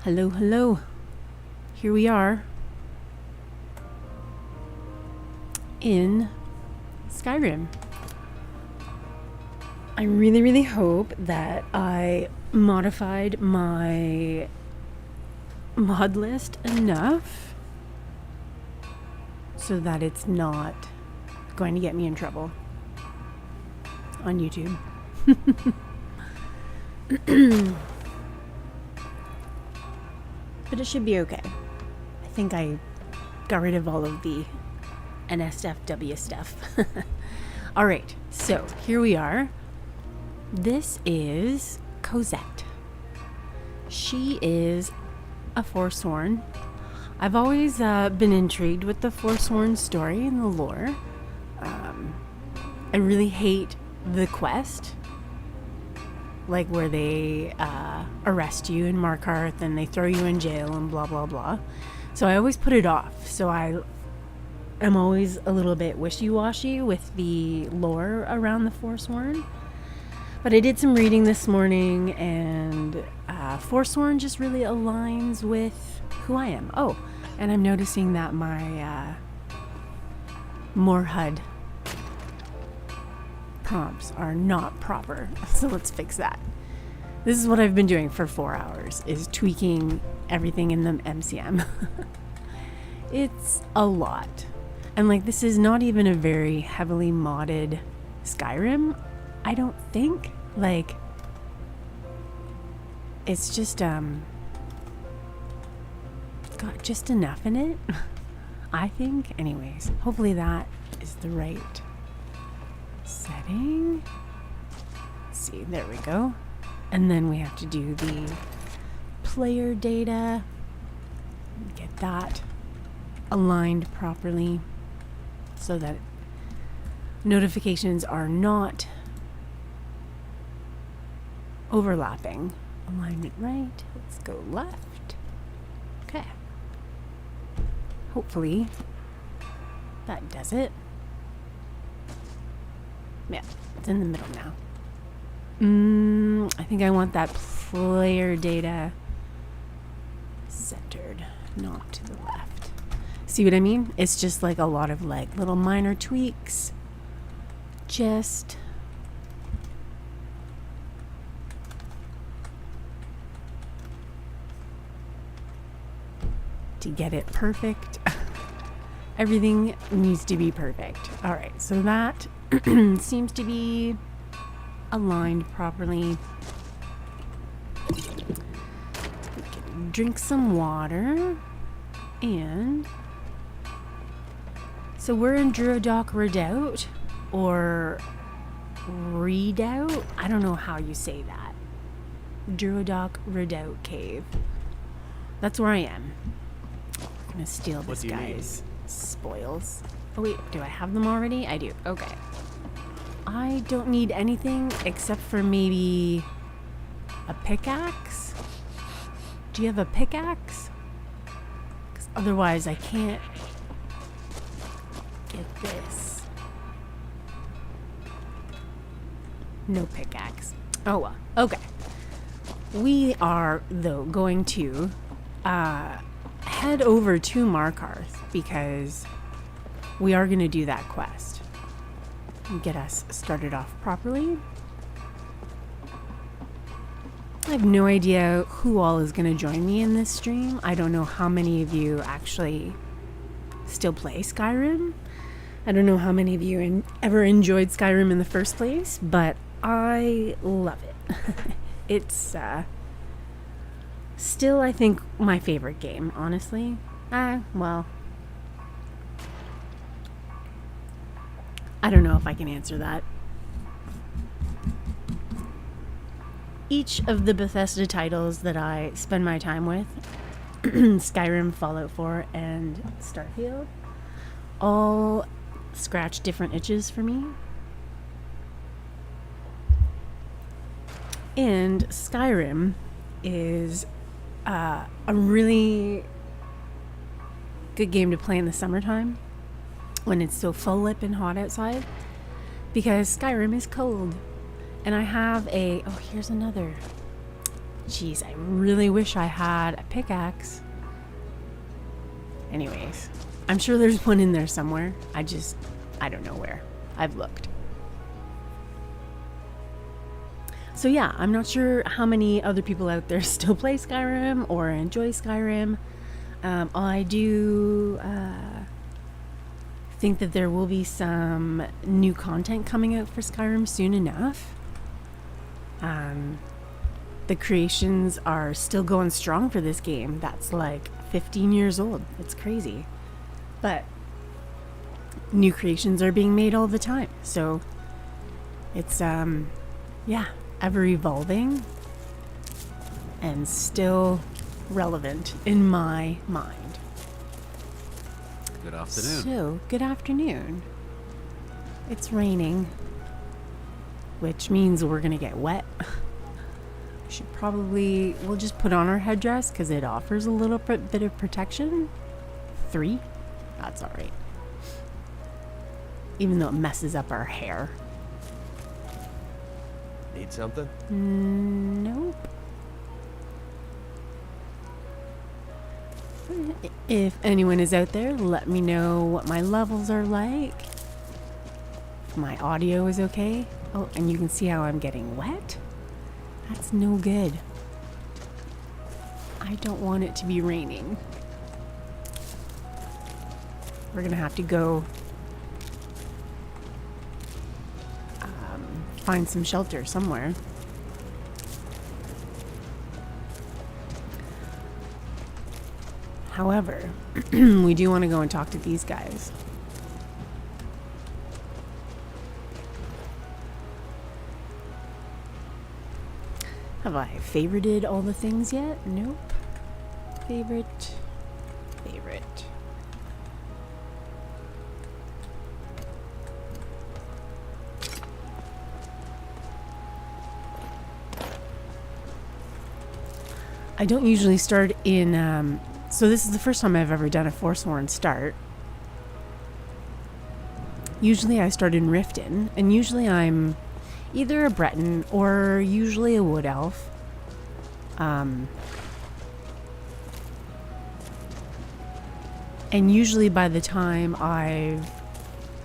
Hello, hello. Here we are in Skyrim. I really hope that I modified my mod list enough so that it's not going to get me in trouble on YouTube. But it should be okay. I think I got rid of all of the NSFW stuff. Alright, so here we are. This is Cosette. She is a Forsworn. I've always been intrigued with the Forsworn story and the lore. I really hate the quest. Like where they arrest you in Markarth and they throw you in jail and blah blah blah. So I always put it off. So I am always a little bit wishy-washy with the lore around the Forsworn. But I did some reading this morning, and Forsworn just really aligns with who I am. Oh, and I'm noticing that my Morhud prompts are not proper, so let's fix that. This is what I've been doing for 4 hours, is tweaking everything in the MCM. It's a lot. And like, this is not even a very heavily modded Skyrim, I don't think. Like, it's just got just enough in it, I think. Anyways, hopefully that is the right setting. Let's see, there we go. And then we have to do the player data, get that aligned properly so that notifications are not overlapping. Alignment right, let's go left. Okay, hopefully that does it. Yeah, it's in the middle now. I think I want that player data centered, not to the left. See what I mean? It's just like a lot of like little minor tweaks. Just to get it perfect. Everything needs to be perfect. All right, so that seems to be aligned properly. We can drink some water. And so we're in Druidoc Redoubt, or Redoubt. I don't know how you say that. Druidoc Redoubt Cave. That's where I am. I'm gonna steal this guy's spoils. Oh wait, do I have them already? I do. Okay. I don't need anything except for maybe a pickaxe. Do you have a pickaxe? Because otherwise I can't get this. No pickaxe. Oh well. Okay. We are, though, going to head over to Markarth because we are going to do that quest and get us started off properly. I have no idea who all is going to join me in this stream. I don't know how many of you actually still play Skyrim. I don't know how many of you ever enjoyed Skyrim in the first place, but I love it. It's still, I think, my favorite game, honestly. Well, I don't know if I can answer that. Each of the Bethesda titles that I spend my time with, Skyrim, Fallout 4, and Starfield, all scratch different itches for me. And Skyrim is a really good game to play in the summertime when it's so full lip and hot outside, because Skyrim is cold. And I have a, oh, here's another Jeez, I really wish I had a pickaxe. Anyways, I'm sure there's one in there somewhere. I don't know where. I've looked. So yeah, I'm not sure how many other people out there still play Skyrim or enjoy Skyrim. I do think that there will be some new content coming out for Skyrim soon enough. The creations are still going strong for this game. That's like 15 years old. It's crazy. But new creations are being made all the time. So it's, yeah, ever evolving and still relevant in my mind. Good afternoon. So, good afternoon. It's raining, which means we're gonna get wet. We'll just put on our headdress because it offers a little bit of protection. 3? That's alright. Even though it messes up our hair. Need something? Nope. If anyone is out there, let me know what my levels are like. If my audio is okay. Oh, and you can see how I'm getting wet. That's no good. I don't want it to be raining. We're gonna have to go find some shelter somewhere. However, we do want to go and talk to these guys. Have I favorited all the things yet? Nope. Favorite. I don't usually start in, so this is the first time I've ever done a Forsworn start. Usually I start in Riften, and usually I'm either a Breton or usually a Wood Elf. And usually by the time I've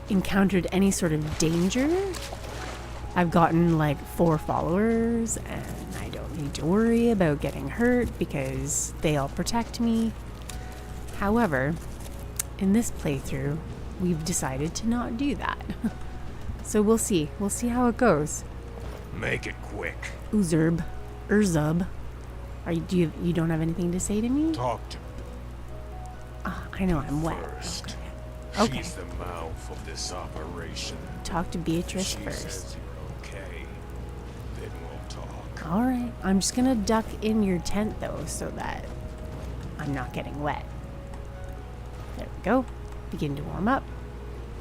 encountered any sort of danger, I've gotten like 4 followers, and I don't need to worry about getting hurt because they all protect me. However, in this playthrough, we've decided to not do that. So we'll see. We'll see how it goes. Make it quick. Urzub. You don't have anything to say to me? Talk to I know I'm wet. first. Okay. She's the mouth of this operation. Talk to Beatrice She first. says you're okay. Then we'll talk. All right. I'm just gonna duck in your tent though, so that I'm not getting wet. There we go. Begin to warm up.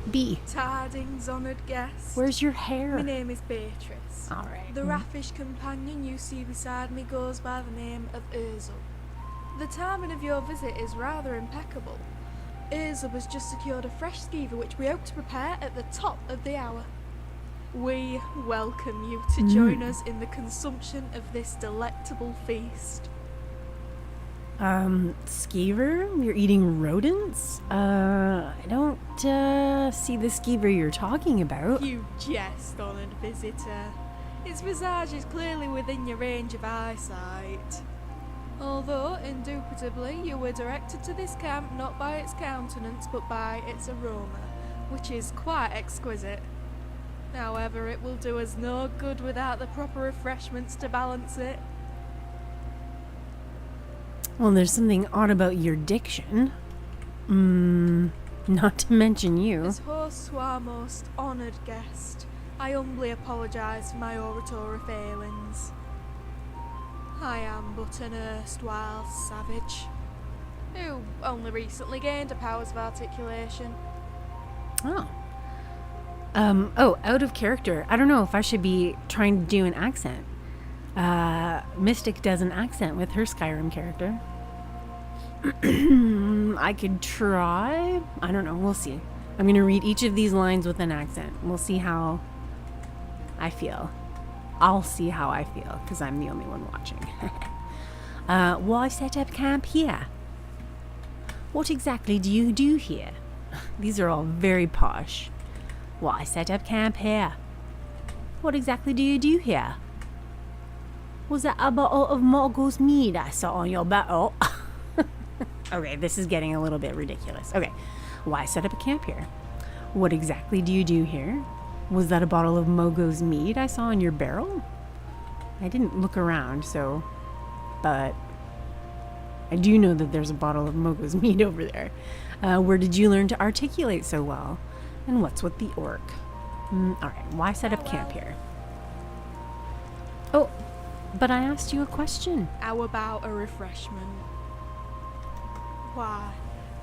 B. Tidings, honoured guest. Where's your hair? My name is Beatrice. All right. The raffish companion you see beside me goes by the name of Urzub. The timing of your visit is rather impeccable. Urzub has just secured a fresh skeever which we hope to prepare at the top of the hour. We welcome you to join us in the consumption of this delectable feast. Skeever? You're eating rodents? I don't, see the skeever you're talking about. You jest, honoured visitor. Its visage is clearly within your range of eyesight. Although, indubitably, you were directed to this camp not by its countenance, but by its aroma, which is quite exquisite. However, it will do us no good without the proper refreshments to balance it. Well, there's something odd about your diction. Not to mention you. As host to our most honoured guest, I humbly apologise for my oratory failings. I am but an erstwhile savage, who only recently gained the powers of articulation. Oh. Out of character. I don't know if I should be trying to do an accent. Mystic does an accent with her Skyrim character. I could try. I don't know. We'll see. I'm going to read each of these lines with an accent. We'll see how I feel. I'll see how I feel because I'm the only one watching. Why set up camp here? What exactly do you do here? These are all very posh. Why set up camp here? What exactly do you do here? Was that a bottle of Mogo's Mead I saw on your bottle? Okay, this is getting a little bit ridiculous. Okay, why set up a camp here? What exactly do you do here? Was that a bottle of Mogo's Mead I saw in your barrel? I didn't look around, so... But... I do know that there's a bottle of Mogo's Mead over there. Where did you learn to articulate so well? And what's with the orc? Alright, why set up camp here? Oh, but I asked you a question. How about a refreshment? Why,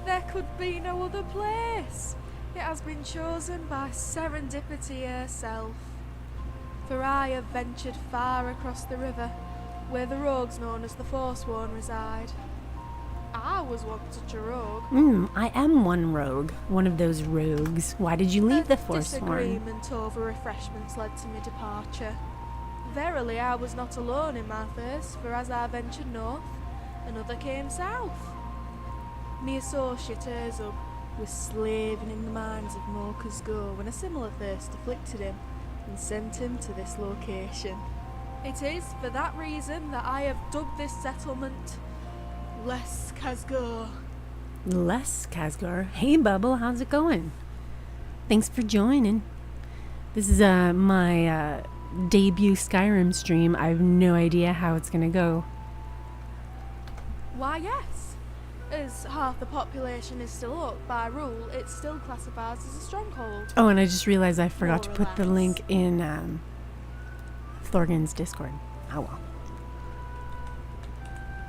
there could be no other place. It has been chosen by serendipity herself. For I have ventured far across the river, where the rogues known as the Forsworn reside. I was once such a rogue. I am one rogue. One of those rogues. Why did you leave the Forsworn? Disagreement over refreshments led to my departure. Verily, I was not alone in my thirst, for as I ventured north, another came south. My associate Urzub was slaving in the mines of Mogo when a similar thirst afflicted him and sent him to this location. It is for that reason that I have dubbed this settlement Les Khazgor. Les Khazgor. Hey, Bubble, how's it going? Thanks for joining. This is my debut Skyrim stream. I have no idea how it's gonna go. Why, yes. As half the population is still up, by rule, it's still classified as a stronghold. Oh, and I just realized I forgot to More or put the less. link in Thorgan's Discord. Oh well.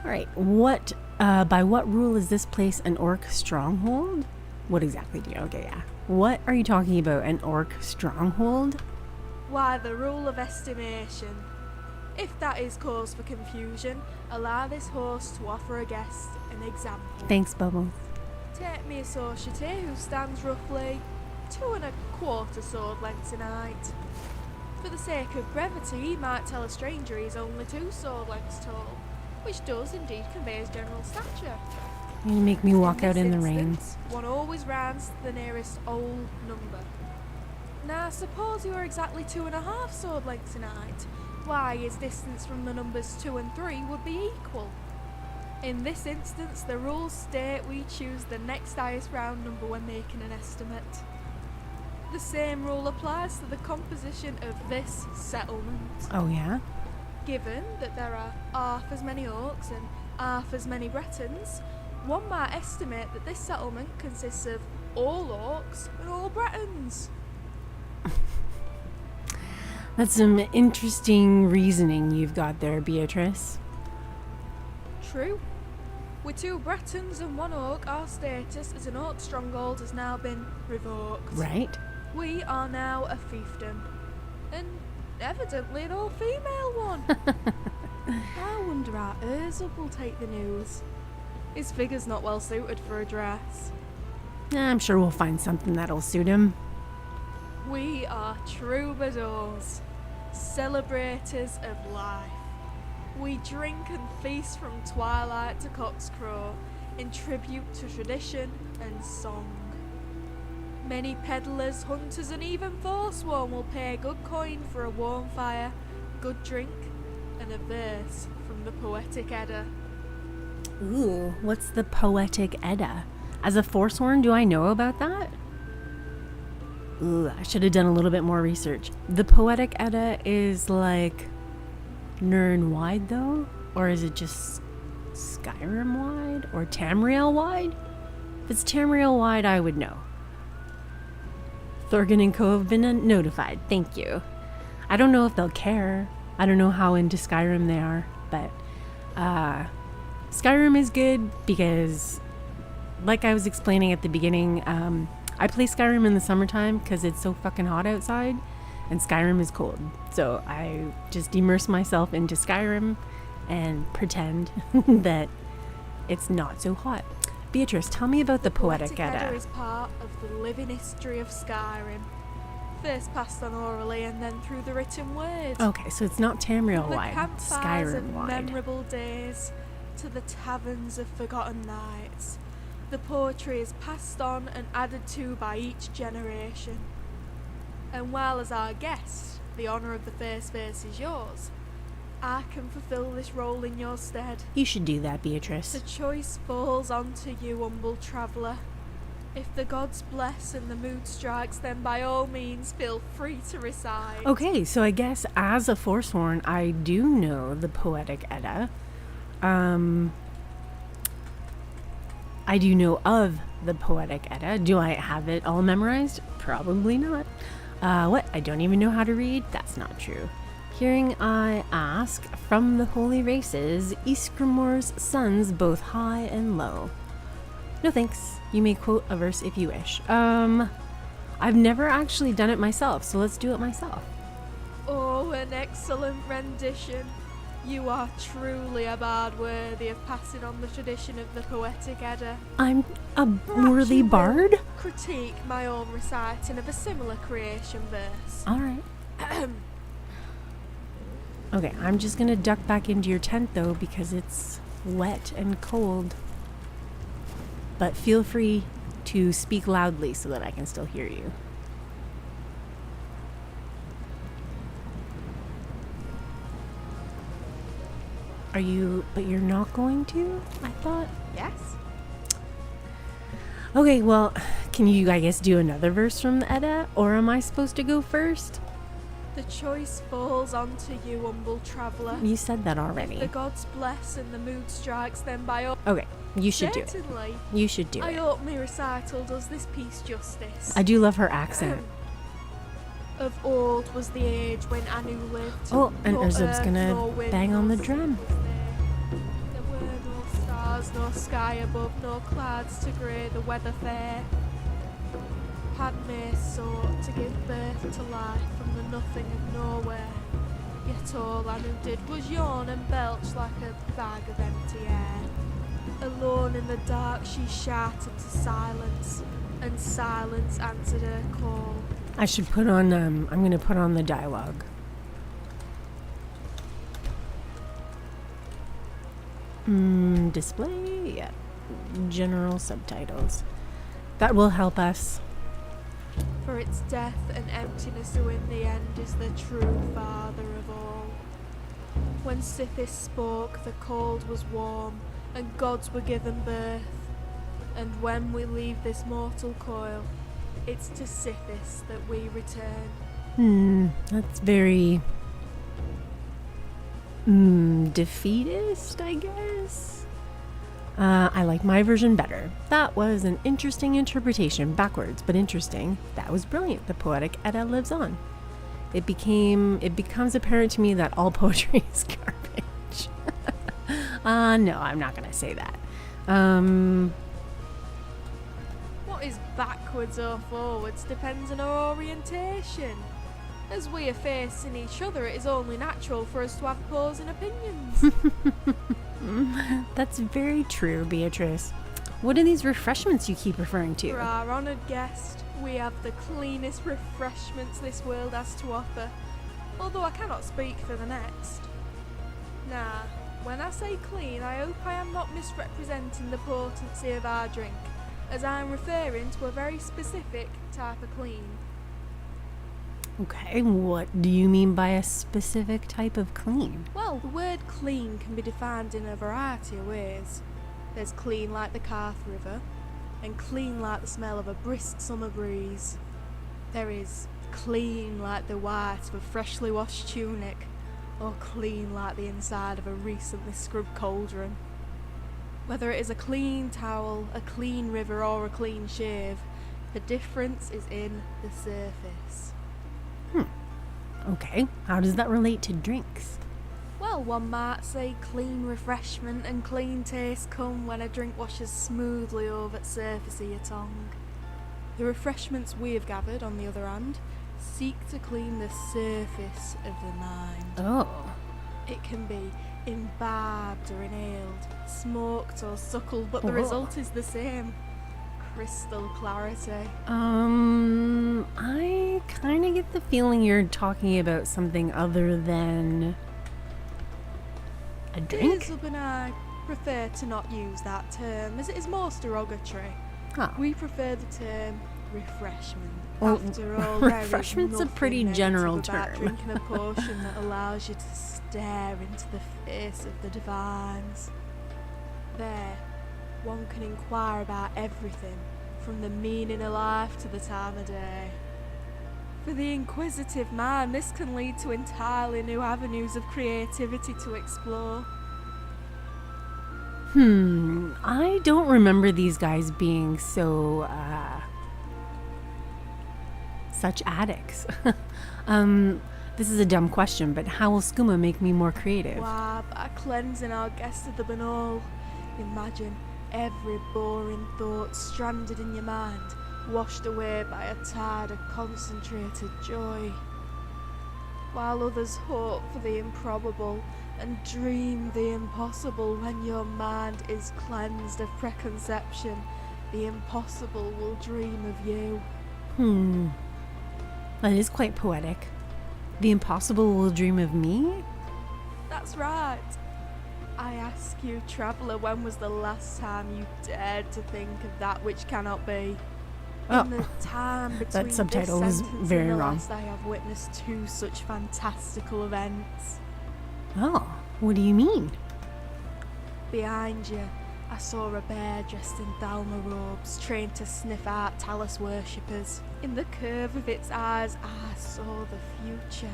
Alright, what, by what rule is this place an orc stronghold? What exactly do you, okay, yeah. What are you talking about, an orc stronghold? Why, the rule of estimation. If that is cause for confusion, allow this host to offer a guest an example. Thanks, Bubble. Take me associate here, who stands roughly 2¼ sword lengths in height. For the sake of brevity, he might tell a stranger he's only 2 sword lengths tall, which does indeed convey his general stature. You make me walk out this in the rain. instance, one always rounds to the nearest whole number. Now, suppose you are exactly 2½ sword lengths in height. Why, his distance from the numbers 2 and 3 would be equal. In this instance, the rules state we choose the next highest round number when making an estimate. The same rule applies to the composition of this settlement. Oh, yeah? Given that there are half as many orcs and half as many Bretons, one might estimate that this settlement consists of all orcs and all Bretons. That's some interesting reasoning you've got there, Beatrice. True. With 2 Bretons and 1 orc, our status as an orc stronghold has now been revoked. Right? We are now a fiefdom. And evidently an all-female one. I wonder how Urzub will take the news. His figure's not well suited for a dress. I'm sure we'll find something that'll suit him. We are troubadours, celebrators of life. We drink and feast from twilight to cockscrow, in tribute to tradition and song. Many peddlers, hunters and even Forsworn will pay good coin for a warm fire, good drink and a verse from the Poetic Edda. Ooh, what's the Poetic Edda? As a Forsworn, do I know about that? Ooh, I should have done a little bit more research. The Poetic Edda is like Nirn-wide though? Or is it just Skyrim-wide? Or Tamriel-wide? If it's Tamriel-wide, I would know. Thorgan and Co have been notified. Thank you. I don't know if they'll care. I don't know how into Skyrim they are, but Skyrim is good because, like I was explaining at the beginning, I play Skyrim in the summertime because it's so fucking hot outside, and Skyrim is cold. So I just immerse myself into Skyrim and pretend that it's not so hot. Beatrice, tell me about the Poetic Edda. is part of the living history of Skyrim. First passed on orally and then through the written word. Okay, so it's not The Tamriel-wide, campfires of Skyrim-wide. memorable days, to the taverns of forgotten nights. The poetry is passed on and added to by each generation. And while as our guest, the honour of the first verse is yours, I can fulfil this role in your stead. You should do that, Beatrice. The choice falls onto you, humble traveller. If the gods bless and the mood strikes, then by all means feel free to recite. Okay, so I guess as a Forsworn, I do know the Poetic Edda. I do know of the Poetic Edda. Do I have it all memorized? Probably not. What? I don't even know how to read? That's not true. Hearing I ask from the holy races, Ysgramor's sons both high and low. No thanks. You may quote a verse if you wish. I've never actually done it myself, so let's do it myself. Oh, an excellent rendition. You are truly a bard worthy of passing on the tradition of the Poetic Edda. I'm a Perhaps worthy you will bard? critique my own reciting of a similar creation verse. Alright. Okay, I'm just gonna duck back into your tent though because it's wet and cold. But feel free to speak loudly so that I can still hear you. But you're not going to? I thought. Yes? Okay, well, can you, I guess, do another verse from the Edda? Or am I supposed to go first? The choice falls onto you, humble traveller. You said that The already. gods bless and the mood strikes, then by all... Okay, you should do it. Certainly. You should do I it. hope my recital does this piece justice. I do love her accent. Of old was the age when Anu lived. Oh, and nor Urzub's earth, gonna nor wind, bang on nor the sea drum. was there. There were no stars, nor sky above, nor clouds to grey the weather fair. Padme sought to give birth to life from the nothing of nowhere. Yet all Anu did was yawn and belch like a bag of empty air. Alone in the dark she shouted to silence, and silence answered her call. I should put on, I'm gonna put on the dialogue. Display, yeah. General subtitles. That will help us. For its death and emptiness who in the end is the true father of all. When Sithis spoke, the cold was warm, and gods were given birth. And when we leave this mortal coil, it's to Sithis that we return. That's very defeatist, I guess. I like my version better. That was an interesting interpretation, backwards, but interesting. That was brilliant. The Poetic Edda lives on. It becomes apparent to me that all poetry is garbage. No, I'm not gonna say that. What is backwards or forwards depends on our orientation. As we are facing each other, it is only natural for us to have opposing opinions. That's very true, Beatrice. What are these refreshments you keep referring For to? our honoured guest, we have the cleanest refreshments this world has to offer, although I cannot speak for the next. Now, when I say clean, I hope I am not misrepresenting the potency of our drink, as I am referring to a very specific type of clean. Okay, what do you mean by a specific type of clean? Well, the word clean can be defined in a variety of ways. There's clean like the Carth River, and clean like the smell of a brisk summer breeze. There is clean like the white of a freshly washed tunic, or clean like the inside of a recently scrubbed cauldron. Whether it is a clean towel, a clean river, or a clean shave, the difference is in the surface. Okay, how does that relate to drinks? Well, one might say clean refreshment and clean taste come when a drink washes smoothly over the surface of your tongue. The refreshments we have gathered, on the other hand, seek to clean the surface of the mind. Oh. It can be imbibed or inhaled, smoked or suckled, but the Oh. result is the same. Crystal clarity. I kind of get the feeling you're talking about something other than a drink. Urzub and I prefer to not use that term, as it is most derogatory. Oh. We prefer the term refreshment. Well, After all, there is refreshment's a nothing pretty negative general about term. drinking a potion that allows you to stare into the face of the divines. There, one can inquire about everything, from the meaning of life to the time of day. For the inquisitive man, this can lead to entirely new avenues of creativity to explore. I don't remember these guys being so, such addicts. This is a dumb question, but how will skooma make me more creative? Why, by cleansing our guest of the banal. Imagine every boring thought stranded in your mind, washed away by a tide of concentrated joy. While others hope for the improbable and dream the impossible, when your mind is cleansed of preconception, the impossible will dream of you. That is quite poetic. The impossible will dream of me? That's right. I ask you, traveller, when was the last time you dared to think of that which cannot be? Oh, In the time between that this subtitle is sentence very and the wrong. last, I have witnessed two such fantastical events. Oh, what do you mean? Behind you, I saw a bear dressed in Thalma robes, trained to sniff out Talus worshippers. In the curve of its eyes, I saw the future,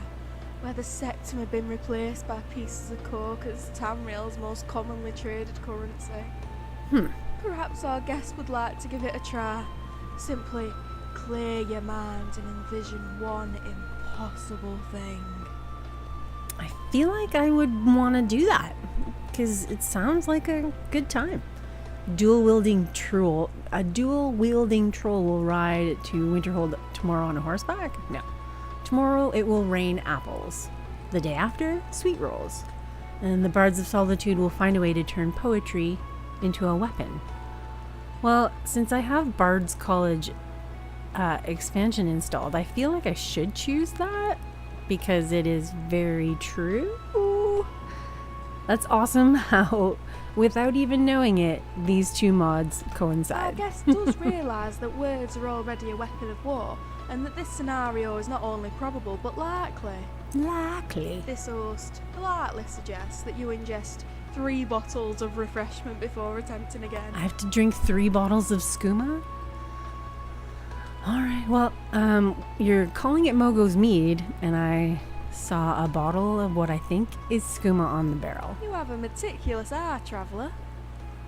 where the septum had been replaced by pieces of coke as Tamriel's most commonly traded currency. Perhaps our guest would like to give it a try. Simply clear your mind and envision one impossible thing. I feel like I would want to do that, because it sounds like a good time. A dual-wielding troll will ride to Winterhold tomorrow on a horseback? No. Tomorrow it will rain apples. The day after, sweet rolls. And the Bards of Solitude will find a way to turn poetry into a weapon. Well, since I have Bard's College expansion installed, I feel like I should choose that, because it is very true. That's awesome how, without even knowing it, these two mods Our coincide. guest does realise that words are already a weapon of war, and that this scenario is not only probable but likely. Likely. This host politely suggests that you ingest 3 bottles of refreshment before attempting again. I have to drink 3 bottles of skooma? Alright, well, you're calling it Mogo's Mead, and I saw a bottle of what I think is skooma on the barrel. You have a meticulous eye, traveller.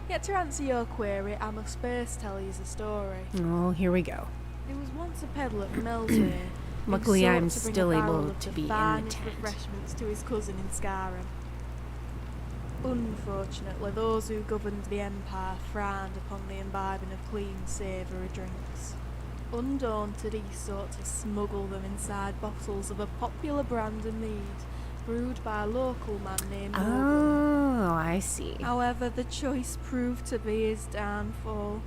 Yet to answer your query, I must first tell you the story. Oh, here we go. There was once a peddler from elsewhere. who Luckily, sought I'm to bring still a barrel able of to the be in the finest tent. refreshments to his cousin in Skyrim. Unfortunately, those who governed the Empire frowned upon the imbibing of clean, savoury drinks. Undaunted, he sought to smuggle them inside bottles of a popular brand of mead, brewed by a local man named Mogo. Oh, I see. However, the choice proved to be his downfall,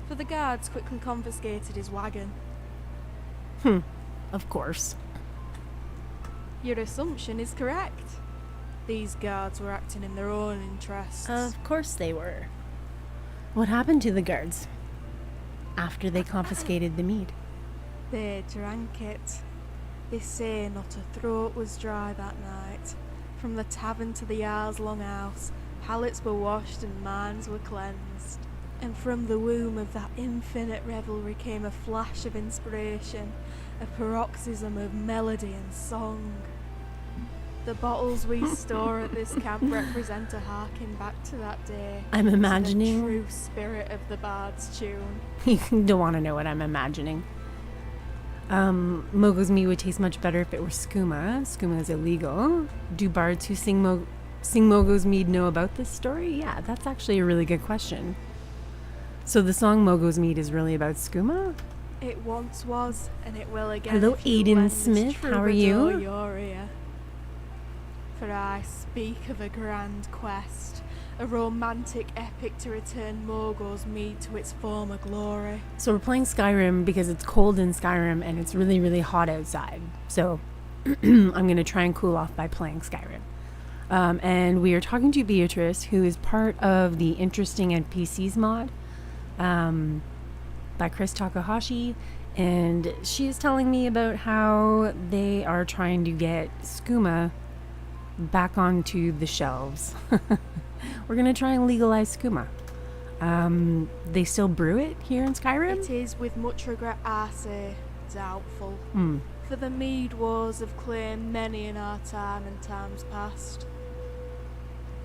for the guards quickly confiscated his wagon. Of course. Your assumption is correct. These guards were acting in their own interests. Of course they were. What happened to the guards after they confiscated the mead? They drank it. They say not a throat was dry that night. From the tavern to the Jarl's longhouse, palates were washed and minds were cleansed. And from the womb of that infinite revelry came a flash of inspiration, a paroxysm of melody and song. The bottles we store at this camp represent a harking back to that day. I'm to the imagining. true spirit of the bard's tune. You don't want to know what I'm imagining. Mogo's Mead would taste much better if it were skooma. Skooma is illegal. Do bards who sing Mogo's Mead know about this story? Yeah, that's actually a really good question. So the song Mogo's Mead is really about skooma? It once was, and it will again. Hello, if you Aiden lend this Smith, how are you? troubadour your ear. For I speak of a grand quest, a romantic epic to return Mogo's Mead to its former glory. So we're playing Skyrim because it's cold in Skyrim and it's really, really hot outside. So I'm going to try and cool off by playing Skyrim. And we are talking to Beatrice, who is part of the Interesting NPCs mod by Chris Takahashi. And she is telling me about how they are trying to get skooma back onto the shelves. We're going to try and legalize skooma. They still brew it here in Skyrim? It is, with much regret, I say, doubtful. For the Mead wars have claimed many in our time and times past.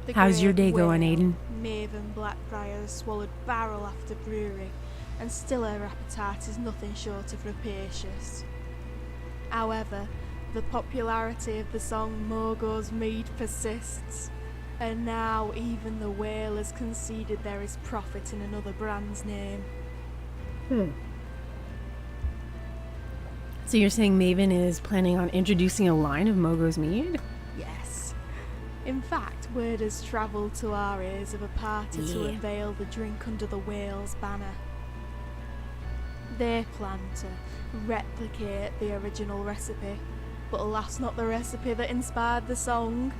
The How's your great day going, whale, Aiden? Maven Blackbriar has swallowed barrel after brewery, and still her appetite is nothing short of rapacious. However, the popularity of the song Mogo's Mead persists, and now even the whale has conceded there is profit in another brand's name. So you're saying Maven is planning on introducing a line of Mogo's Mead? Yes. In fact, word has travelled to our ears of a party to unveil the drink under the whale's banner. They plan to replicate the original recipe, but alas, not the recipe that inspired the song.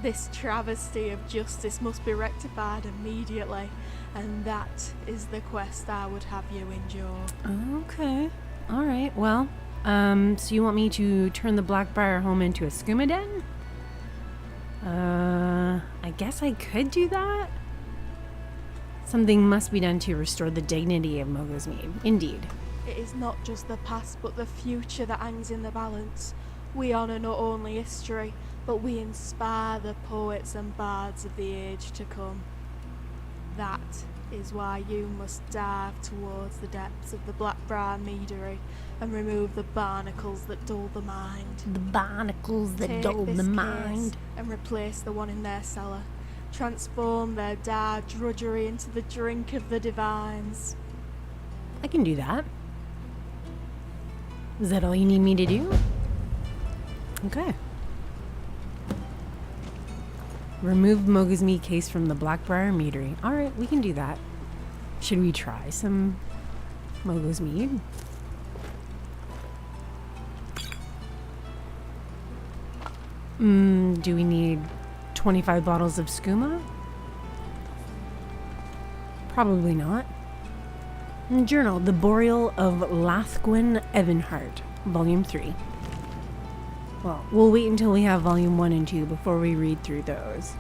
This travesty of justice must be rectified immediately, and that is the quest I would have you endure. Okay. All right. Well, so you want me to turn the Blackbriar home into a skooma den? I guess I could do that. Something must be done to restore the dignity of Mogo's Mead. Indeed. It is not just the past but the future that hangs in the balance. We honour not only history, but we inspire the poets and bards of the age to come. That is why you must dive towards the depths of the Blackbriar Meadery and remove the barnacles that dull the mind. The barnacles that dull the mind. And replace the one in their cellar. Transform their dire drudgery into the drink of the divines. I can do that. Is that all you need me to do? Okay. Remove Mogo's Mead case from the Blackbriar Meadery. Alright, we can do that. Should we try some Mogo's Mead? Do we need 25 bottles of skooma? Probably not. Journal, The Boreal of Lathgwyn Evanhart, Volume 3. Well, we'll wait until we have Volume 1 and 2 before we read through those.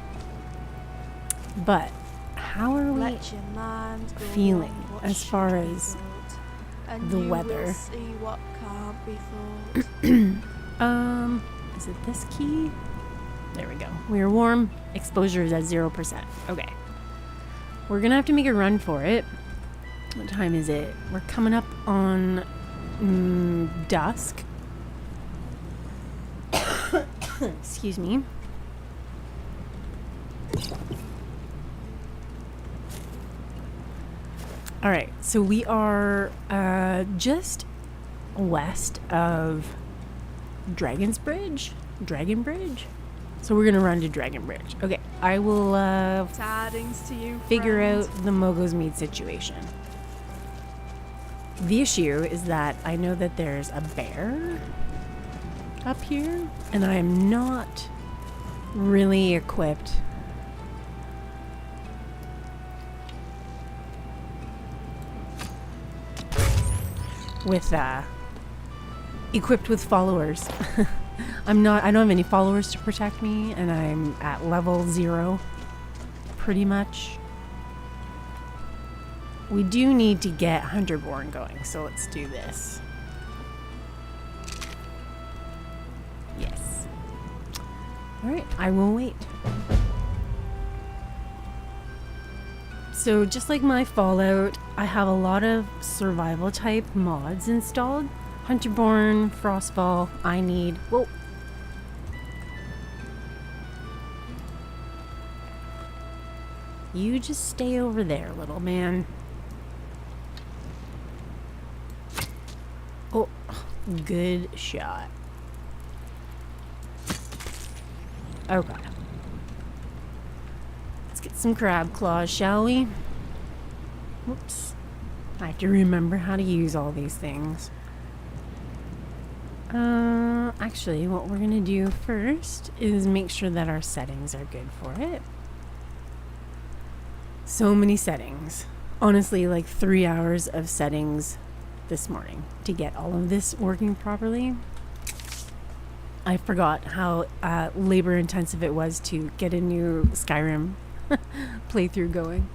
But, how are we Let your mind go feeling on what as far should be as thought, and the you weather? will see what can't be thought. Is it this key? There we go. We are warm. Exposure is at 0%. Okay. We're gonna have to make a run for it. What time is it? We're coming up on dusk. Excuse me. All right, so we are just west of Dragon Bridge. So we're gonna run to Dragon Bridge. Okay, I will Tidings to you, figure friend. out the Mogo's Mead situation. The issue is that I know that there's a bear up here, and I am not really equipped with equipped with followers. I don't have any followers to protect me, and I'm at level 0 pretty much. We do need to get Hunterborn going, so let's do this. Yes. Alright, I will wait. So just like my Fallout, I have a lot of survival type mods installed. Hunterborn, Frostfall, iNeed. Whoa. You just stay over there, little man. Oh, good shot. Okay. Let's get some crab claws, shall we? Whoops. I have to remember how to use all these things. Actually, what we're gonna do first is make sure that our settings are good for it. So many settings. Honestly, like 3 hours of settings this morning to get all of this working properly. I forgot how labor intensive it was to get a new Skyrim playthrough going.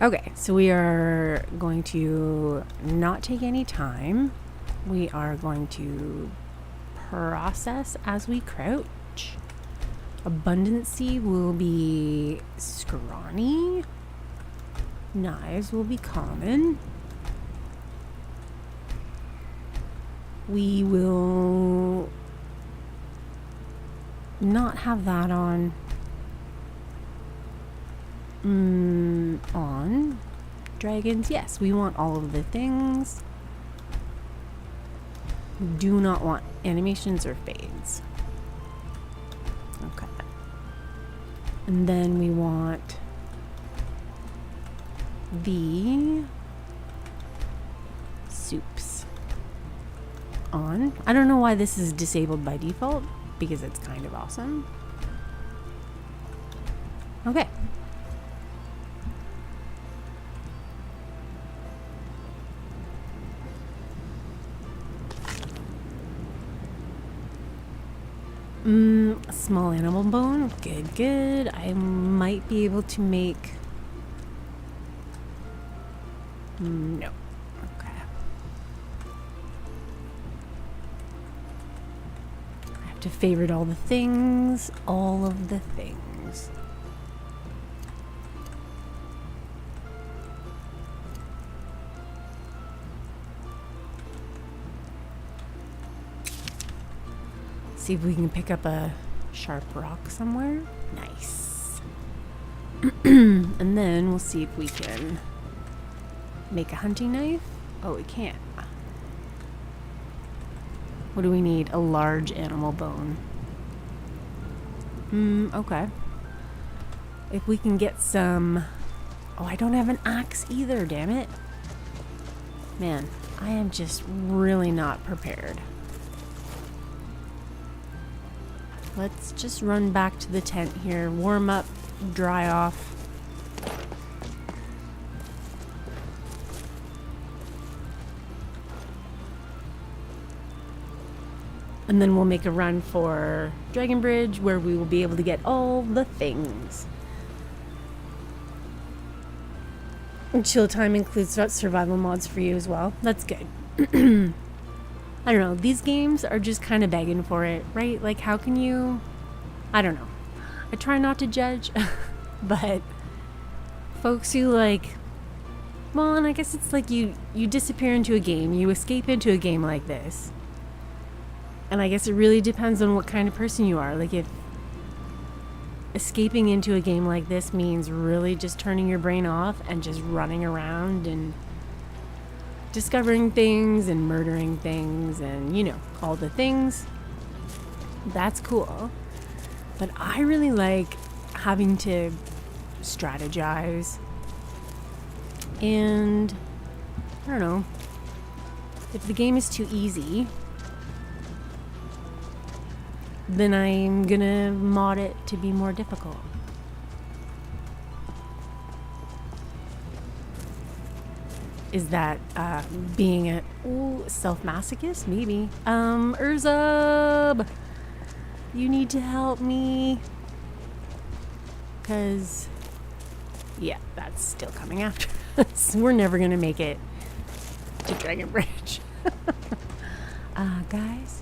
Okay, so we are going to not take any time. We are going to process as we crouch. Abundancy will be scrawny. Knives will be common. We will not have that on. On. Dragons, yes, we want all of the things. Do not want animations or fades. Okay. And then we want the soups on. I don't know why this is disabled by default, because it's kind of awesome. Okay. A small animal bone. Good, good. I might be able to make... No. Okay. I have to favorite all the things. All of the things. See if we can pick up a sharp rock somewhere. Nice. And then we'll see if we can make a hunting knife. Oh, we can't. What do we need? A large animal bone. Okay. If we can get some... Oh, I don't have an axe either, damn it. Man, I am just really not prepared. Let's just run back to the tent here, warm up, dry off. And then we'll make a run for Dragon Bridge, where we will be able to get all the things. And chill time includes survival mods for you as well. That's good. I don't know, these games are just kind of begging for it, right? Like, how can you... I don't know. I try not to judge, but folks who, like... Well, and I guess it's like you disappear into a game, you escape into a game like this. And I guess it really depends on what kind of person you are. Like, if escaping into a game like this means really just turning your brain off and just running around and discovering things and murdering things and, you know, all the things, that's cool. But I really like having to strategize. And I don't know, if the game is too easy, then I'm gonna mod it to be more difficult. Is that being a self-masochist? Maybe. Urzub! You need to help me. Because, yeah, that's still coming after us. We're never going to make it to Dragon Bridge. Guys?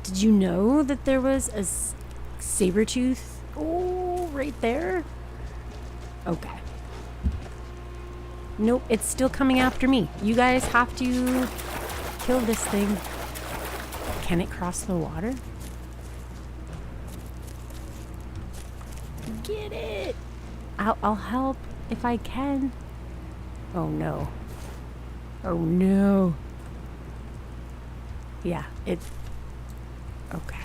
Did you know that there was a saber-tooth? Oh, right there? Okay. Nope, it's still coming after me. You guys have to kill this thing. Can it cross the water? Get it! I'll help if I can. Oh no. Oh no. Yeah, it... Okay.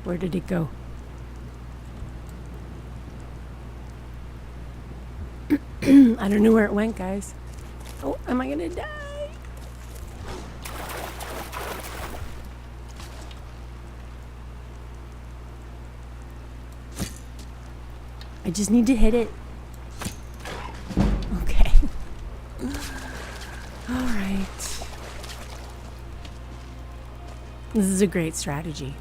Where did it go? I don't know where it went, guys. Oh, am I gonna die? I just need to hit it. Okay. All right. This is a great strategy.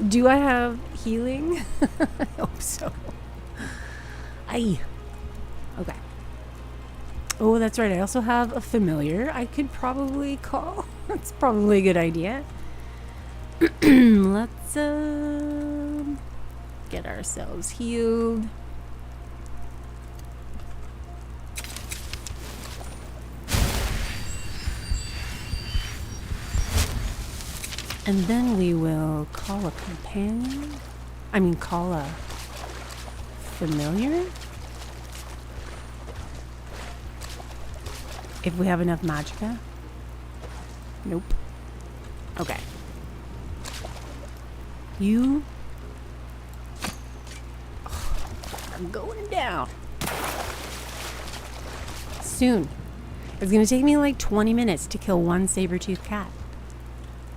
Do I have healing? I hope so. Aye. Okay. Oh, that's right. I also have a familiar I could probably call. That's probably a good idea. Let's get ourselves healed. And then we will call a companion. I mean, call a familiar. If we have enough magicka. Nope. Okay. You. Oh, I'm going down. Soon. It's going to take me like 20 minutes to kill one saber-toothed cat.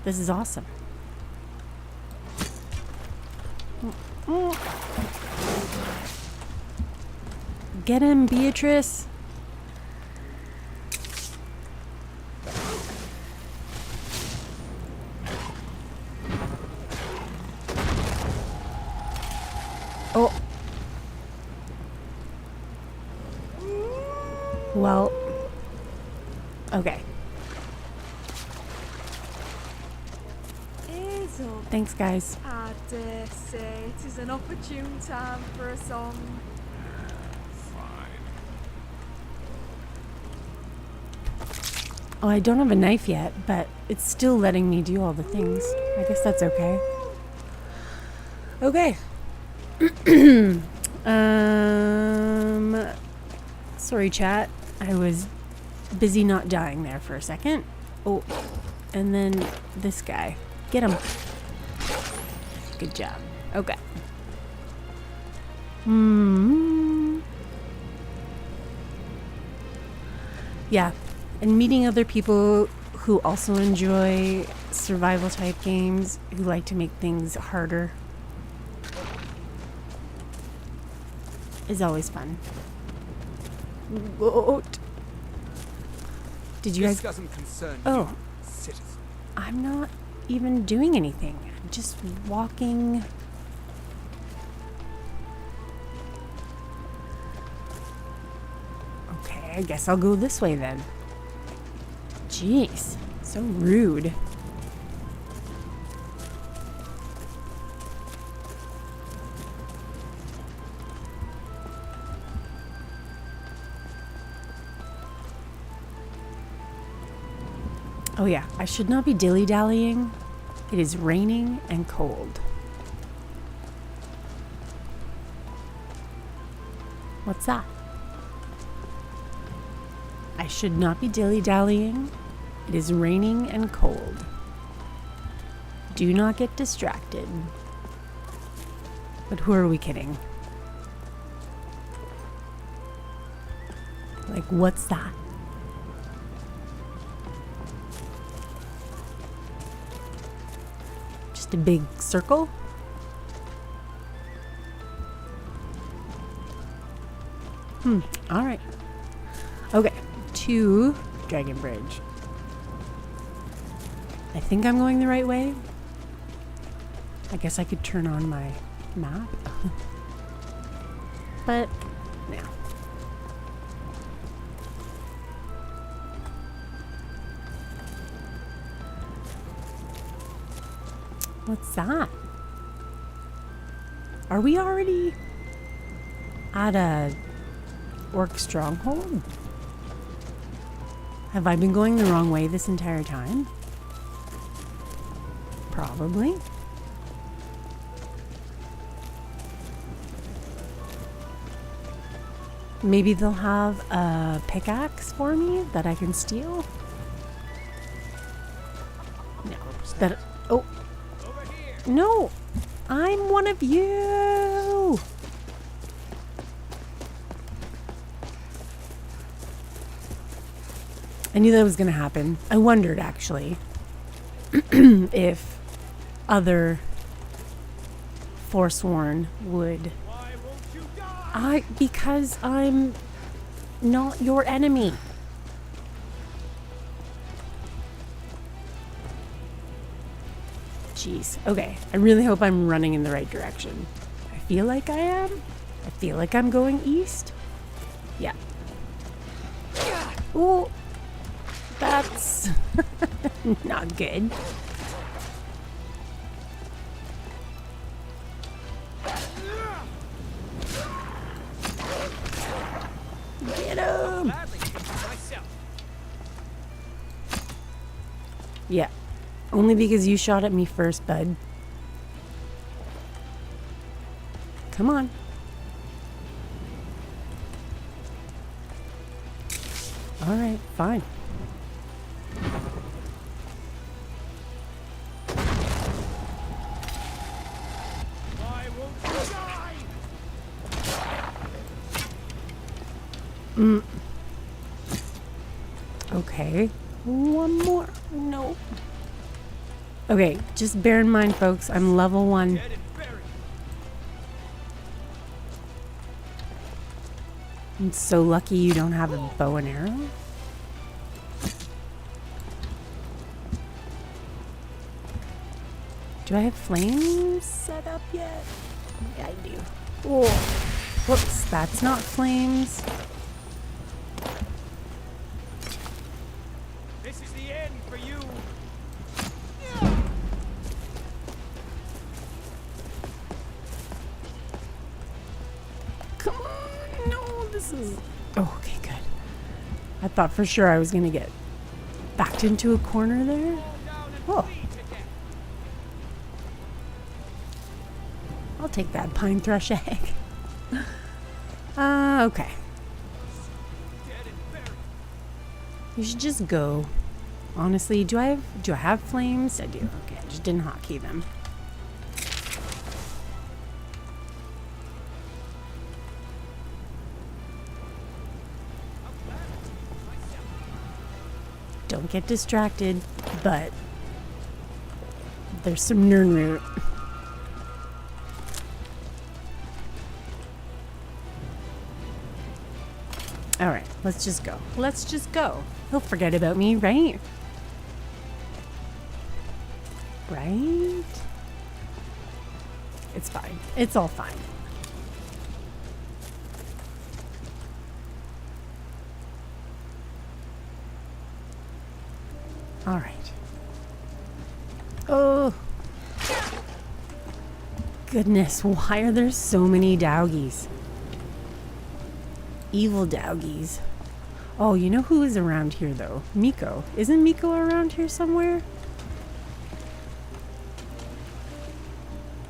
This is awesome. Get him, Beatrice. Oh. Well. Okay. Thanks, guys. I dare say it is an opportune time for a song. Fine. Oh, I don't have a knife yet, but it's still letting me do all the things. I guess that's okay. Okay. Sorry, chat. I was busy not dying there for a second. Oh, and then this guy. Get him. Good job. Okay. Yeah. And meeting other people who also enjoy survival type games, who like to make things harder, is always fun. What? Did you This guys... doesn't concern Oh. you, citizen. I'm not even doing anything. I'm just walking. Okay, I guess I'll go this way then. Jeez, so rude. Oh yeah, I should not be dilly-dallying. It is raining and cold. What's that? I should not be dilly-dallying. It is raining and cold. Do not get distracted. But who are we kidding? Like, what's that? A big circle. All right. Okay, to Dragon Bridge. I think I'm going the right way. I guess I could turn on my map. But no. What's that? Are we already at a orc stronghold? Have I been going the wrong way this entire time? Probably. Maybe they'll have a pickaxe for me that I can steal? No. That... Oh. No! I'm one of you! I knew that was going to happen. I wondered, actually, if other Forsworn would... Because I'm not your enemy. Jeez. Okay. I really hope I'm running in the right direction. I feel like I am. I feel like I'm going east. Yeah. Ooh. That's not good. Get him! Yeah. Only because you shot at me first, bud. Come on. Alright, fine. Okay. One more. No. Okay, just bear in mind, folks, I'm level 1. I'm so lucky you don't have a bow and arrow. Do I have flames set up yet? Yeah, I do. Oh, whoops, that's not flames. This is the end for you. Come on, no, this is... Oh, okay, good. I thought for sure I was going to get backed into a corner there. Oh. I'll take that pine thrush egg. Okay. You should just go. Honestly, do I have flames? I do. Okay, I just didn't hotkey them. Don't get distracted, but there's some Nirnroot. Alright, let's just go. Let's just go. He'll forget about me, right? Right? It's fine. It's all fine. Alright. Oh. Goodness, why are there so many dowgies? Evil dowgies. Oh, you know who is around here, though? Miko. Isn't Miko around here somewhere?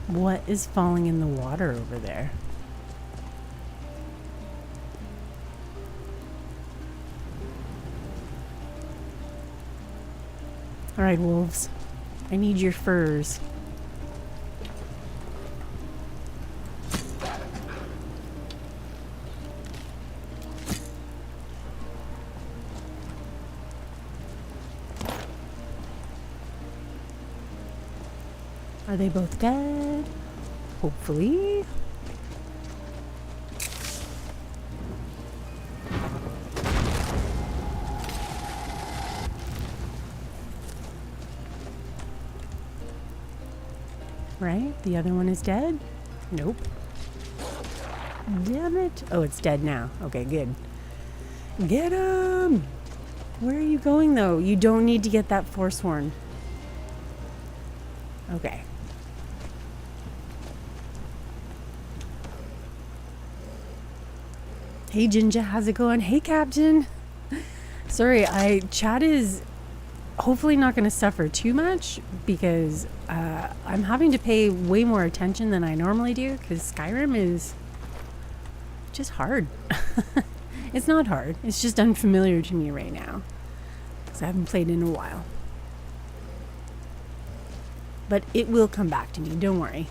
What is falling in the water over there? Alright, wolves. I need your furs. Are they both dead? Hopefully. Right? The other one is dead? Nope. Damn it. Oh, it's dead now. Okay, good. Get him! Where are you going, though? You don't need to get that Forsworn. Okay. Hey Jinja, how's it going? Hey Captain. Sorry, chat is hopefully not going to suffer too much because I'm having to pay way more attention than I normally do because Skyrim is just hard. It's not hard. It's just unfamiliar to me right now. Because I haven't played in a while. But it will come back to me, don't worry.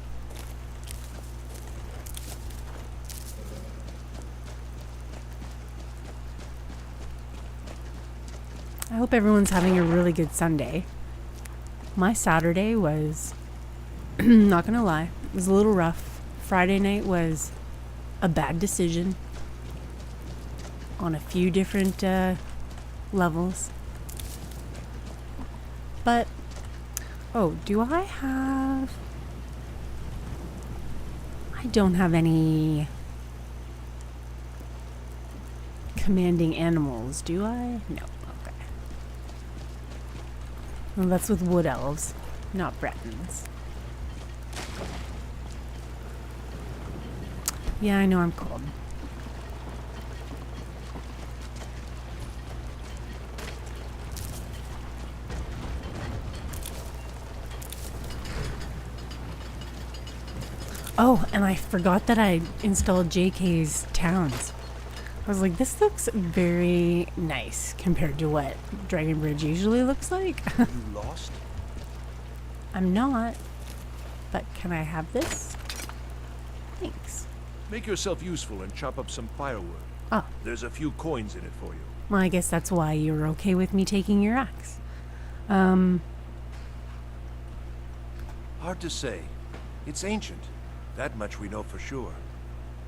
I hope everyone's having a really good Sunday. My Saturday was, not gonna lie, it was a little rough. Friday night was a bad decision on a few different levels. But, oh, do I have... I don't have any commanding animals, do I? No, okay. Well, that's with wood elves, not Bretons. Yeah, I know I'm cold. Oh, and I forgot that I installed JK's towns. I was like, this looks very nice compared to what Dragonbridge usually looks like. You lost? I'm not. But can I have this? Thanks. Make yourself useful and chop up some firewood. Oh, There's a few coins in it for you. well, I guess that's why you're okay with me taking your axe. Hard to say. It's ancient. That much we know for sure.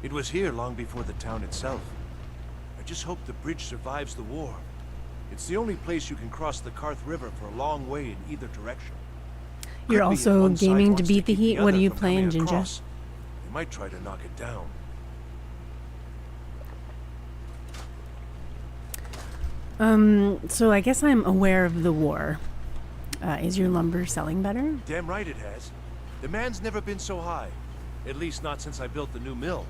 It was here long before the town itself. I just hope the bridge survives the war. It's the only place you can cross the Karth River for a long way in either direction. You're Could be if also one side gaming to wants beat the keep heat. What are other you from playing, coming Ginger? across. They might try to knock it down. So I guess I'm aware of the war. Is your lumber selling better? Damn right it has. Demand's never been so high. At least not since I built the new mill.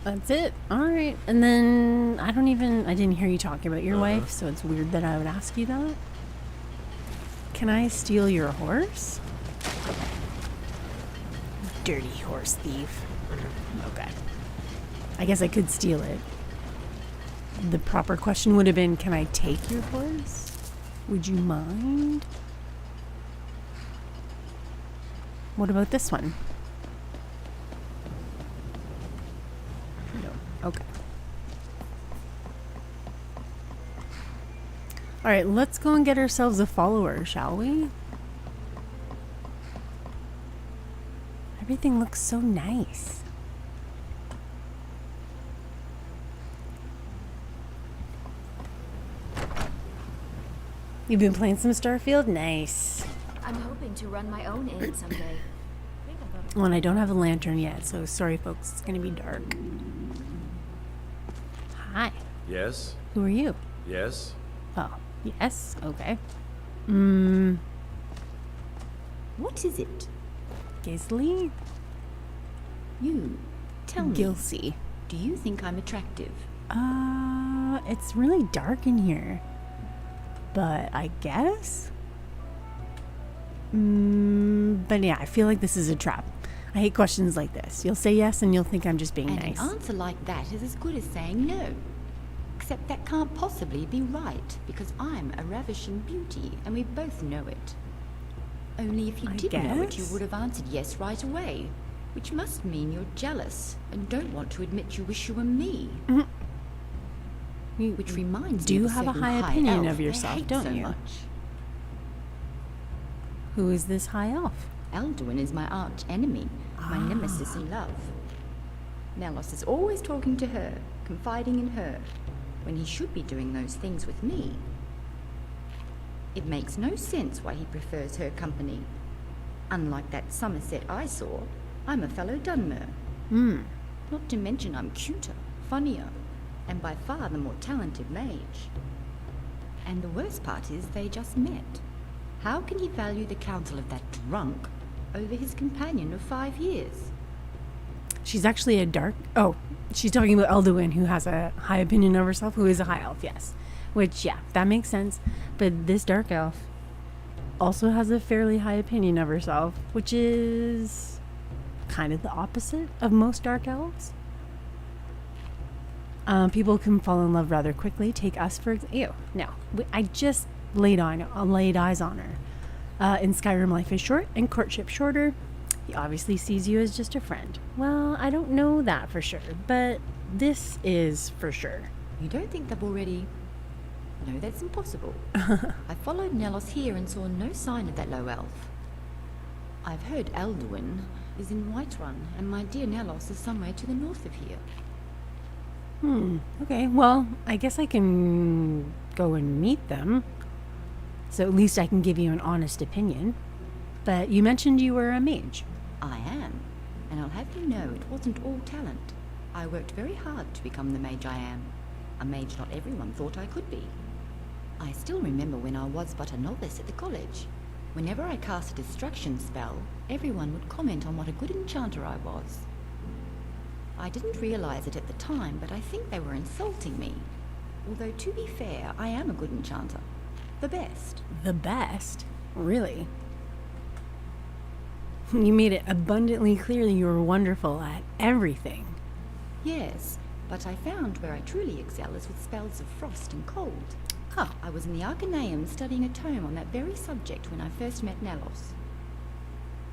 That's it. All right. And then I didn't hear you talking about your wife, so it's weird that I would ask you that. Can I steal your horse? Dirty horse thief. Okay. I guess I could steal it. The proper question would have been, can I take your horse? Would you mind? What about this one? No. Okay. All right, let's go and get ourselves a follower, shall we? Everything looks so nice. You've been playing some Starfield? Nice. I'm hoping to run my own inn someday. Well, and I don't have a lantern yet, so sorry, folks. It's gonna be dark. Hi. Yes? Who are you? Yes? Oh, yes. Okay. What is it? Gisli? You. Tell me. Gilsey. Do you think I'm attractive? It's really dark in here. But I guess? But yeah, I feel like this is a trap. I hate questions like this. You'll say yes and you'll think I'm just being And nice. an answer like that is as good as saying no. Except that can't possibly be right, because I'm a ravishing beauty, and we both know it. Only if you I did know it, you guess. would have answered yes right away. Which must mean you're jealous, and don't want to admit you wish you were me. You Which reminds do me of have a certain high opinion elf of I yourself, hate don't so you? much. Who is this high elf? Elduin is my arch enemy, my nemesis in love. Melos is always talking to her, confiding in her, when he should be doing those things with me. It makes no sense why he prefers her company. Unlike that Somerset I saw, I'm a fellow Dunmer. Not to mention I'm cuter, funnier, and by far the more talented mage. And the worst part is they just met. How can he value the counsel of that drunk over his companion of 5 years? She's actually a dark... Oh, she's talking about Elduin, who has a high opinion of herself, who is a high elf, yes. Which, yeah, that makes sense. But this dark elf also has a fairly high opinion of herself, which is kind of the opposite of most dark elves. People can fall in love rather quickly. Take us for ew. No, I just laid eyes on her. In Skyrim, life is short and courtship shorter. He obviously sees you as just a friend. Well, I don't know that for sure, but this is for sure. You don't think they've already... No, that's impossible. I followed Nelos here and saw no sign of that low elf. I've heard Alduin is in Whiterun, and my dear Nelos is somewhere to the north of here. Okay, well, I guess I can go and meet them. So at least I can give you an honest opinion. But you mentioned you were a mage. I am, and I'll have you know it wasn't all talent. I worked very hard to become the mage I am. A mage not everyone thought I could be. I still remember when I was but a novice at the college. Whenever I cast a destruction spell, everyone would comment on what a good enchanter I was. I didn't realize it at the time, but I think they were insulting me. Although, to be fair, I am a good enchanter. The best. The best? Really? You made it abundantly clear that you were wonderful at everything. Yes, but I found where I truly excel is with spells of frost and cold. Oh, I was in the Arcaneum studying a tome on that very subject when I first met Nelos.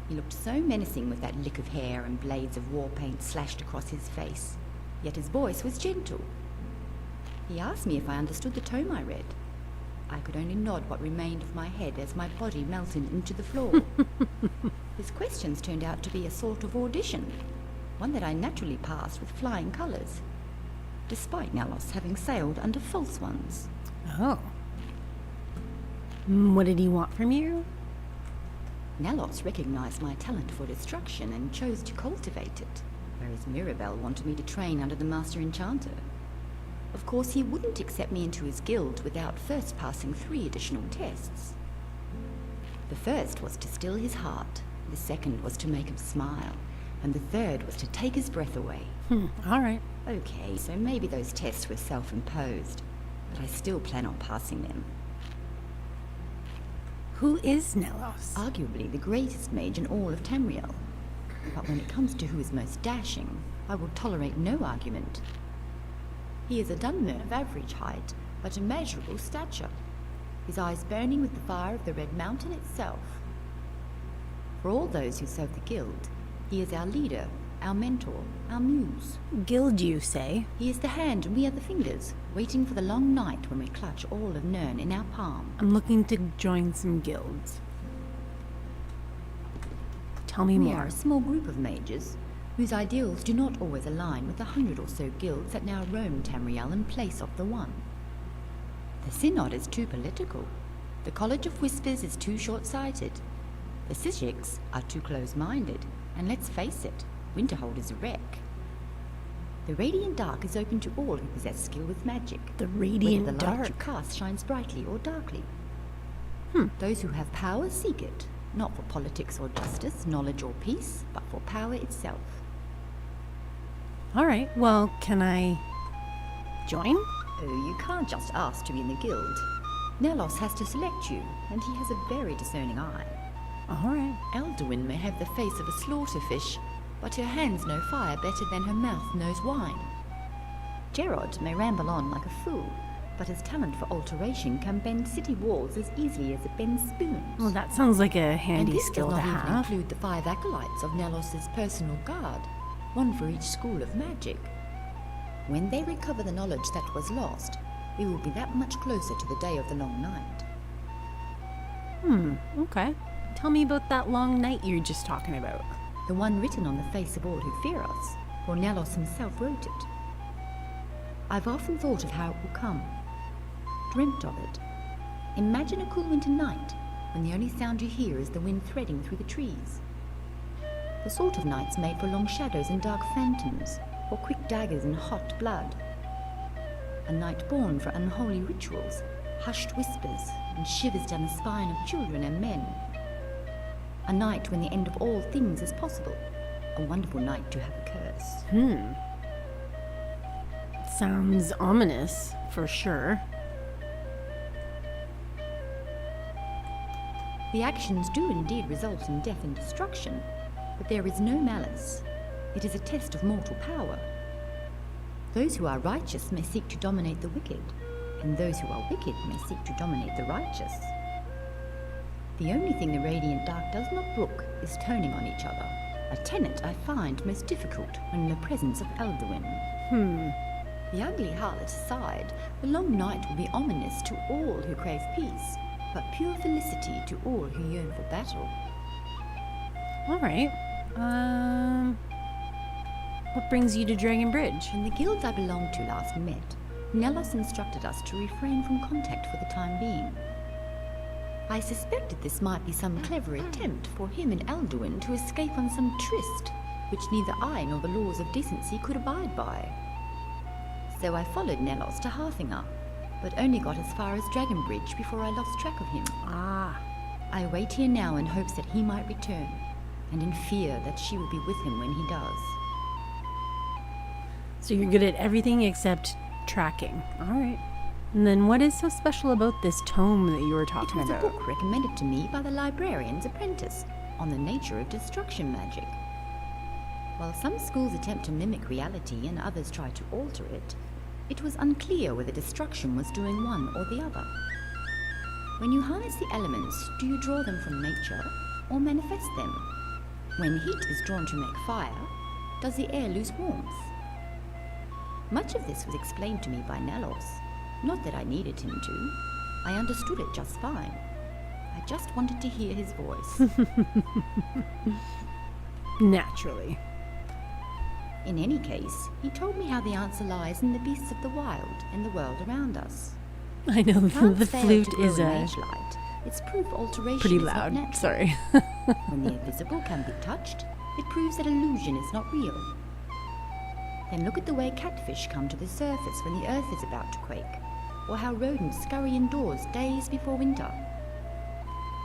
He looked so menacing with that lick of hair and blades of war paint slashed across his face, yet his voice was gentle. He asked me if I understood the tome I read. I could only nod what remained of my head as my body melted into the floor. His questions turned out to be a sort of audition, one that I naturally passed with flying colours, despite Nelos having sailed under false ones. Oh. What did he want from you? Nelos recognized my talent for destruction and chose to cultivate it, whereas Mirabelle wanted me to train under the Master Enchanter. Of course, he wouldn't accept me into his guild without first passing 3 additional tests. The first was to still his heart, the second was to make him smile, and the third was to take his breath away. All right. Okay, so maybe those tests were self-imposed, but I still plan on passing them. Who is Nelos? Arguably the greatest mage in all of Tamriel. But when it comes to who is most dashing, I will tolerate no argument. He is a Dunmer of average height, but immeasurable stature, his eyes burning with the fire of the Red Mountain itself. For all those who serve the guild, he is our leader, our mentor, our muse. Guild, you say? He is the hand and we are the fingers, waiting for the long night when we clutch all of Nirn in our palm. I'm looking to join some guilds. Tell me We more. are a small group of mages, whose ideals do not always align with the 100 or so guilds that now roam Tamriel in place of the one. The Synod is too political. The College of Whispers is too short-sighted. The Sishiks are too close-minded, and let's face it, Winterhold is a wreck. The Radiant Dark is open to all who possess skill with magic. The Radiant whether the light Dark. you cast shines brightly or darkly. Those who have power seek it, not for politics or justice, knowledge or peace, but for power itself. All right, well, can I join? Oh, you can't just ask to be in the guild. Nelos has to select you, and he has a very discerning eye. All right. Alduin may have the face of a slaughterfish, but her hands know fire better than her mouth knows wine. Gerard may ramble on like a fool, but his talent for alteration can bend city walls as easily as it bends spoons. Well, that sounds like a And handy this skill does to not even have. include the 5 acolytes of Nelos's personal guard, one for each school of magic. When they recover the knowledge that was lost, we will be that much closer to the day of the long night. Okay. Tell me about that long night you were just talking about. The one written on the face of all who fear us, for Nelos himself wrote it. I've often thought of how it will come, dreamt of it. Imagine a cool winter night, when the only sound you hear is the wind threading through the trees. The sort of nights made for long shadows and dark phantoms, or quick daggers and hot blood. A night born for unholy rituals, hushed whispers, and shivers down the spine of children and men. A night when the end of all things is possible. A wonderful night to have a curse. Sounds ominous, for sure. The actions do indeed result in death and destruction, but there is no malice. It is a test of mortal power. Those who are righteous may seek to dominate the wicked, and those who are wicked may seek to dominate the righteous. The only thing the Radiant Dark does not brook is turning on each other, a tenet I find most difficult when in the presence of Elduin. The ugly harlot aside, the long night will be ominous to all who crave peace, but pure felicity to all who yearn for battle. All right. What brings you to Dragon Bridge? When the guilds I belonged to last met, Nelos instructed us to refrain from contact for the time being. I suspected this might be some clever attempt for him and Elduin to escape on some tryst, which neither I nor the laws of decency could abide by. So I followed Nelos to Harthinger, but only got as far as Dragon Bridge before I lost track of him. I wait here now in hopes that he might return, and in fear that she will be with him when he does. So you're good at everything except tracking. All right. And then what is so special about this tome that you were talking It was about? a book recommended to me by the librarian's apprentice on the nature of destruction magic. While some schools attempt to mimic reality and others try to alter it, it was unclear whether destruction was doing one or the other. When you harness the elements, do you draw them from nature or manifest them? When heat is drawn to make fire, does the air lose warmth? Much of this was explained to me by Nelos. Not that I needed him to. I understood it just fine. I just wanted to hear his voice. Naturally. In any case, he told me how the answer lies in the beasts of the wild and the world around us. I know Plants the fail flute to grow is in mage light. Its proof alteration pretty is not loud. natural. Sorry. When the invisible can be touched, it proves that illusion is not real. Then look at the way catfish come to the surface when the earth is about to quake, or how rodents scurry indoors days before winter.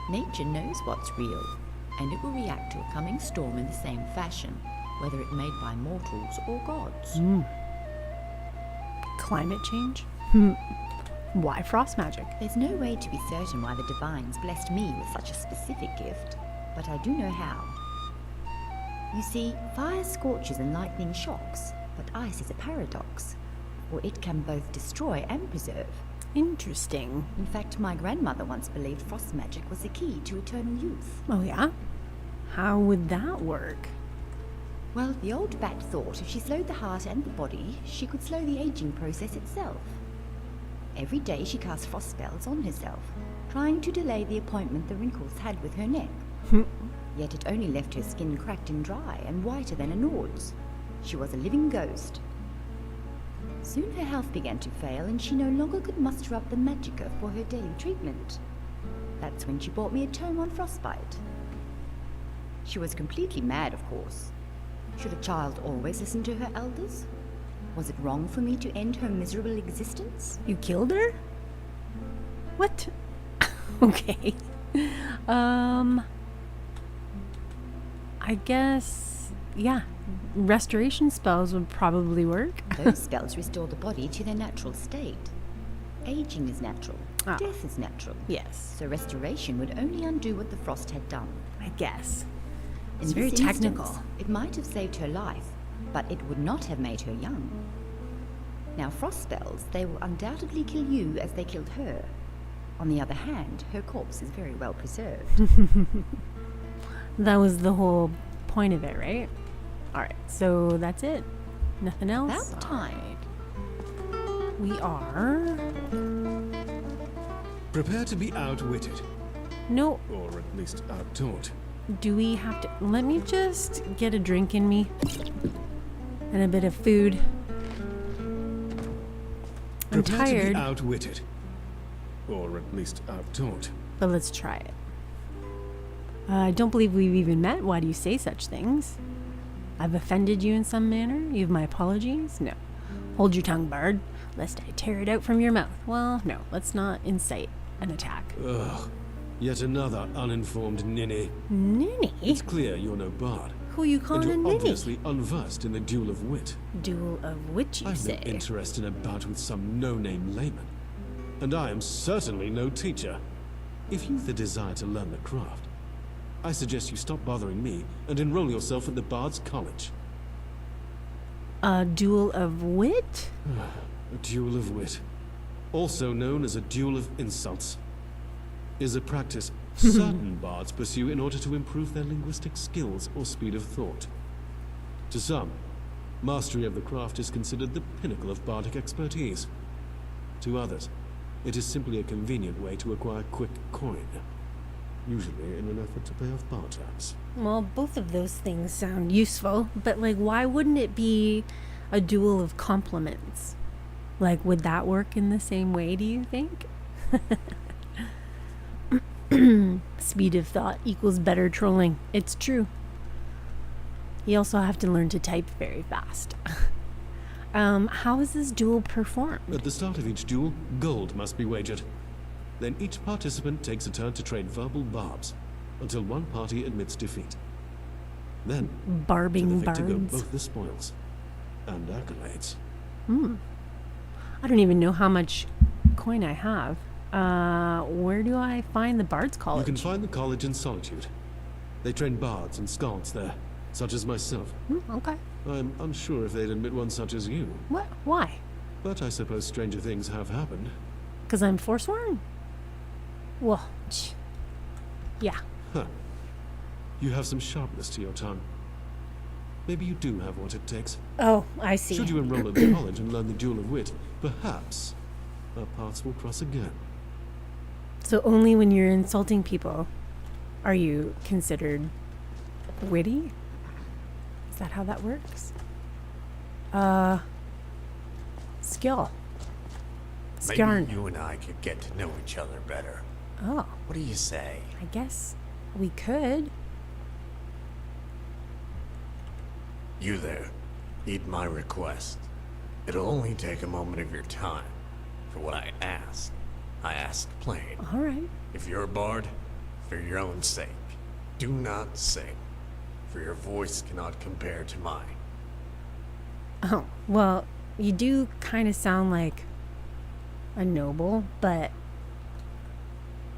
Nature knows what's real, and it will react to a coming storm in the same fashion, whether it made by mortals or gods. Climate change? Why frost magic? There's no way to be certain why the divines blessed me with such a specific gift, but I do know how. You see, fire scorches and lightning shocks, but ice is a paradox, for it can both destroy and preserve. Interesting. In fact, my grandmother once believed frost magic was the key to eternal youth. Oh yeah? How would that work? Well, the old bat thought if she slowed the heart and the body, she could slow the aging process itself. Every day she cast frost spells on herself, trying to delay the appointment the wrinkles had with her neck. Yet it only left her skin cracked and dry and whiter than a Nord's. She was a living ghost. Soon her health began to fail and she no longer could muster up the magicka for her daily treatment. That's when she bought me a tome on frostbite. She was completely mad, of course. Should a child always listen to her elders? Was it wrong for me to end her miserable existence? You killed her? What? Okay. I guess, yeah. Restoration spells would probably work. Those spells restore the body to their natural state. Aging is natural. Death is natural. Yes, So restoration would only undo what the frost had done. I guess. In It's very this technical. instance, it might have saved her life, but it would not have made her young. Now, frost spells, they will undoubtedly kill you as they killed her. On the other hand, her corpse is very well preserved. That was the whole point of it, right? Alright, so that's it. Nothing else? About time. Alright. We are... Prepare to be outwitted, No, or at least outtaught. do we have to... Let me just get a drink in me. And a bit of food. I'm Prepare to tired, be outwitted, or at least outtaught. but let's try it. I don't believe we've even met. Why do you say such things? I've offended you in some manner? You have my apologies? No. Hold your tongue, bard, lest I tear it out from your mouth. Well, no, let's not incite an attack. Ugh, yet another uninformed ninny. Ninny? It's clear you're no bard, Who you and calling a you're ninny? obviously unversed in the duel of wit. Duel of which you I've say? no interest in a bout with some no-name layman, and I am certainly no teacher. If you've the desire to learn the craft, I suggest you stop bothering me and enroll yourself at the Bard's College. A duel of wit? A duel of wit, also known as a duel of insults, is a practice certain bards pursue in order to improve their linguistic skills or speed of thought. To some, mastery of the craft is considered the pinnacle of bardic expertise. To others, it is simply a convenient way to acquire quick coin, usually in an effort to pay off bar tabs. Well, both of those things sound useful, but like, why wouldn't it be a duel of compliments? Like, would that work in the same way, do you think? Speed of thought equals better trolling. It's true. You also have to learn to type very fast. How is this duel performed? At the start of each duel, gold must be wagered. Then each participant takes a turn to trade verbal barbs until one party admits defeat. Then, Barbing to the victor go bards. both the spoils and accolades. I don't even know how much coin I have. Where do I find the Bard's College? You can find the college in Solitude. They train bards and skalds there, such as myself. Okay. I'm unsure if they'd admit one such as you, What? Why? but I suppose stranger things have happened. Because I'm Forsworn? Well, yeah. Huh. You have some sharpness to your tongue. Maybe you do have what it takes. Oh, I see. Should you enroll at the college and learn the duel of wit, perhaps our paths will cross again. So only when you're insulting people are you considered witty? Is that how that works? Skill. Skarn. Maybe you and I could get to know each other better. Oh, What do you say? I guess we could. You there. Heed my request. It'll only take a moment of your time. For what I ask plain. All right. If you're a bard, for your own sake, do not sing. For your voice cannot compare to mine. Oh, well, you do kind of sound like a noble, but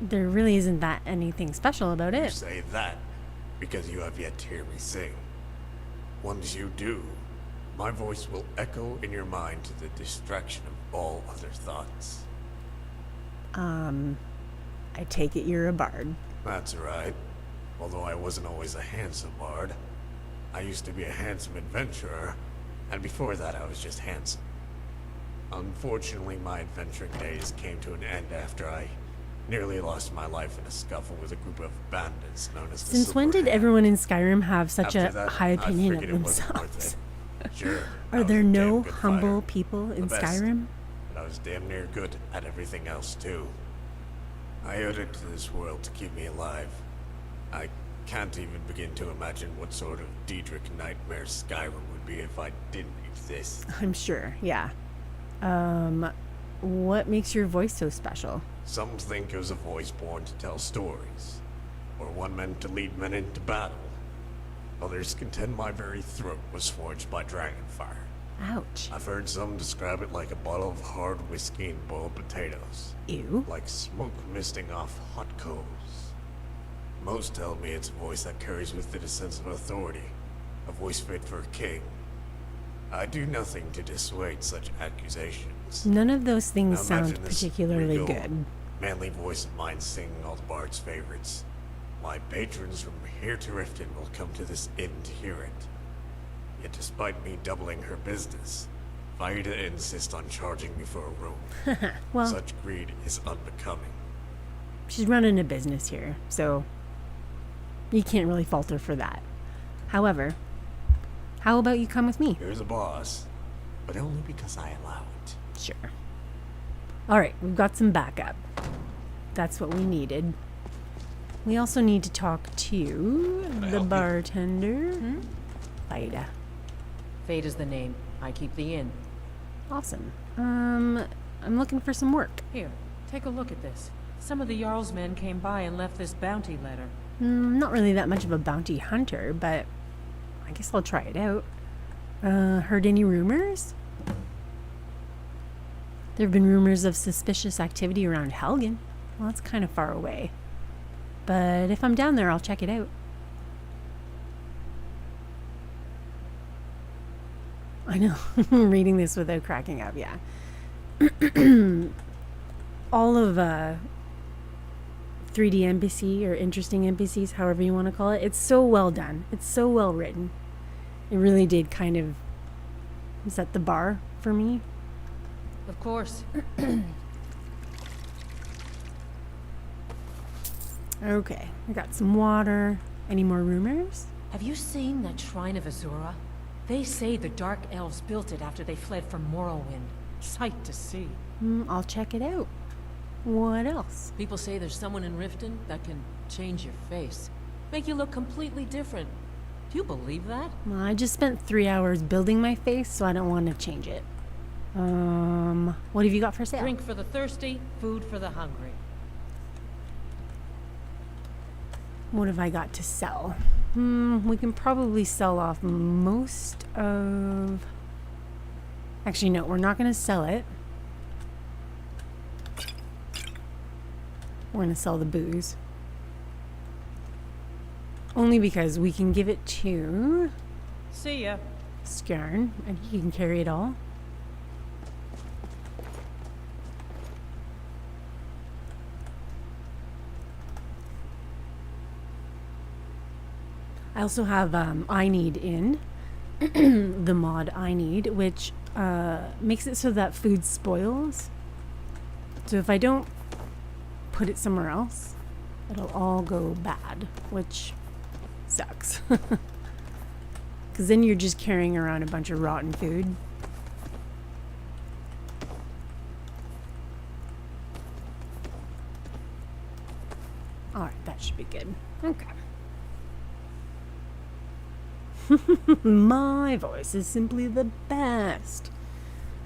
there really isn't that anything special about You it. say that because you have yet to hear me sing. Once you do, my voice will echo in your mind to the distraction of all other thoughts. I take it you're a bard. That's right. Although I wasn't always a handsome bard. I used to be a handsome adventurer, and before that I was just handsome. Unfortunately, my adventuring days came to an end after I nearly lost my life in a scuffle with a group of bandits known as the Since when did Silverhand. everyone in Skyrim have such After a that, high I opinion of figured it wasn't worth themselves? it. Sure. I Are was there a damn no good humble fighter, people in the best, Skyrim? But I was damn near good at everything else too. I owed it to this world to keep me alive. I can't even begin to imagine what sort of Daedric nightmare Skyrim would be if I didn't exist. I'm sure, yeah. What makes your voice so special? Some think it was a voice born to tell stories, or one meant to lead men into battle. Others contend my very throat was forged by dragonfire. Ouch. I've heard some describe it like a bottle of hard whiskey and boiled potatoes. Ew. Like smoke misting off hot coals. Most tell me it's a voice that carries with it a sense of authority, a voice fit for a king. I do nothing to dissuade such accusations. None of those things Now sound imagine this particularly regal, good. manly voice of mine singing all the bard's favorites. My patrons from here to Riften will come to this inn to hear it. Yet despite me doubling her business, Vaida insists on charging me for a room. Well, Such greed is unbecoming. she's running a business here, so you can't really fault her for that. However, how about you come with me? You're the boss, but only because I allow it. Sure. All right, we've got some backup. That's what we needed. We also need to talk to I the help you? bartender. Vaida. Fate is the name. I keep the inn. Awesome. I'm looking for some work. Here, take a look at this. Some of the Jarl's men came by and left this bounty letter. Not really that much of a bounty hunter, but I guess I'll try it out. Heard any rumors? There have been rumors of suspicious activity around Helgen. Well, that's kind of far away. But if I'm down there, I'll check it out. I know. Reading this without cracking up, yeah. All of 3D NPC or interesting NPCs, however you want to call it, it's so well done. It's so well written. It really did kind of set the bar for me. Of course. Okay, I got some water. Any more rumors? Have you seen that Shrine of Azura? They say the Dark Elves built it after they fled from Morrowind. Sight to see. I'll check it out. What else? People say there's someone in Riften that can change your face. Make you look completely different. Do you believe that? Well, I just spent 3 hours building my face, so I don't want to change it. What have you got for sale? Drink for the thirsty, food for the hungry. What have I got to sell? We can probably sell off most of... Actually, no, we're not going to sell it. We're going to sell the booze. Only because we can give it to See ya. Skjarn, and he can carry it all. I also have iNeed in, the mod iNeed, which makes it so that food spoils. So if I don't put it somewhere else, it'll all go bad, which sucks. Because then you're just carrying around a bunch of rotten food. Alright, that should be good. Okay. My voice is simply the best.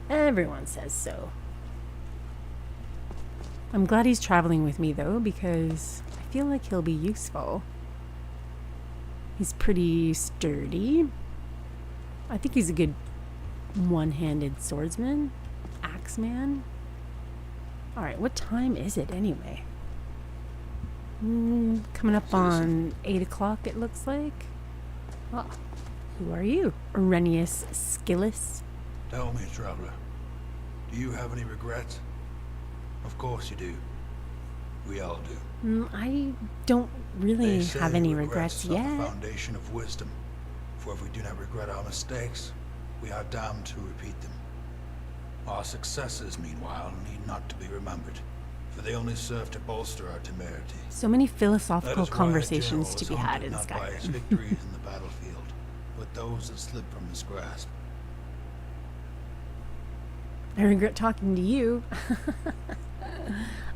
Everyone says so. I'm glad he's traveling with me though, because I feel like he'll be useful. He's pretty sturdy. I think he's a good one-handed swordsman. Axeman. Alright, what time is it anyway? Coming up on 8 o'clock it looks like. Oh, who are you? Arrhenius Skillis? Tell me, traveler, do you have any regrets? Of course you do. We all do. I don't really They say have any regrets are the yet. foundation of wisdom. For if we do not regret our mistakes, we are damned to repeat them. Our successes, meanwhile, need not to be remembered, for they only serve to bolster our temerity. So many That philosophical is why a conversations general to is be had haunted in not by his Skyrim. victories in the battlefield, but those that slip from his grasp. I regret talking to you.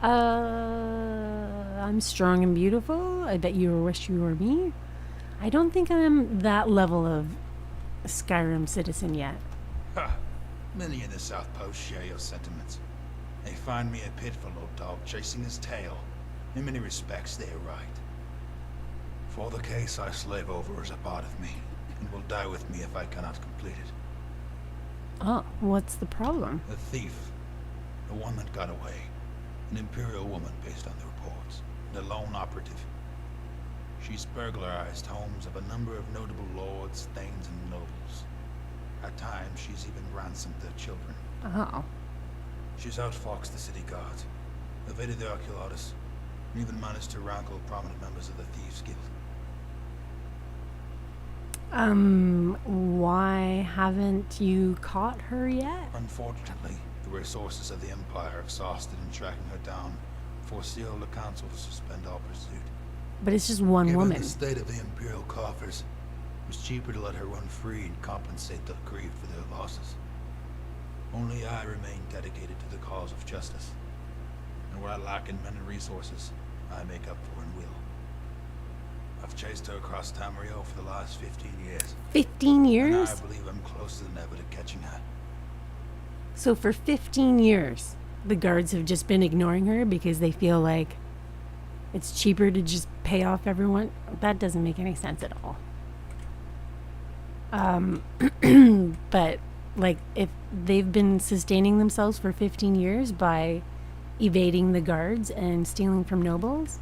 I'm strong and beautiful. I bet you wish you were me. I don't think I'm that level of Skyrim citizen yet. Ha! Many in the South Post share your sentiments. They find me a pitiful old dog chasing his tail. In many respects, they are right. For the case I slave over is a part of me, and will die with me if I cannot complete it. Oh, what's the problem? The thief, the one that got away, an Imperial woman based on the reports, and a lone operative. She's burglarized homes of a number of notable lords, thanes, and nobles. At times, she's even ransomed their children. Oh. She's outfoxed the city guards, evaded the Oculotus, and even managed to rankle prominent members of the Thieves' Guild. Why haven't you caught her yet? Unfortunately, the resources of the Empire are exhausted in tracking her down, forcing the Council to suspend all pursuit. But it's just one Given woman. the state of the Imperial coffers, it was cheaper to let her run free and compensate the grief for their losses. Only I remain dedicated to the cause of justice. And where I lack in men and resources, I make up for in will. I've chased her across Tamriel for the last 15 years. 15 And years? I believe I'm closer than ever to catching her. So for 15 years, the guards have just been ignoring her because they feel like it's cheaper to just pay off everyone? That doesn't make any sense at all. But, like, if they've been sustaining themselves for 15 years by evading the guards and stealing from nobles,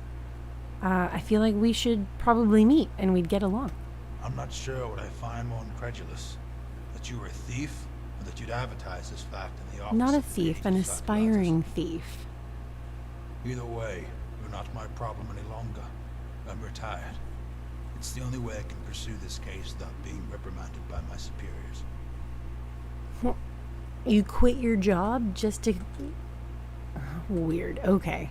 I feel like we should probably meet and we'd get along. I'm not sure what I find more incredulous. That you were a thief, or that you'd advertise this fact in the office. Not a of the thief, an Aegis aspiring Sacrifices. thief. Either way, you're not my problem any longer. I'm retired. It's the only way I can pursue this case without being reprimanded by my superiors. You quit your job just to... Weird. Okay.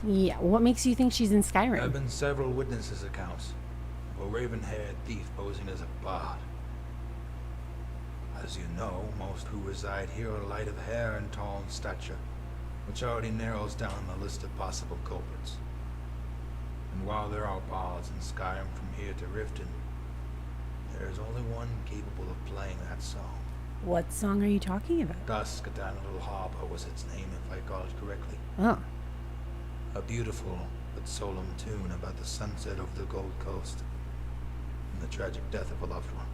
Yeah, what makes you think she's in There have Skyrim? been several witnesses' accounts of a raven-haired thief posing as a bard. As you know, most who reside here are light of hair and tall in stature, which already narrows down the list of possible culprits. And while there are bards in Skyrim from here to Riften, there is only one capable of playing that song. What song are you talking about? Dusk at that little harbor was its name, if I recall it correctly. Oh. A beautiful but solemn tune about the sunset over the Gold Coast and the tragic death of a loved one.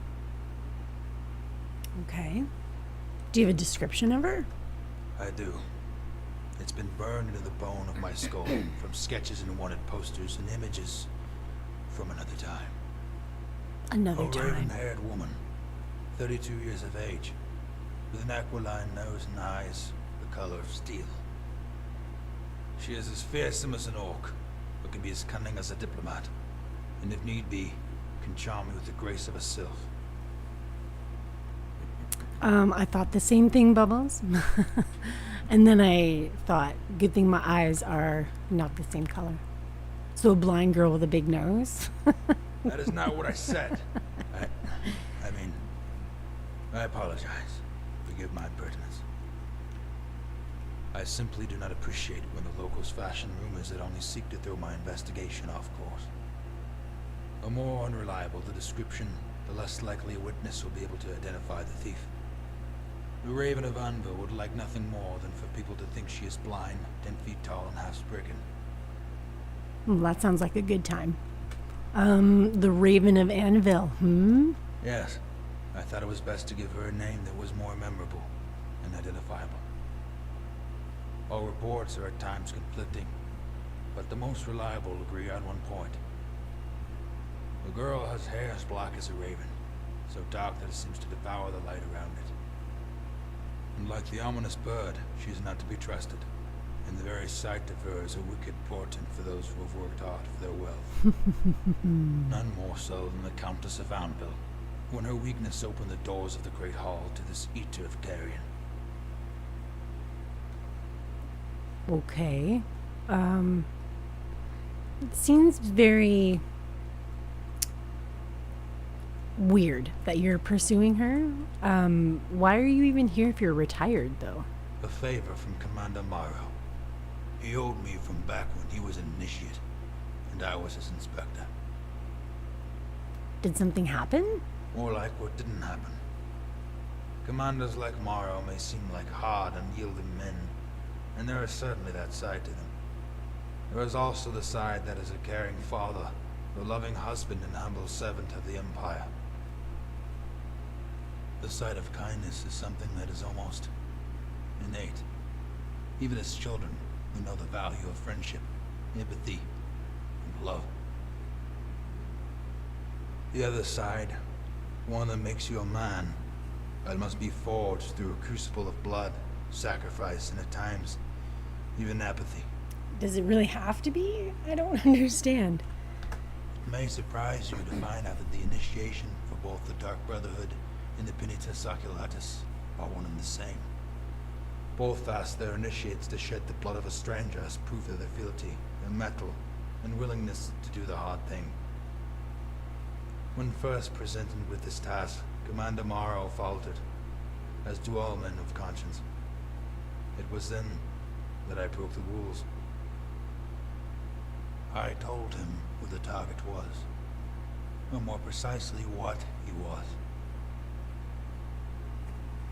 Okay. Do you have a description of her? I do. It's been burned into the bone of my skull from sketches and wanted posters and images from another time. Another A time. raven-haired woman, 32 years of age, with an aquiline nose and eyes the color of steel. She is as fearsome as an orc, but can be as cunning as a diplomat, and if need be, can charm me with the grace of a sylph. I thought the same thing, Bubbles. And then I thought, good thing my eyes are not the same color. So a blind girl with a big nose? That is not what I said. I mean, I apologize. Forgive my impertinence. I simply do not appreciate when the locals fashion rumors that only seek to throw my investigation off course. The more unreliable the description, the less likely a witness will be able to identify the thief. The Raven of Anvil would like nothing more than for people to think she is blind, 10 feet tall, and half-stricken. Well, that sounds like a good time. The Raven of Anvil, Yes, I thought it was best to give her a name that was more memorable and identifiable. All reports are at times conflicting, but the most reliable agree on one point. The girl has hair as black as a raven, so dark that it seems to devour the light around it. And like the ominous bird, she is not to be trusted, and the very sight of her is a wicked portent for those who have worked hard for their wealth. None more so than the Countess of Anvil, when her weakness opened the doors of the Great Hall to this Eater of Carrion. Okay. It seems very weird that you're pursuing her. Why are you even here if you're retired, though? A favor from Commander Morrow. He owed me from back when he was an initiate, and I was his inspector. Did something happen? More like what didn't happen. Commanders like Morrow may seem like hard, unyielding men, and there is certainly that side to them. There is also the side that is a caring father, the loving husband and humble servant of the Empire. The side of kindness is something that is almost innate. Even as children, we know the value of friendship, empathy, and love. The other side, one that makes you a man, that must be forged through a crucible of blood, sacrifice, and at times, even apathy. Does it really have to be? I don't understand. It may surprise you to find out that the initiation for both the Dark Brotherhood and the Penitus Oculatus are one and the same. Both ask their initiates to shed the blood of a stranger as proof of their fealty, their mettle, and willingness to do the hard thing. When first presented with this task, Commander Morrow faltered, as do all men of conscience. It was then that I broke the rules. I told him who the target was, or more precisely what he was.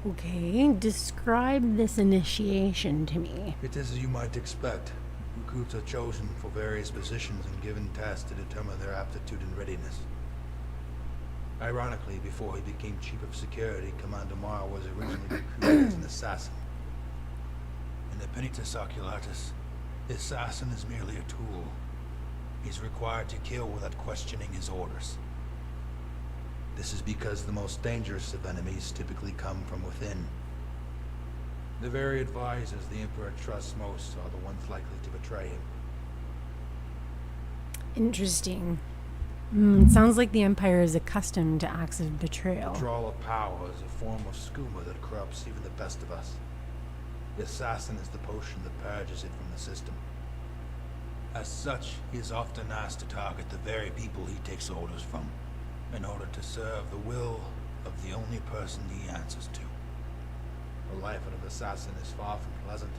Okay, describe this initiation to me. It is as you might expect. Recruits are chosen for various positions and given tasks to determine their aptitude and readiness. Ironically, before he became Chief of Security, Commander Morrow was originally recruited as an assassin. In the Penitus Oculatus, The assassin is merely a tool. He's required to kill without questioning his orders. This is because the most dangerous of enemies typically come from within. The very advisors the Emperor trusts most are the ones likely to betray him. Interesting. Sounds like the Empire is accustomed to acts of betrayal. Withdrawal of power is a form of skooma that corrupts even the best of us. The assassin is the potion that purges it from the system. As such, he is often asked to target the very people he takes orders from, in order to serve the will of the only person he answers to. The life of an assassin is far from pleasant,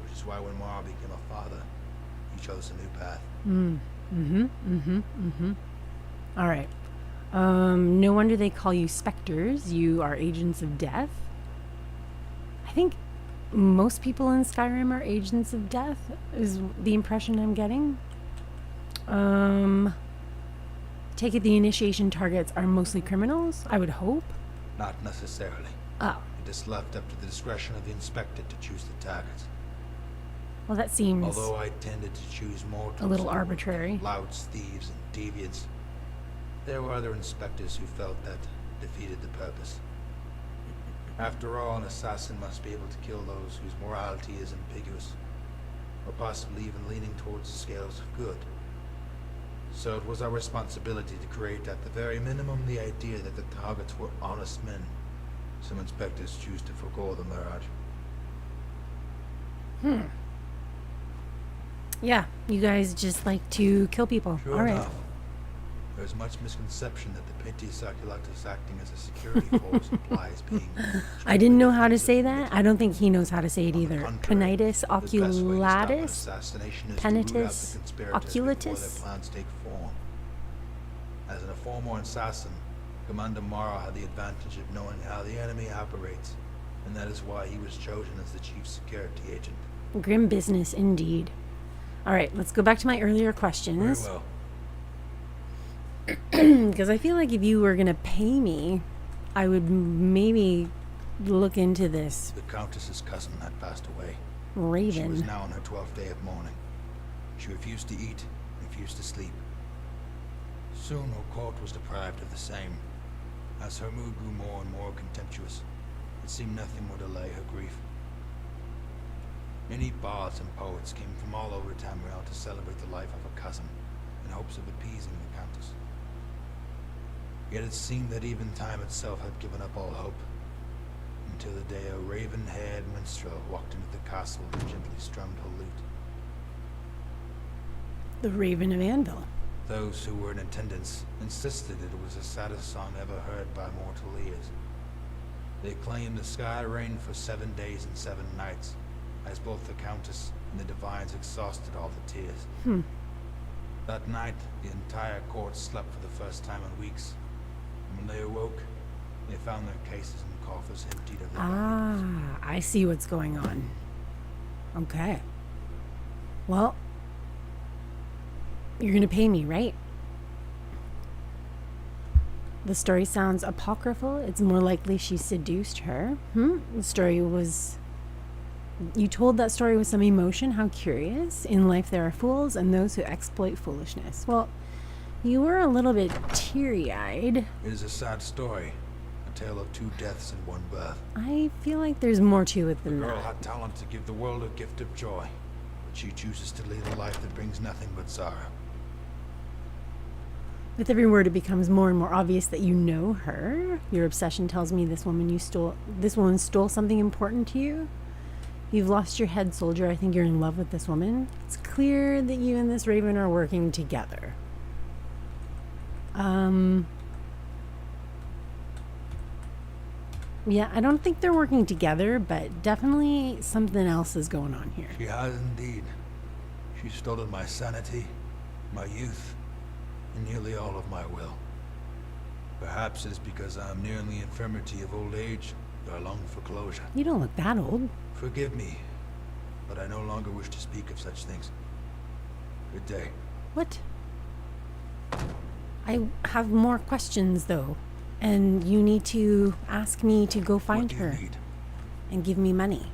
which is why when Mara became a father, he chose a new path. All right. No wonder they call you specters. You are agents of death. I think most people in Skyrim are agents of death, is the impression I'm getting. Take it the initiation targets are mostly criminals, I would hope. Not necessarily. Oh. It is left up to the discretion of the inspector to choose the targets. Well, that seems Although I tended to choose mortals, a little arbitrary. louts, thieves, and deviants, there were other inspectors who felt that defeated the purpose. After all, an assassin must be able to kill those whose morality is ambiguous, or possibly even leaning towards the scales of good. So it was our responsibility to create at the very minimum the idea that the targets were honest men. Some inspectors choose to forego the mirage. Yeah, you guys just like to kill people. Sure All right. enough, there's much misconception that the Pentius Oculus acting as a security force implies being... I didn't know how to say that. I don't think he knows how to say it On the either. contrary, Penitus the best way to stop an oculatus? assassination is to root out the Penitus conspirators oculatus? before their plans take form. As an former assassin, Commander Mara had the advantage of knowing how the enemy operates, and that is why he was chosen as the chief security agent. Grim business indeed. All right, let's go back to my earlier Very questions. well. Because I feel like if you were going to pay me, I would maybe look into this The Countess's cousin had passed away. She raven. was now on her 12th day of mourning. She refused to eat, refused to sleep. Soon her court was deprived of the same. As her mood grew more and more contemptuous, it seemed nothing would allay her grief. Many bards and poets came from all over Tamriel to celebrate the life of a cousin, in hopes of appeasing the Countess. Yet it seemed that even time itself had given up all hope, until the day a raven-haired minstrel walked into the castle and gently strummed her lute. The Raven of Anvil. Those who were in attendance insisted it was the saddest song ever heard by mortal ears. They claimed the sky rained for 7 days and 7 nights, as both the Countess and the Divines exhausted all the tears. That night, the entire court slept for the first time in weeks. And when they awoke, they found their cases and coffers emptied of their valuables. Ah, I see what's going on. Okay. Well, you're going to pay me, right? The story sounds apocryphal. It's more likely she seduced her. The story was... You told that story with some emotion. How curious. In life there are fools and those who exploit foolishness. Well, you were a little bit teary-eyed. It is a sad story. A tale of 2 deaths and 1 birth. I feel like there's more to it The than girl that. had talent to give the world a gift of joy, but she chooses to lead a life that brings nothing but sorrow. With every word, it becomes more and more obvious that you know her. Your obsession tells me this woman stole something important to you. You've lost your head, soldier. I think you're in love with this woman. It's clear that you and this raven are working together. Yeah, I don't think they're working together, but definitely something else is going on here. She has indeed. She's stolen my sanity, my youth, and nearly all of my will. Perhaps it is because I am nearing the infirmity of old age that I long for closure. You don't look that old. Forgive me, but I no longer wish to speak of such things. Good day. What? I have more questions, though. And you need to ask me to go find What do you her need? and give me money.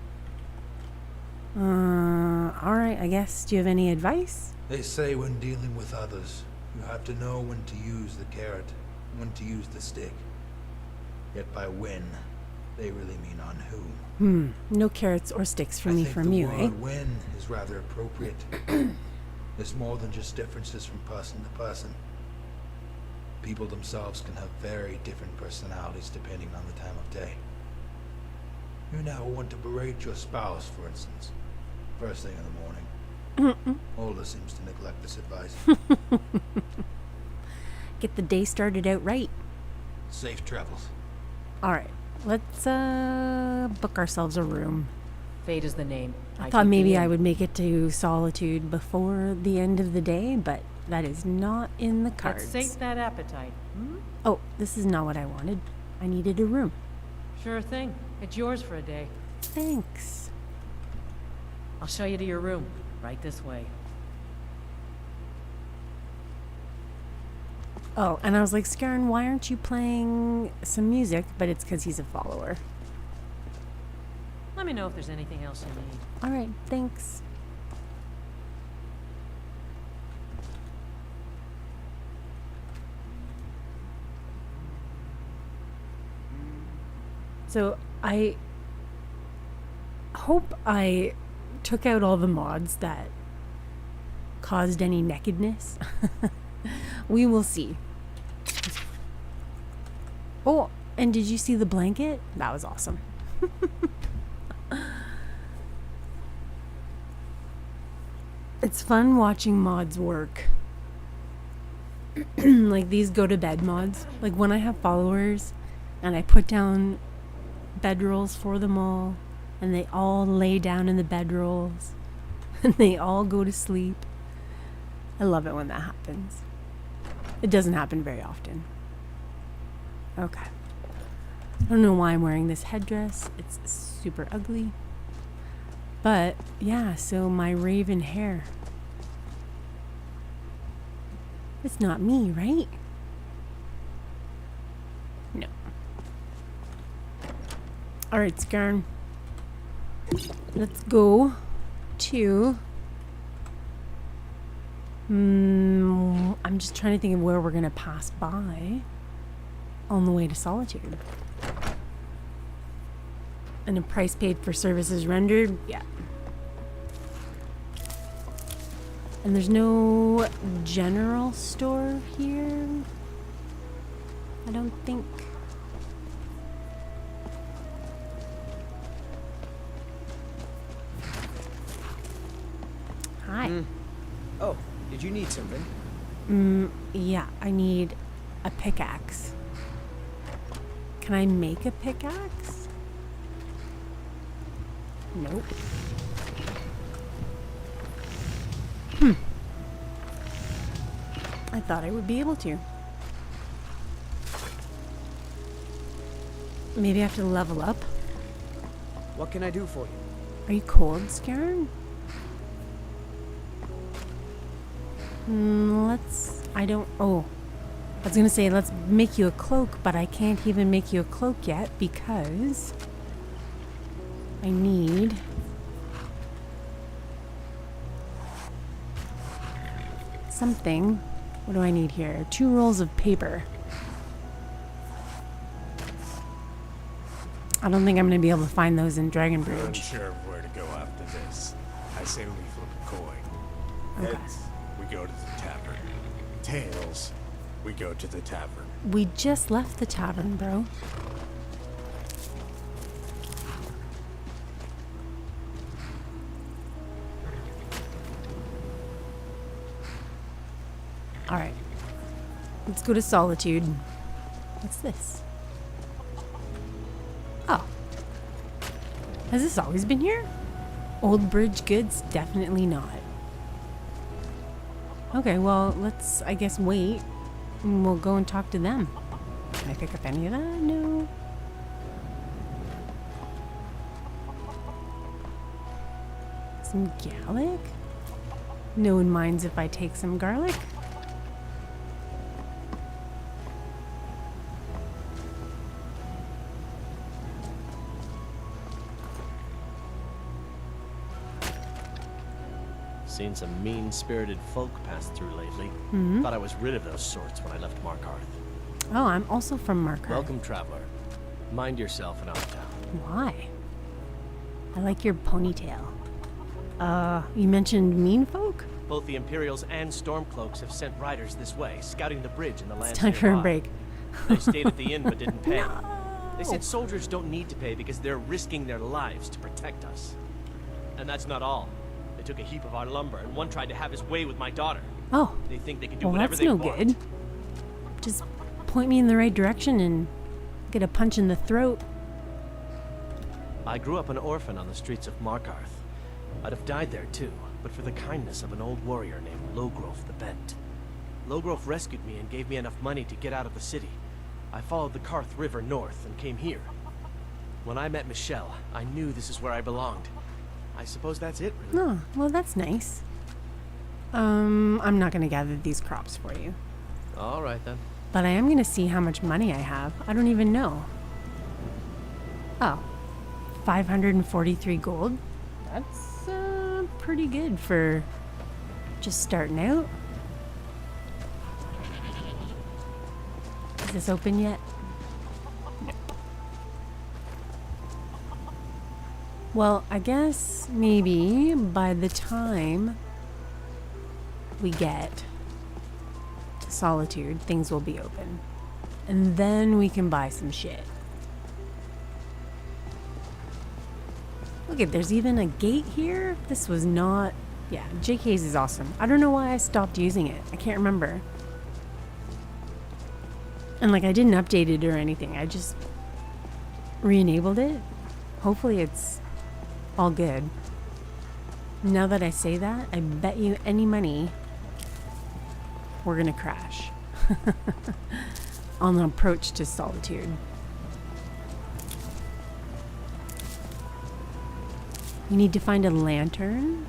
Alright, I guess. Do you have any advice? They say when dealing with others, you have to know when to use the carrot, when to use the stick. Yet by when, they really mean on whom. No carrots or sticks for me from you, I eh? think the word when is rather appropriate. There's more than just differences from person to person. People themselves can have very different personalities depending on the time of day. You now want to berate your spouse, for instance, first thing in the morning. Olga seems to neglect this advice. Get the day started out right. Safe travels. Alright, let's book ourselves a room. Fate is the name. I thought keep maybe the I inn. would make it to Solitude before the end of the day, but that is not in the cards. Let's sate that appetite. Hmm? Oh, this is not what I wanted. I needed a room. Sure thing. It's yours for a day. Thanks. I'll show you to your room. Right this way. Oh, and I was like, Skyrim, why aren't you playing some music? But it's because he's a follower. Let me know if there's anything else you need. Alright, thanks. So, I hope I took out all the mods that caused any nakedness. We will see. Oh, and did you see the blanket? That was awesome. It's fun watching mods work. Like these go to bed mods. Like when I have followers and I put down bedrolls for them all and they all lay down in the bedrolls and they all go to sleep. I love it when that happens. It doesn't happen very often. Okay. I don't know why I'm wearing this headdress. It's super ugly. But, yeah, so my raven hair. It's not me, right? No. Alright, Skarn. Let's go to... I'm just trying to think of where we're going to pass by on the way to Solitude. And a price paid for services rendered? Yeah. And there's no general store here? I don't think. Hi. Oh, did you need something? Yeah, I need a pickaxe. Can I make a pickaxe? Nope. I thought I would be able to. Maybe I have to level up. What can I do for you? Are you cold, Skarn? Oh. I was gonna say, let's make you a cloak, but I can't even make you a cloak yet because I need something. What do I need here? 2 rolls of paper. I don't think I'm gonna be able to find those in Dragonbridge. Unsure of where to go after this. I say we flip a coin. Okay. Heads, we go to the tavern. Tails, we go to the tavern. We just left the tavern, bro. Alright. Let's go to Solitude. What's this? Oh. Has this always been here? Old Bridge goods? Definitely not. Okay, well, let's, I guess, wait. And we'll go and talk to them. Can I pick up any of that? No. Some garlic? No one minds if I take some garlic. Seen some mean-spirited folk pass through lately. Thought I was rid of those sorts when I left Markarth. Oh, I'm also from Markarth. Welcome, traveler. Mind yourself in our town. Why? I like your ponytail. You mentioned mean folk? Both the Imperials and Stormcloaks have sent riders this way, scouting the bridge in the lands It's time for a nearby. break. They stayed at the inn but didn't pay. They said soldiers don't need to pay because they're risking their lives to protect us. And that's not all. They took a heap of our lumber, and one tried to have his way with my daughter. Oh. They think they can do Well, whatever that's they no want. good. Just point me in the right direction and get a punch in the throat. I grew up an orphan on the streets of Markarth. I'd have died there too, but for the kindness of an old warrior named Logrove the Bent. Logrove rescued me and gave me enough money to get out of the city. I followed the Karth River north and came here. When I met Michelle, I knew this is where I belonged. I suppose that's it, really. Oh, well, that's nice. I'm not going to gather these crops for you. All right, then. But I am going to see how much money I have. I don't even know. Oh, 543 gold. That's pretty good for just starting out. Is this open yet? No. Well, I guess maybe by the time we get to Solitude, things will be open. And then we can buy some shit. Look at, there's even a gate here. This was not... Yeah, JK's is awesome. I don't know why I stopped using it. I can't remember. And like, I didn't update it or anything. I just re-enabled it. Hopefully it's all good. Now that I say that, I bet you any money we're gonna crash on the approach to Solitude. We need to find a lantern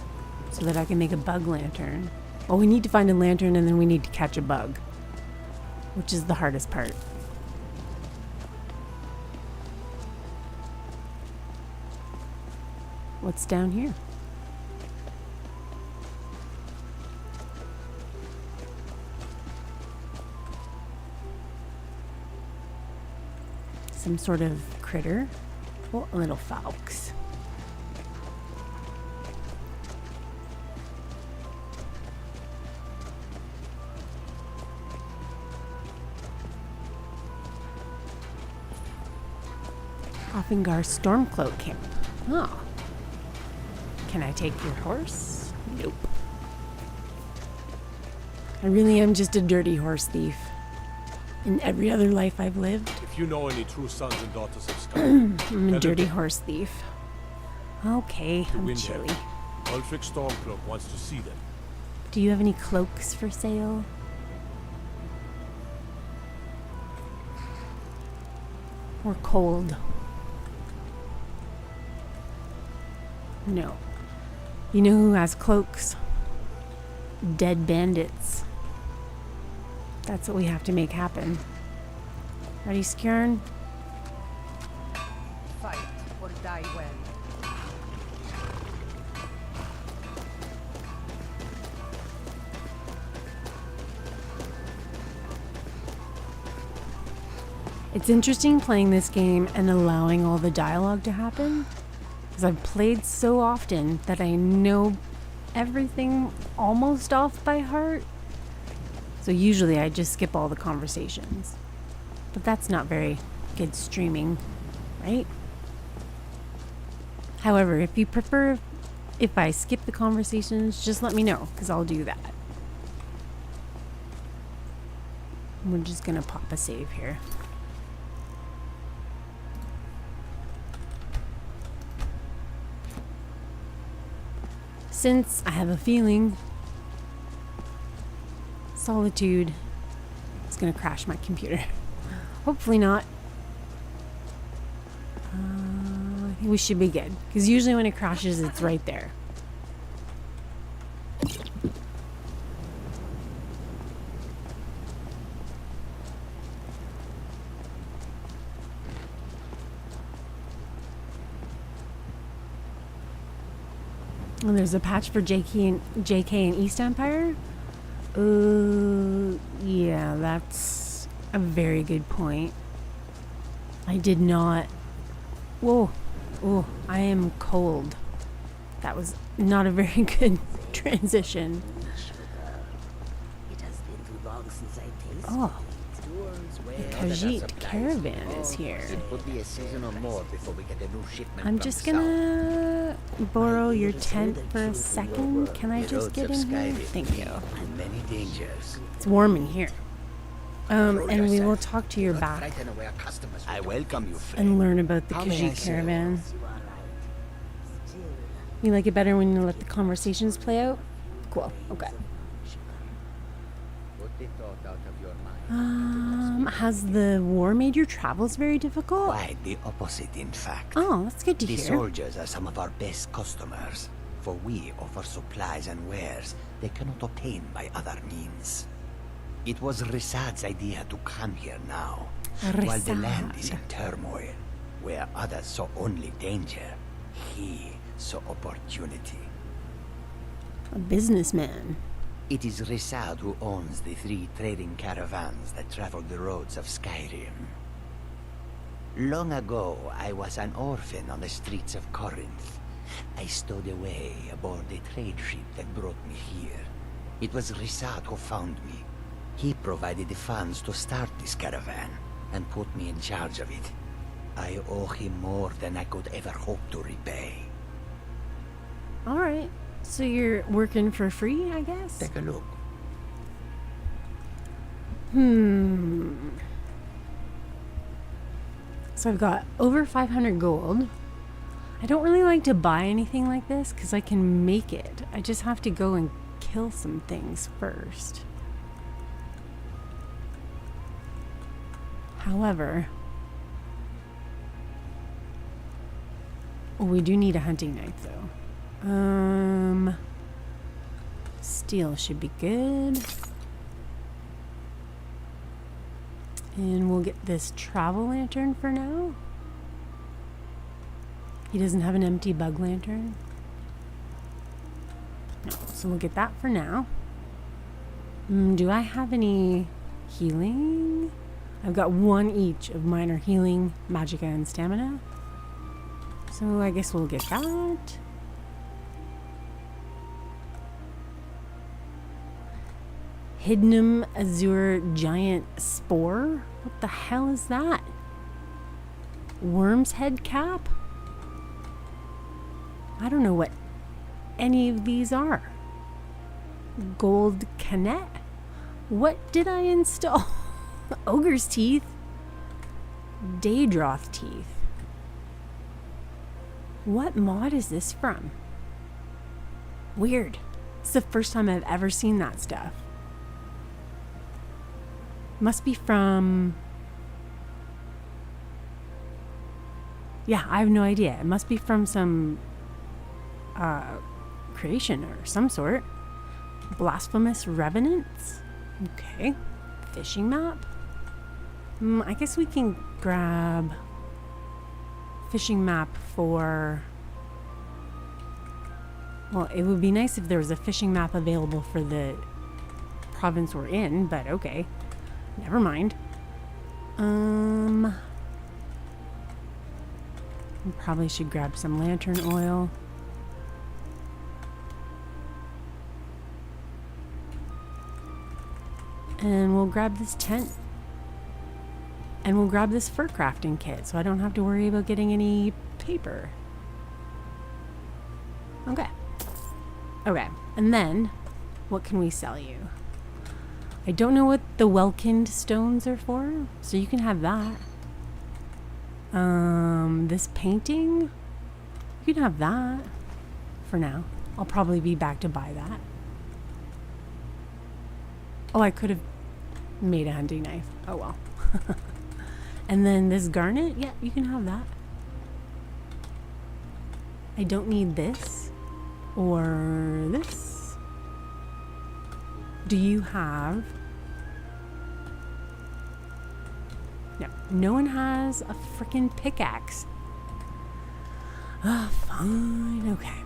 so that I can make a bug lantern. Well, we need to find a lantern and then we need to catch a bug, which is the hardest part. What's down here? Some sort of critter. Oh, little falx. Offengar Stormcloak Camp. Oh. Can I take your horse? Nope. I really am just a dirty horse thief. In every other life I've lived, If you know any true sons and daughters of Skyrim, I'm a dirty horse thief. Okay, to I'm win chilly. them. Ulfric Stormcloak wants to see them. Do you have any cloaks for sale? Or cold? No. You know who has cloaks? Dead bandits. That's what we have to make happen. Ready, Skjorn? Fight or die well. It's interesting playing this game and allowing all the dialogue to happen, because I've played so often that I know everything almost off by heart. So usually I just skip all the conversations. But that's not very good streaming, right? However, if you prefer if I skip the conversations, just let me know, because I'll do that. We're just gonna pop a save here. Since I have a feeling Solitude is gonna crash my computer. Hopefully not. We should be good, because usually when it crashes, it's right there. And there's a patch for JK and East Empire. Yeah, that's a very good point. I did not. Whoa. Oh, I am cold. That was not a very good transition. Oh, the Khajiit caravan is here. I'm just gonna borrow your tent for a second. Can I just get in here? Thank you. It's warm in here. And we will talk to your back I welcome you, and learn about the Khajiit caravan. You like it better when you let the conversations play out? Cool. Okay. Has the war made your travels very difficult? Quite the opposite, in fact. Oh, that's good to The hear. soldiers are some of our best customers, for we offer supplies and wares they cannot obtain by other means. It was Risad's idea to come here now, while the land is in turmoil, where others saw only danger. He saw opportunity. A businessman. It is Risad who owns the 3 trading caravans that travel the roads of Skyrim. Long ago, I was an orphan on the streets of Corinth. I stowed away aboard a trade ship that brought me here. It was Risad who found me. He provided the funds to start this caravan and put me in charge of it. I owe him more than I could ever hope to repay. All right. So you're working for free, I guess? Take a look. So I've got over 500 gold. I don't really like to buy anything like this because I can make it. I just have to go and kill some things first. However, we do need a hunting knife though. Steel should be good. And we'll get this travel lantern for now. He doesn't have an empty bug lantern. No, so we'll get that for now. Do I have any healing? I've got 1 each of minor healing, magicka, and stamina. So I guess we'll get that. Hidnum Azure Giant Spore? What the hell is that? Worm's Head Cap? I don't know what any of these are. Gold Canet? What did I install? Ogre's Teeth? Daedroth Teeth. What mod is this from? Weird. It's the first time I've ever seen that stuff. Must be from... Yeah, I have no idea. It must be from some creation or some sort. Blasphemous Revenants? Okay. Fishing map? I guess we can grab fishing map for... Well, it would be nice if there was a fishing map available for the province we're in, but okay. Never mind. We probably should grab some lantern oil. And we'll grab this tent. And we'll grab this fur crafting kit so I don't have to worry about getting any paper. Okay. Okay. And then, what can we sell you? I don't know what the Welkind stones are for, so you can have that. This painting, you can have that for now. I'll probably be back to buy that. Oh, I could have made a hunting knife. Oh well. And then this garnet, yeah, you can have that. I don't need this or this. Do you have... No, no one has a freaking pickaxe. Ah, fine, okay.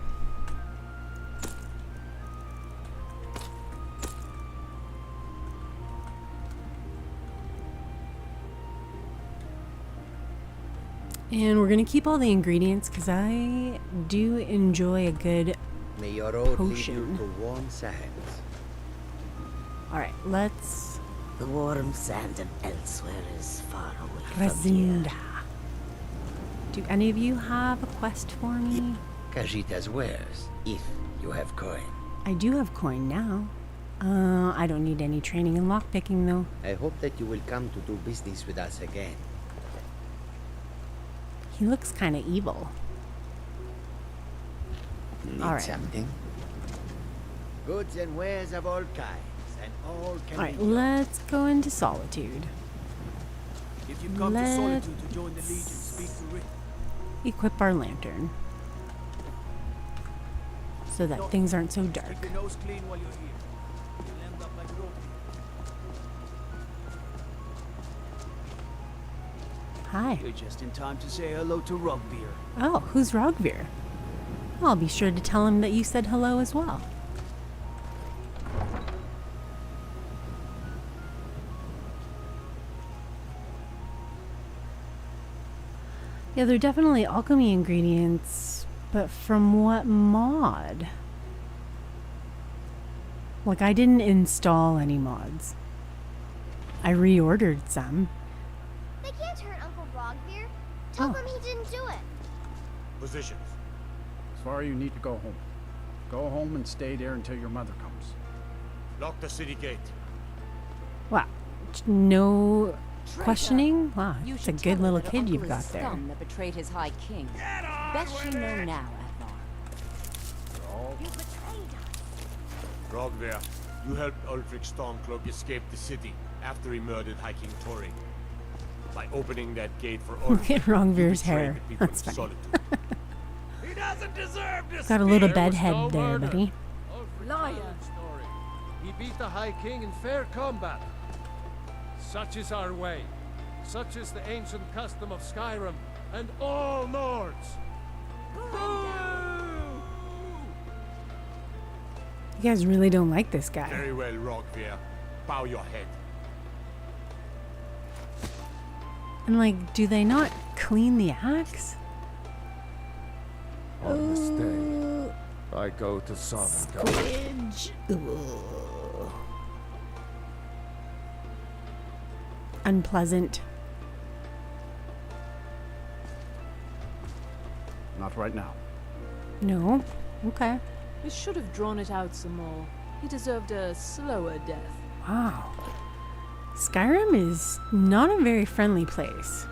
And we're gonna keep all the ingredients because I do enjoy a good May your road lead you potion. to warm sands. Alright, let's The warm sand of elsewhere is far away from here. Resinda. Do any of you have a quest for me? Kajita's wares, if you have coin. I do have coin now. I don't need any training in lockpicking though. I hope that you will come to do business with us again. He looks kind of evil. Need All right. something? Goods and wares of all kinds, and all can Alright, be let's go into Solitude. If you come to Solitude to join the Legion, speak to Rick. Equip our lantern. So that things aren't so dark. Keep your nose clean while you're here. You'll end up like Roggvir. Hi. You're just in time to say hello to Roggvir. Oh, who's Roggvir? I'll be sure to tell him that you said hello as well. Yeah, they're definitely alchemy ingredients, but from what mod? Like, I didn't install any mods. I reordered some. They can't hurt Uncle Roggvir. Tell them he didn't do it. Positions. Sorry, you need to go home. Go home and stay there until your mother comes. Lock the city gate. Wow. No questioning? Wow, it's a good little kid you've got there. That betrayed his high king. Best you know now, Athar. You betrayed us. Roggvir, you helped Ulfric Stormcloak escape the city after he murdered High King Thorin. By opening that gate for Look at Ulfric, Roggvir's you betrayed hair. the people That's of funny. Solitude. He doesn't deserve this. Got a little bedhead there, buddy. Liar. Story. He beat the High King in fair combat. Such is our way. Such is the ancient custom of Skyrim and all Nords. You guys really don't like this guy. Very well, Roggvir. Bow your head. And like, do they not clean the axe? On this day, I go to Sodom. Squidge. Ugh. Unpleasant. Not right now. No? Okay. We should have drawn it out some more. He deserved a slower death. Wow. Skyrim is not a very friendly place.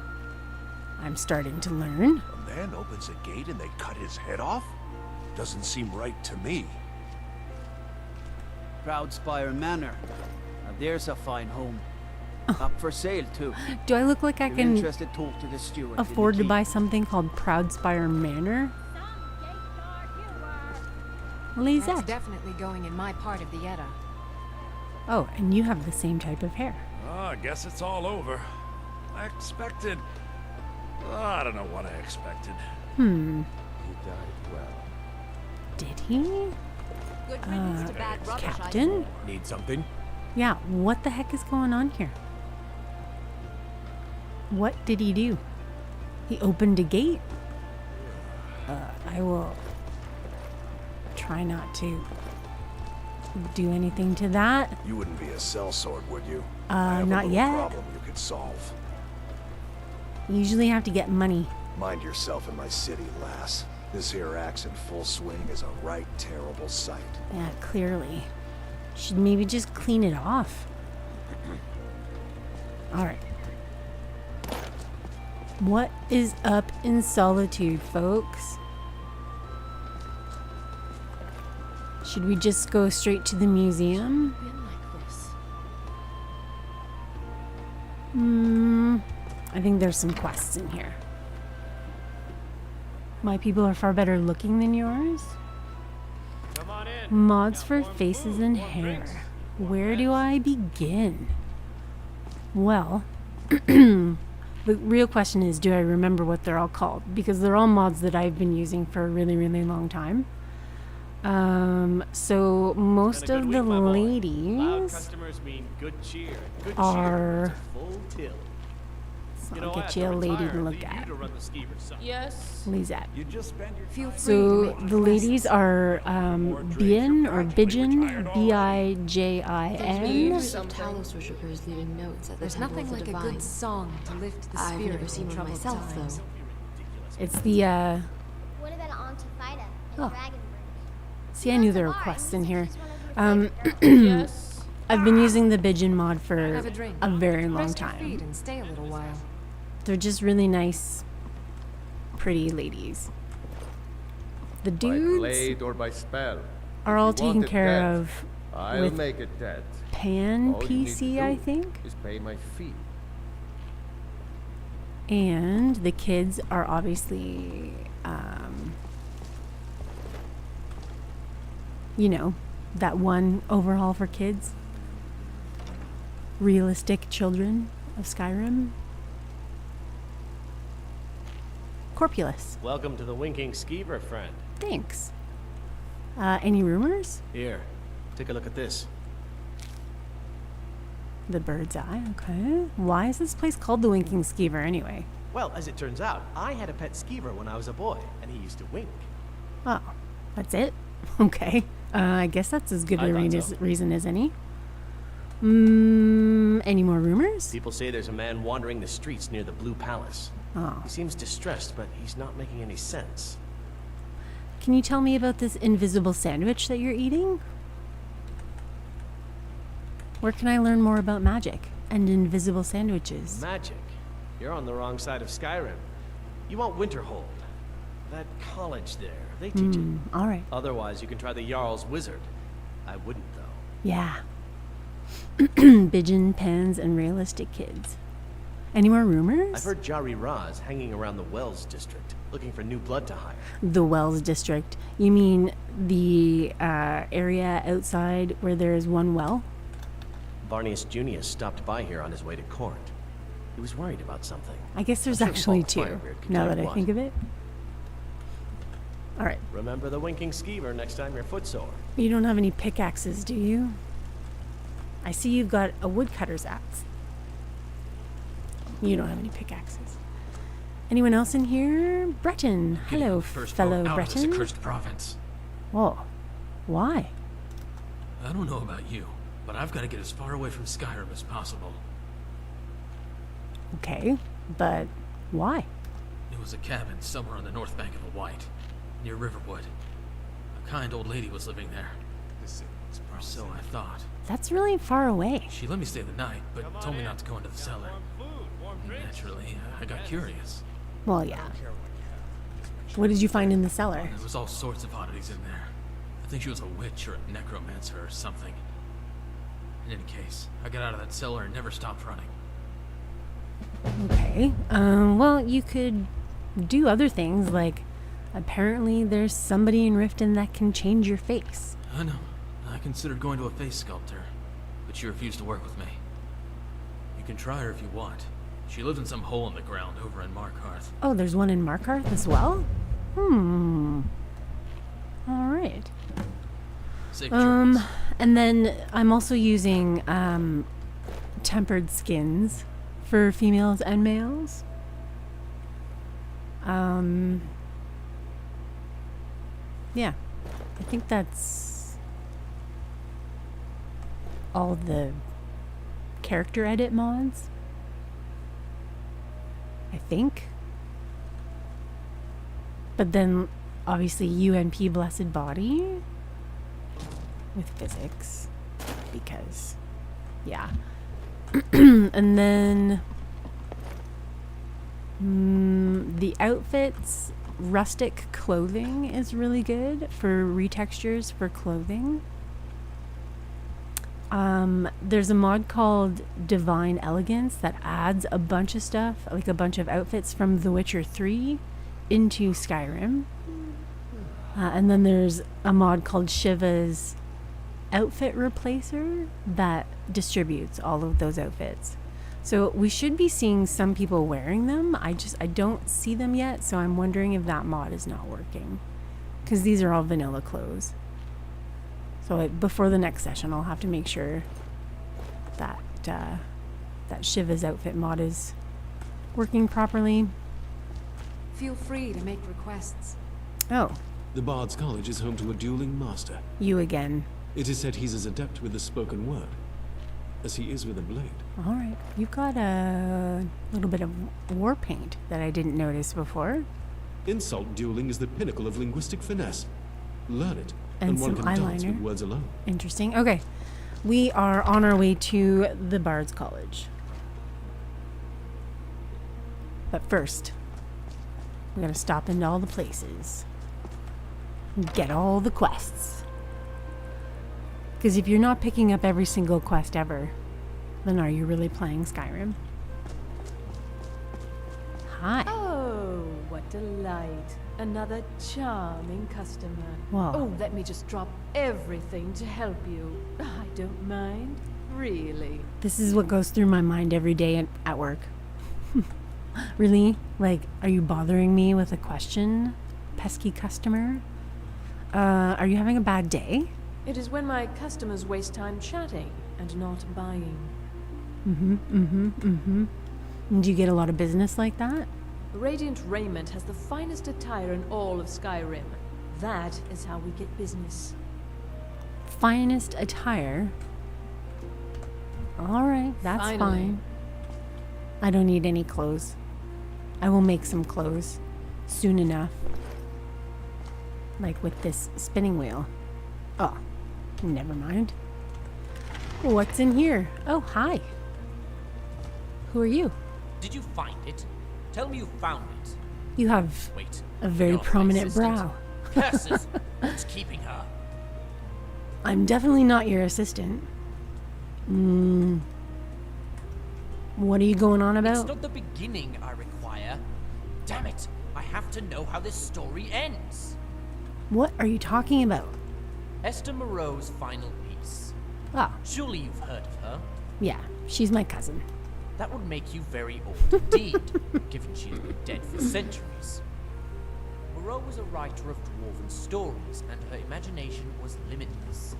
I'm starting to learn. A man opens a gate and they cut his head off? Doesn't seem right to me. Proudspire Manor. Now there's a fine home. Up for sale too. Do I look like I If you're can interested, talk to the steward in the afford to keep. buy something called Proudspire Manor? That's Lizette. definitely going in my part of the Edda. Oh, and you have the same type of hair. Oh, I guess it's all over. I expected... I don't know what I expected. Hmm. He died well. Did he? Good riddance to bad rubbish, I Captain? Need something? Yeah, what the heck is going on here? What did he do? He opened a gate? I will try not to do anything to that. You wouldn't be a sellsword, would you? I have Not a little yet. problem you could solve. You usually have to get money. Mind yourself in my city, lass. This here axe in full swing is a right terrible sight. Yeah, clearly. Should maybe just clean it off. Alright. What is up in Solitude, folks? Should we just go straight to the museum? I think there's some quests in here. My people are far better looking than yours. Mods for faces and hair. Where do I begin? Well, the real question is, do I remember what they're all called? Because they're all mods that I've been using for a really, really long time. So most of the ladies customers mean good cheer. Good are cheer. Full tilt. I'll get you a lady to look at. Yes. Lisette. You just spend your time. So the ladies are Bijin or Bijin, B-I-J-I-N. Some Talos worshippers leaving notes at the There's temple nothing of the like a divine. good song to lift the I've spirit never seen in one troubled myself, times. though. It's the, What about Antifida and Oh. Dragonborn? see, I knew there were quests in here. Yes. I've been using the Bijin mod for Have a drink. a very long Rest your feet time. and stay a little while. They're just really nice, pretty ladies. The By dudes blade or by spell. are If all you taken want it care dead, of I'll with make it dead. Pan All you need to PC, I do think. Is pay my fee. And the kids are obviously, you know, that one overhaul for kids. Realistic children of Skyrim. Corpulous. Welcome to the Winking Skeever, friend. Thanks. Any rumors? Here, take a look at this. The bird's eye, okay. Why is this place called the Winking Skeever anyway? Well, as it turns out, I had a pet skeever when I was a boy, and he used to wink. Oh, that's it? Okay. I guess that's as good I a thought so. reason as any. Any more rumors? People say there's a man wandering the streets near the Blue Palace. Oh. He seems distressed, but he's not making any sense. Can you tell me about this invisible sandwich that you're eating? Where can I learn more about magic and invisible sandwiches? Magic? You're on the wrong side of Skyrim. You want Winterhold. That college there, they teach it. All right. Otherwise, you can try the Jarl's Wizard. I wouldn't, though. Yeah. Bijin, pens, and realistic kids. Any more rumors? I've heard Jari Ra's hanging around the Wells district, looking for new blood to hire. The Wells district. You mean the area outside where there is one well? Varnius Junius stopped by here on his way to Corinth. He was worried about something. I guess there's I'm sure actually Falk two, Firebeard can now tell that you I what. think of it. All right. Remember the Winking Skeever next time you're footsore. You don't have any pickaxes, do you? I see you've got a woodcutter's axe. You don't have any pickaxes. Anyone else in here? Breton. Hello, First fellow boat out of Breton. this accursed province. Whoa. Why? I don't know about you, but I've got to get as far away from Skyrim as possible. Okay, but why? It was a cabin somewhere on the north bank of the White, near Riverwood. A kind old lady was living there. Or so I thought. That's really far away. She let me stay the night, but told me not to go into the cellar. Naturally, I got curious. Well, yeah. What did you find in the cellar? There was all sorts of oddities in there. I think she was a witch or a necromancer or something. In any case, I got out of that cellar and never stopped running. Okay. Well, you could do other things, like apparently there's somebody in Riften that can change your face. I know. I considered going to a face sculptor, but she refused to work with me. You can try her if you want. She lives in some hole in the ground over in Markarth. Oh, there's one in Markarth as well? All right. Safe journeys. And then I'm also using tempered skins for females and males. Yeah, I think that's all the character edit mods. I think. But then obviously UNP Blessed Body with physics, because yeah. And then the outfits, rustic clothing is really good for retextures for clothing. There's a mod called Divine Elegance that adds a bunch of stuff, like a bunch of outfits from The Witcher 3 into Skyrim. And then there's a mod called Shiva's Outfit Replacer that distributes all of those outfits. So we should be seeing some people wearing them. I don't see them yet, so I'm wondering if that mod is not working, because these are all vanilla clothes. So before the next session, I'll have to make sure that that Shiva's outfit mod is working properly? Feel free to make requests. Oh, The Bard's College is home to a dueling master. you again. It is said he's as adept with the spoken word as he is with a blade. All right, you've got a little bit of war paint that I didn't notice before. Insult dueling is the pinnacle of linguistic finesse. Learn it, And one some can dance eyeliner. with words alone. Interesting. Okay, we are on our way to the Bard's College. But first, we gotta stop into all the places. And get all the quests. Because if you're not picking up every single quest ever, then are you really playing Skyrim? Hi. Oh, what delight. Another charming customer. Wow. Oh, let me just drop everything to help you. I don't mind. Really. This is what goes through my mind every day at work. Really? Like, are you bothering me with a question, pesky customer? Are you having a bad day? It is when my customers waste time chatting and not buying. Do you get a lot of business like that? Radiant Raiment has the finest attire in all of Skyrim. That is how we get business. Finest attire? Alright, that's Finally. fine. I don't need any clothes. I will make some clothes soon enough. Like with this spinning wheel. Oh, never mind. What's in here? Oh, hi. Who are you? Did you find it? Tell me you found it. You have Wait, a very you're my prominent assistant? brow. Curses! What's keeping her? I'm definitely not your assistant. What are you going on It's about? not the beginning I require. Damn it! I have to know how this story ends. What are you talking about? Esther Moreau's final piece. Ah, Surely you've heard of her. yeah, she's my cousin. That would make you very old indeed, given she has been dead for centuries. Moreau was a writer of dwarven stories, and her imagination was limitless.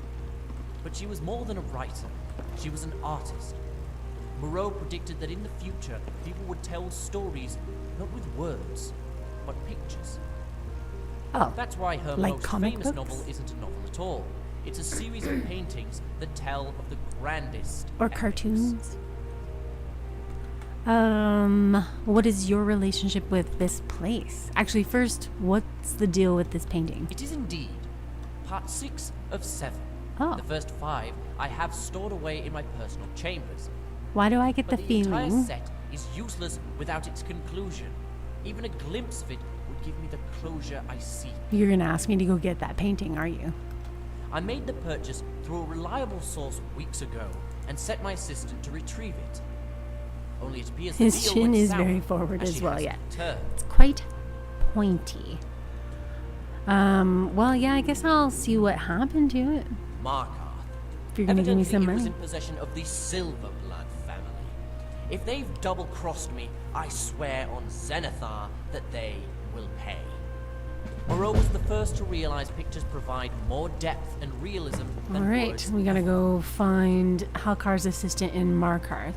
But she was more than a writer. She was an artist. Moreau predicted that in the future, people would tell stories not with words, but pictures. Oh, That's why her like most comic famous books? novel isn't a novel at all. It's a series of paintings that tell of the grandest Or epics. cartoons. What is your relationship with this place? Actually, first, what's the deal with this painting? It is indeed part 6 of 7. Oh. The first 5 I have stored away in my personal chambers. Why do I get the But the entire feeling set is useless without its conclusion. Even a glimpse of it would give me the closure I seek. you're gonna ask me to go get that painting, are you? I made the purchase through a reliable source weeks ago and set my assistant to retrieve it. Only it appears the His deal chin went is sour, very forward as she well, hasn't yeah. returned. It's quite pointy. Well, yeah, I guess I'll see what happened to it. Markarth. If you're gonna give me some Evidently, it was money. in possession of the Silverblood family. If they've double-crossed me, I swear on Zenithar that they will pay. Moreau was the first to realize pictures provide more depth and realism than Alright, words. we gotta go find Halkar's assistant in Markarth.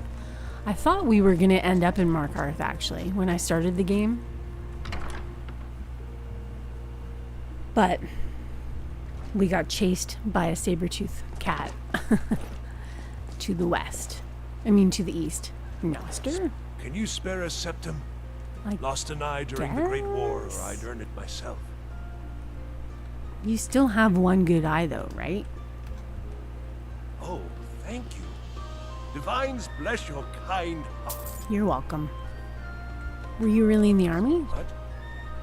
I thought we were gonna end up in Markarth, actually, when I started the game. But we got chased by a saber-toothed cat to the west. I mean, to the east. Noster? Can you spare a septum? I Lost an eye during the Great War, or I'd earn it myself. You still have one good eye, though, right? Oh, thank you. Divines bless your kind heart. You're welcome. Were you really in the army? What?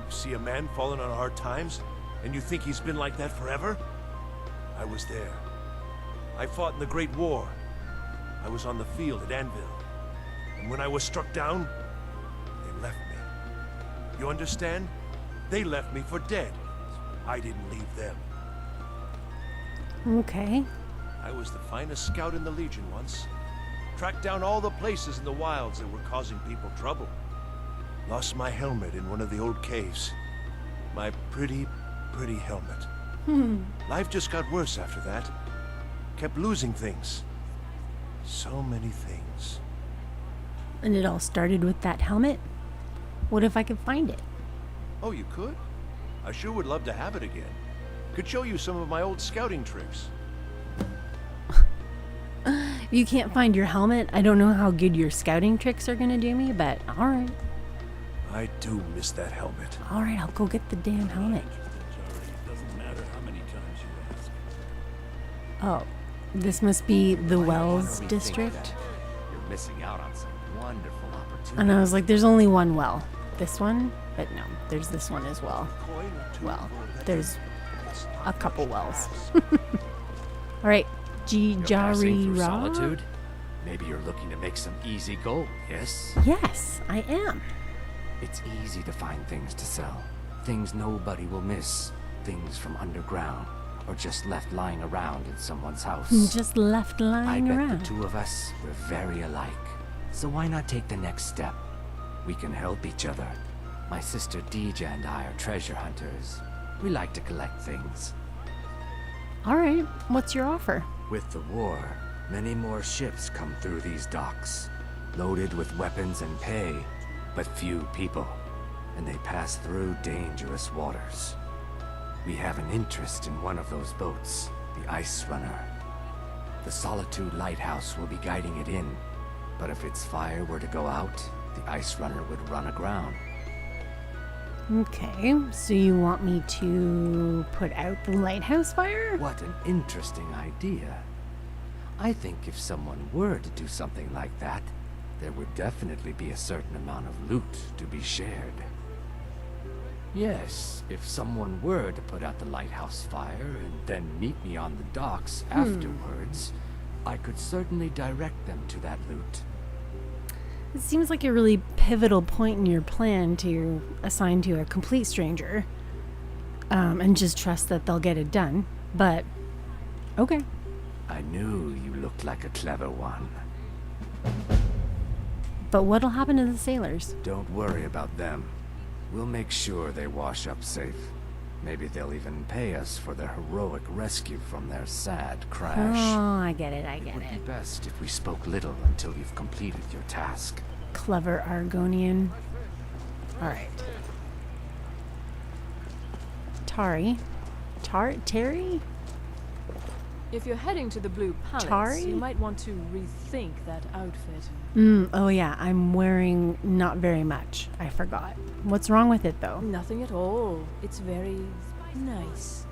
You see a man falling on hard times, and you think he's been like that forever? I was there. I fought in the Great War. I was on the field at Anvil. And when I was struck down, they left me. You understand? They left me for dead. I didn't leave them. Okay. I was the finest scout in the Legion once. Tracked down all the places in the wilds that were causing people trouble. Lost my helmet in one of the old caves. My pretty, pretty helmet. Life just got worse after that. Kept losing things. So many things. And it all started with that helmet? What if I could find it? Oh, you could? I sure would love to have it again. Could show you some of my old scouting tricks. If you can't find your helmet, I don't know how good your scouting tricks are gonna do me, but alright. I do miss that helmet. Alright, I'll go get the damn helmet. Doesn't matter how many times you ask. Oh, this must be the Wells district. You're missing out on some wonderful opportunities. And I was like, there's only one well. This one? But no, there's this one as well. Well, there's a couple wells. Alright, You're passing through Jijarira? Solitude? Maybe you're looking to make some easy gold, yes? Yes, I am. It's easy to find things to sell. Things nobody will miss. Things from underground. Or just left lying around in someone's house. Just left lying I bet around. the two of us, we're very alike. So why not take the next step? We can help each other. My sister Dija and I are treasure hunters. We like to collect things. Alright, what's your offer? With the war, many more ships come through these docks, loaded with weapons and pay, but few people, and they pass through dangerous waters. We have an interest in one of those boats, the Ice Runner. The Solitude Lighthouse will be guiding it in, but if its fire were to go out, the Ice Runner would run aground. Okay, so you want me to put out the lighthouse fire? What an interesting idea. I think if someone were to do something like that, there would definitely be a certain amount of loot to be shared. Yes, if someone were to put out the lighthouse fire and then meet me on the docks afterwards, I could certainly direct them to that loot. It seems like a really pivotal point in your plan to assign to a complete stranger. And just trust that they'll get it done. But, okay. I knew you looked like a clever one. But what'll happen to the sailors? Don't worry about them. We'll make sure they wash up safe. Maybe they'll even pay us for their heroic rescue from their sad crash. Oh, I get it, It would be best if we spoke little until you've completed your task. Clever Argonian. Alright. Terry? If you're heading to the Blue Palace, Tari? you might want to rethink that outfit. Oh yeah, I'm wearing not very much. I forgot. What's wrong with it though? Nothing at all. It's very nice.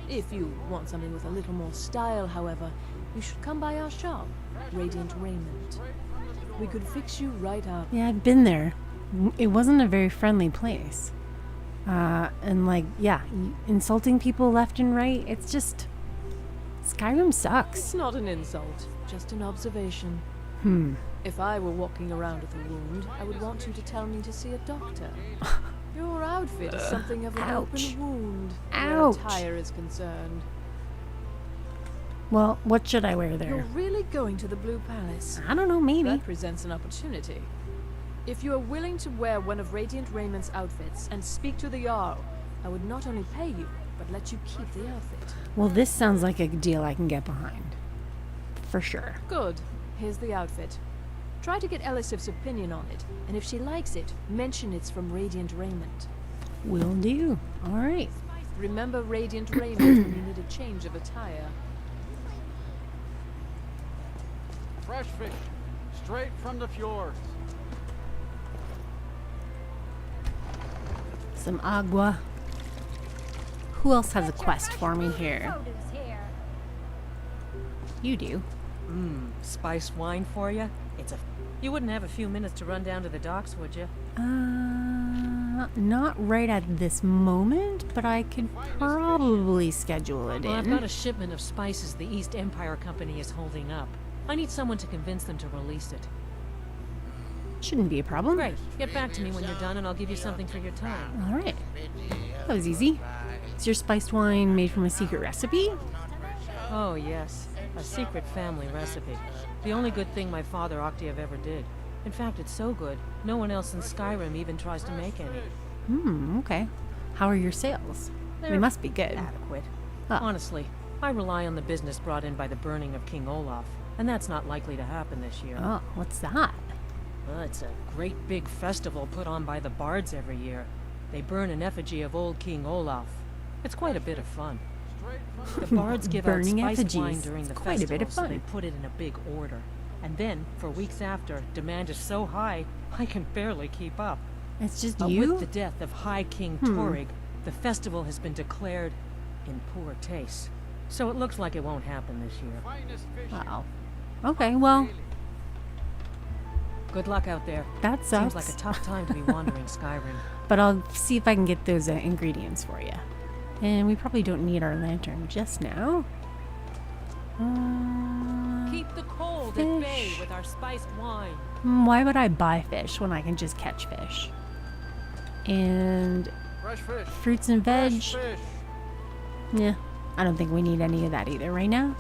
If you want something with a little more style, however, you should come by our shop, Radiant Raiment. We could fix you right up. Yeah, I've been there. It wasn't a very friendly place. And like, yeah, insulting people left and right, it's just... Skyrim sucks. It's not an insult, just an observation. If I were walking around with a wound, I would want you to tell me to see a doctor. Your outfit is something of an open wound, where attire is concerned. Well, what should I wear there? You're really going to the Blue Palace? I don't know, maybe. That presents an opportunity. If you are willing to wear one of Radiant Raymond's outfits and speak to the Jarl, I would not only pay you, but let you keep the outfit. Well, this sounds like a deal I can get behind. For sure. Good. Here's the outfit. Try to get Elisif's opinion on it, and if she likes it, mention it's from Radiant Raiment. Will do. Alright. Remember Radiant Raiment when you need a change of attire. Fresh fish, straight from the fjords. Some agua. Who else has a quest for me here? You do. Spiced wine for you? You wouldn't have a few minutes to run down to the docks, would you? Not right at this moment, but I could probably schedule it Well, I've in. got a shipment of spices the East Empire Company is holding up. I need someone to convince them to release it. Shouldn't be a problem. Great. Get back to me when you're done and I'll give you something for your time. Alright. That was easy. Is your spiced wine made from a secret recipe? Oh, yes. A secret family recipe. The only good thing my father Octave ever did. In fact, it's so good, no one else in Skyrim even tries to make any. Okay. How are your sales? They They're must be good. Adequate. Oh. Honestly, I rely on the business brought in by the burning of King Olaf, and that's not likely to happen this year. Oh, what's that? It's a great big festival put on by the bards every year. They burn an effigy of old King Olaf. It's quite a bit of fun. The bards give out Burning spiced effigies. wine during the It's quite a festival, bit of so fun. they put it in a big order. And then, for weeks after, demand is so high, I can barely keep up. It's just With you? the death of High King Torrig, the festival has been declared in poor taste. So it looks like it won't happen this year. Wow. Okay, well, Good luck out there. that sucks. Seems like a tough time to be wandering Skyrim. But I'll see if I can get those ingredients for you. And we probably don't need our lantern just now. Keep the cold at bay Fish. with our spiced wine. Why would I buy fish when I can just catch fish? And Fresh fish. fruits and veg. Fresh fish. Yeah, I don't think we need any of that either right now.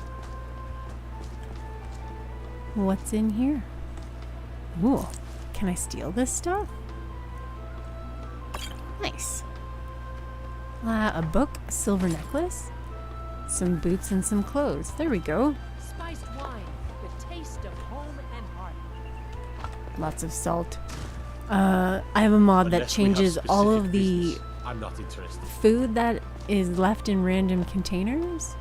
What's in here? Ooh, can I steal this stuff? Nice. A book, a silver necklace, some boots, and some clothes. There we go. Spiced wine, the taste of home and heart. Lots of salt. I have a mod that Unless we have changes all specific of the business, I'm not interested. food that is left in random containers.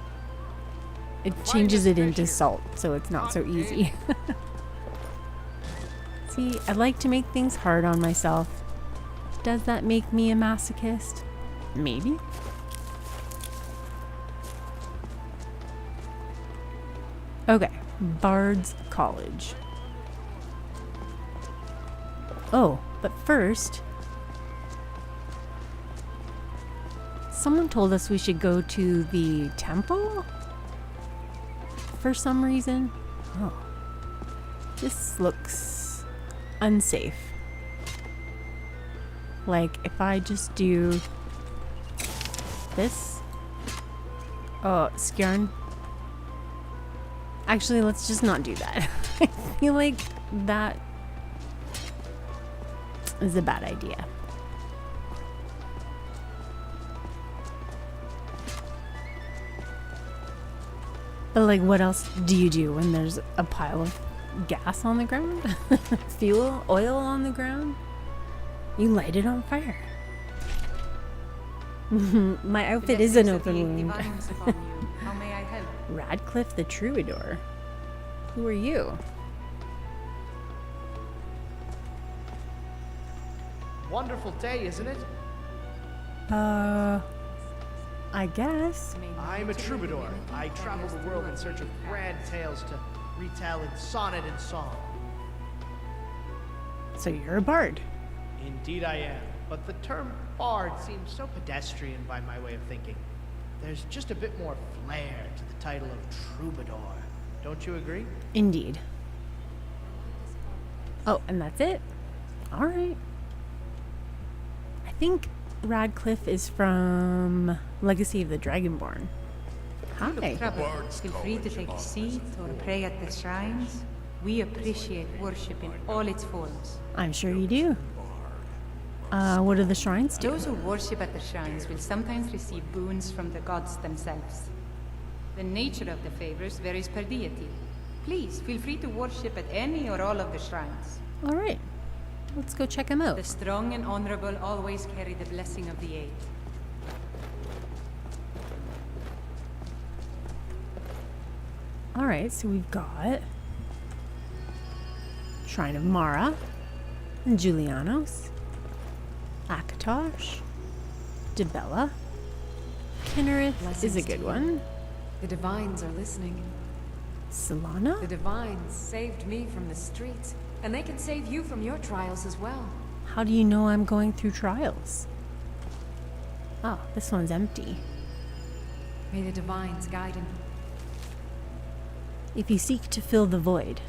It changes it into salt, so it's not so easy. See, I like to make things hard on myself. Does that make me a masochist? Maybe. Okay, Bard's College. Oh, but first, someone told us we should go to the temple for some reason. Oh, this looks unsafe. Like, if I just do this. Oh, Skjarn. Actually, let's just not do that. I feel like that is a bad idea. But like, what else do you do when there's a pile of gas on the ground? Fuel, oil on the ground? You light it on fire. My outfit is an open wound. How may I help? Radcliffe the Troubadour. Who are you? Wonderful day, isn't it? I guess. I'm a troubadour. I travel the world in search of grand tales to retell in sonnet and song. So you're a bard. Indeed I am, but the term bard seems so pedestrian by my way of thinking. There's just a bit more flair to the title of troubadour. Don't you agree? Indeed. Oh, and that's it? Alright. I think Radcliffe is from Legacy of the Dragonborn. Hi. Feel free to take a seat or pray at the shrines. We appreciate worship in all its forms. I'm sure you do. What do the shrines do? Those who worship at the shrines will sometimes receive boons from the gods themselves. The nature of the favors varies per deity. Please feel free to worship at any or all of the shrines. Alright. Let's go check them out. The strong and honorable always carry the blessing of the eight. Alright, so we've got Shrine of Mara, and Julianos, Akatosh, Dibella, Kinnereth is a good one. The divines are listening. Solana? The divines saved me from the streets, and they can save you from your trials as well. How do you know I'm going through trials? Oh, this one's empty. May the divines guide him. If you seek to fill the void,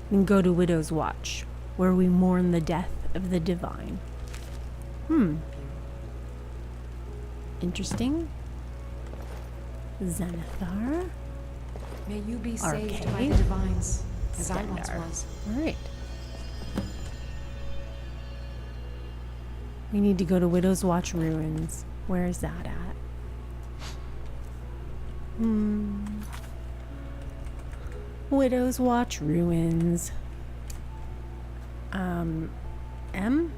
then go to Widow's Watch, where we mourn the death of the divine. Interesting. Xanathar. May you be saved by Arcade. the divines, as I once Stendarr. was. Alright. We need to go to Widow's Watch Ruins. Where is that at? Widow's Watch Ruins. M?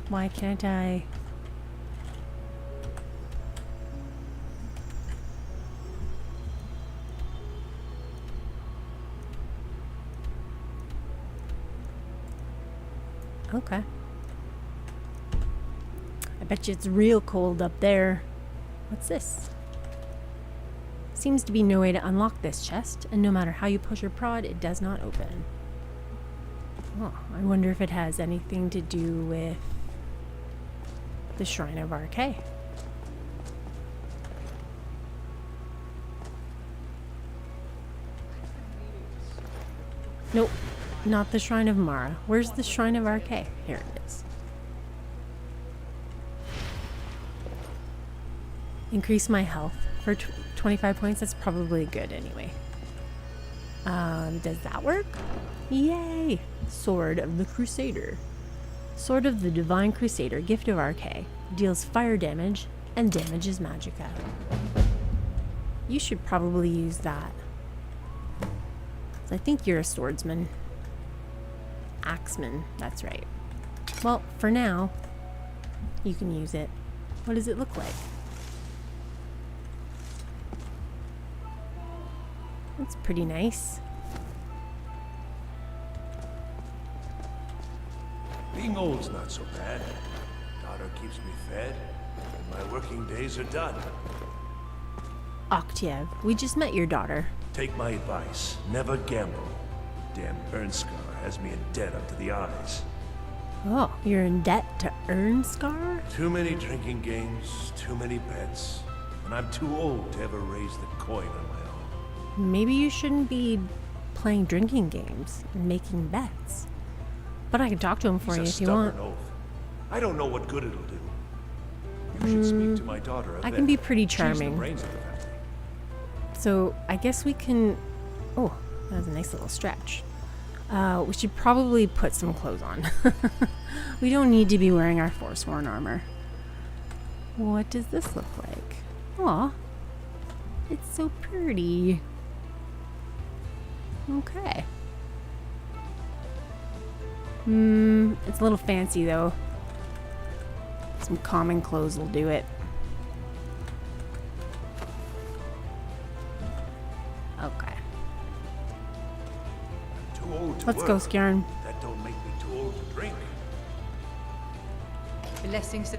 Why can't I? Okay. I bet you it's real cold up there. What's this? Seems to be no way to unlock this chest, and no matter how you push or prod, it does not open. Oh, I wonder if it has anything to do with the Shrine of Auryen. Nope, not the Shrine of Mara. Where's the Shrine of Auryen? Here it is. Increase my health for 25 points. That's probably good anyway. Does that work? Yay! Sword of the Crusader. Sword of the Divine Crusader, Gift of Auryen. Deals fire damage and damages magicka. You should probably use that. I think you're a swordsman. Axeman, that's right. Well, for now, you can use it. What does it look like? That's pretty nice. Being old's not so bad. Daughter keeps me fed, and my working days are done. Octave, we just met your daughter. Take my advice. Never gamble. Damn Ernskar has me in debt up to the eyes. Oh, you're in debt to Ernskar? Too many drinking games, too many bets, and I'm too old to ever raise the coin on my own. Maybe you shouldn't be playing drinking games and making bets. But I can talk to him for you if you want. Oath. I don't know what good it'll do. You should speak to my daughter. I can be pretty She's charming. the brains of the family. So I guess we can... Oh, that was a nice little stretch. We should probably put some clothes on. We don't need to be wearing our Forsworn armor. What does this look like? Aw, it's so pretty. Okay. It's a little fancy though. Some common clothes will do it. Okay. Too old to Let's go, work. Skjarn. That don't make me too old to drink. Blessings.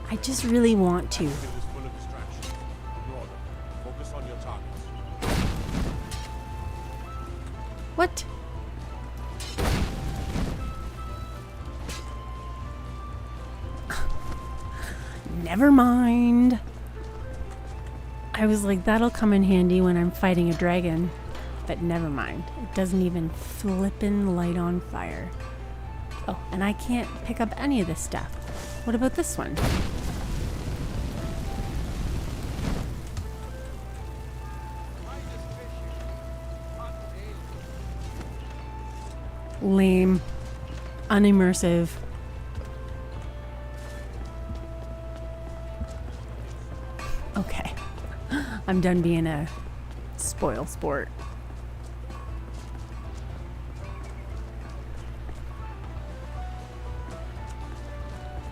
I just really want to. It is full of distraction. Ignore them. Focus on your targets. What? Never mind. I was like, that'll come in handy when I'm fighting a dragon. But never mind. It doesn't even flippin' light on fire. Oh, and I can't pick up any of this stuff. What about this one? Lame. Unimmersive. Okay. I'm done being a spoil sport.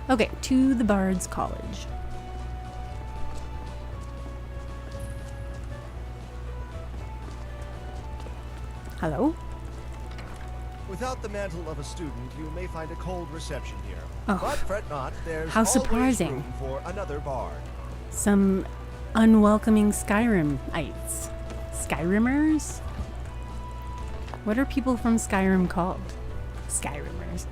Okay, to the Bard's College. Hello? Without the mantle of a student, you may find a cold reception here. Oh. But fret not, there's How always surprising. room for another bard. Some unwelcoming Skyrimites. Skyrimers? What are people from Skyrim called? Skyrimers.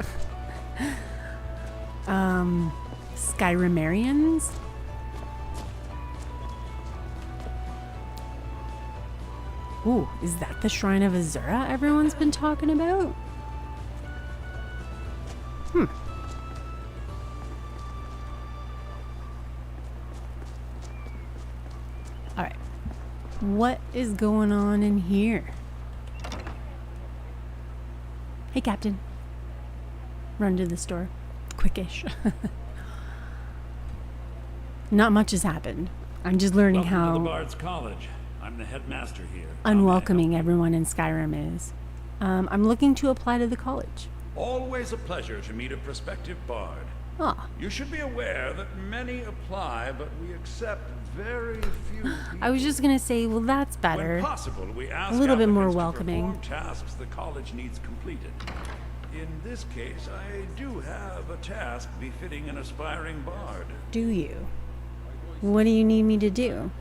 Skyrimarians? Ooh, is that the Shrine of Azura everyone's been talking about? Alright. What is going on in here? Hey, Captain. run to the store. Quickish. Not much has happened. I'm just learning Welcome to the how Bard's College. I'm the headmaster here. unwelcoming everyone in Skyrim is. I'm looking to apply to the college. Always a pleasure to meet a prospective bard. Ah. You should be aware that many apply, but we accept very few people. I was just gonna say, well, that's better. When possible, we ask a little bit more applicants to welcoming. perform tasks the college needs completed. In this case, I do have a task befitting an aspiring bard. Do you? What do you need me to do?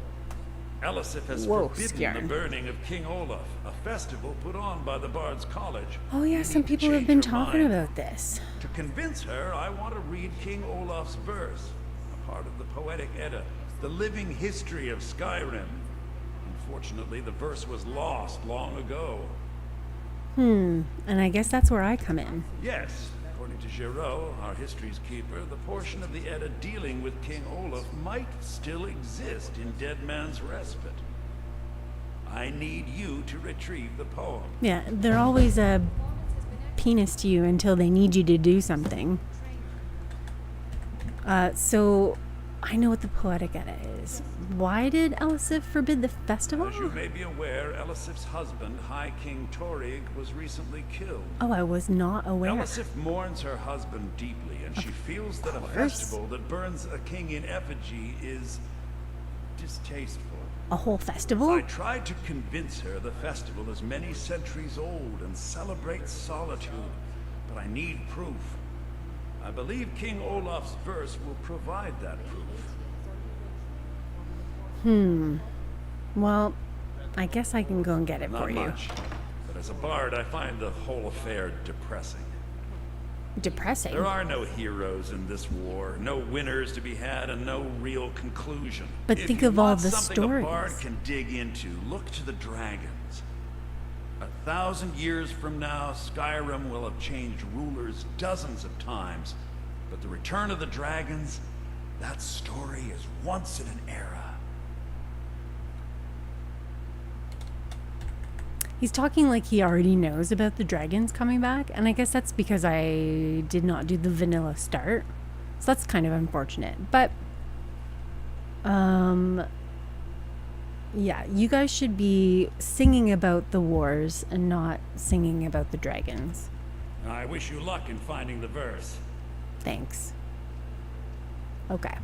Elisif has Whoa, forbidden Skjern. the burning of King Olaf, a festival put on by the Bard's College. Oh yeah, We some need to people have change been her talking mind. about this. To convince her, I want to read King Olaf's verse, a part of the Poetic Edda, the living history of Skyrim. Unfortunately, the verse was lost long ago. And I guess that's where I come in. Yes, according to Giraud, our history's keeper, the portion of the Edda dealing with King Olaf might still exist in Dead Man's Respite. I need you to retrieve the poem. Yeah, they're always a penis to you until they need you to do something. So I know what the Poetic Edda is. Why did Elisif forbid the festival? As you may be aware, Elisif's husband, High King Torig, was recently killed. Oh, I was not aware. Elisif mourns her husband deeply, and she feels that a course. festival that burns a king in effigy is distasteful. A whole festival? I tried to convince her the festival is many centuries old and celebrates solitude, but I need proof. I believe King Olaf's verse will provide that proof. Well, I guess I can go and get it Not for much, but as a bard, I find the whole affair depressing. you. Depressing. There are no heroes in this war, no winners to be had, and no real conclusion. But If think you of all want the something a bard stories. can dig into, look to the dragons. 1,000 years from now, Skyrim will have changed rulers dozens of times, but the return of the dragons, that story is once in an era. He's talking like he already knows about the dragons coming back, and I guess that's because I did not do the vanilla start. So that's kind of unfortunate. But yeah, you guys should be singing about the wars and not singing about the dragons. I wish you luck in finding the verse. Thanks. Okay.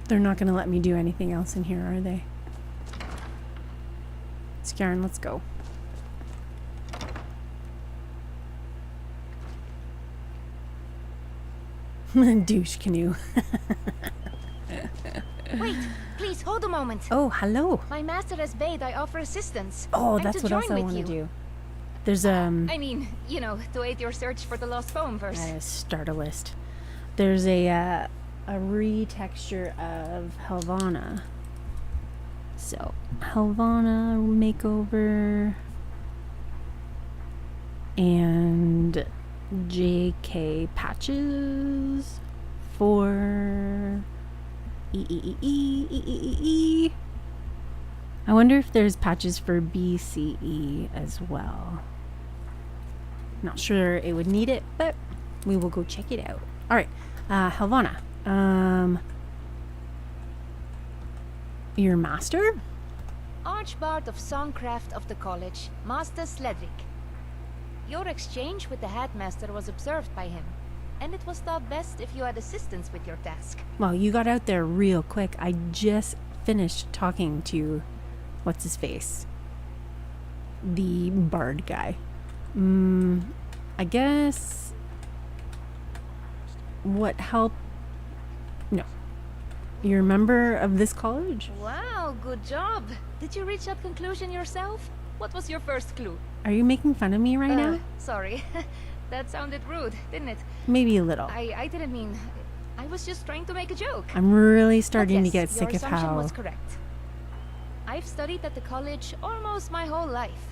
They're not going to let me do anything else in here, are they? Skjern, let's go. Douche canoe. Wait, please hold a moment. Oh, hello. My master has bade I offer assistance. Oh, I'm that's to what else join I with want to you. do. There's I mean, you know, to aid your search for the lost poem verse. start a list. There's a retexture of Helvana. So Helvana makeover and JK patches for E. I wonder if there's patches for BCE as well. Not sure it would need it, but we will go check it out. All right, Helvana. Your master? Archbard of Songcraft of the college, Master Sledric. Your exchange with the headmaster was observed by him, and it was thought best if you had assistance with your task. Well, you got out there real quick. I just finished talking to what's his face? The bard guy. I guess what help? No. You're a member of this college? Wow, good job. Did you reach that conclusion yourself? What was your first clue? Are you making fun of me right now? Sorry. That sounded rude, didn't it? Maybe a little. I didn't mean... I was just trying to make a joke. I'm really starting But to get yes, sick of your assumption how... was correct. I've studied at the college almost my whole life.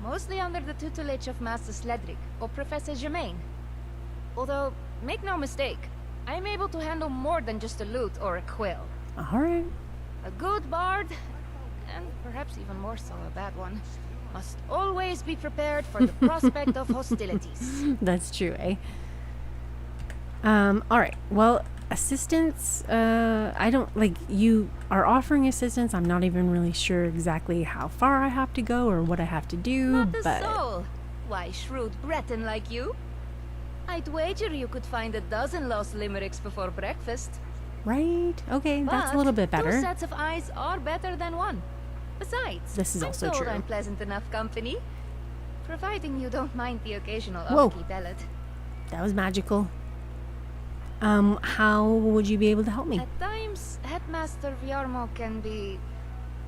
Mostly under the tutelage of Master Sledric or Professor Germain. Although, make no mistake, I'm able to handle more than just a lute or a quill. Alright. A good bard, and perhaps even more so a bad one, must always be prepared for the prospect of hostilities. That's true, eh? Alright. Well, assistance, I don't, like, you are offering assistance. I'm not even really sure exactly how far I have to go or what I have to do, Not a but... soul. Why, shrewd Breton like you? I'd wager you could find a dozen lost limericks before breakfast. Right? Okay, that's a little bit Two better. sets of eyes are better than one. Besides, This is also I'm told true. I'm pleasant enough company. Providing you don't mind the occasional Whoa. upkeep pellet. That was magical. How would you be able to help me? At times, Headmaster Viarmo can be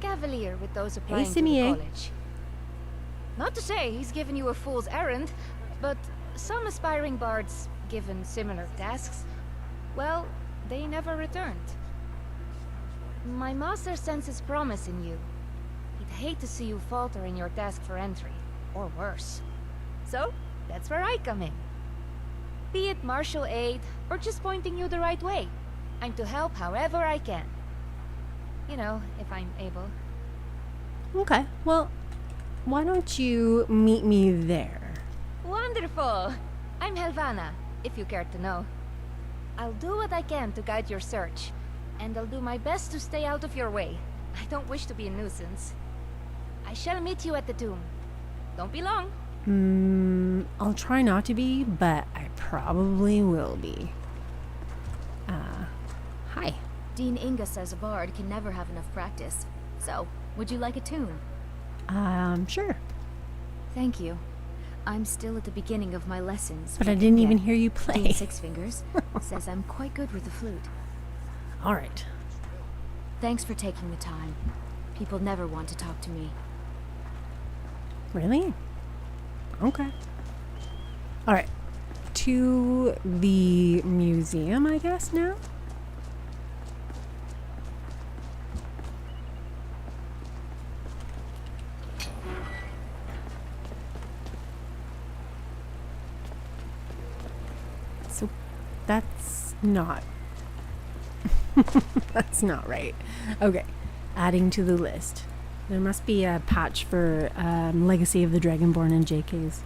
cavalier with those applying to the Simier. college. Not to say he's given you a fool's errand, but some aspiring bards, given similar tasks, well, they never returned. My master senses promise in you. He'd hate to see you falter in your task for entry, or worse. So, that's where I come in. Be it martial aid, or just pointing you the right way. I'm to help however I can. You know, if I'm able. Okay, well, why don't you meet me there? Wonderful! I'm Helvana, if you care to know. I'll do what I can to guide your search, and I'll do my best to stay out of your way. I don't wish to be a nuisance. I shall meet you at the tomb. Don't be long. I'll try not to be, but I probably will be. Hi. Dean Inga says a bard can never have enough practice. So, would you like a tune? Sure. Thank you. I'm still at the beginning of my lessons. But I didn't even hear you play. Dean Six Fingers says I'm quite good with the flute. Alright. Thanks for taking the time. People never want to talk to me. Really? Okay. Alright. To the museum, I guess, now? So, that's not... that's not right. Okay. Adding to the list. There must be a patch for Legacy of the Dragonborn and JKs.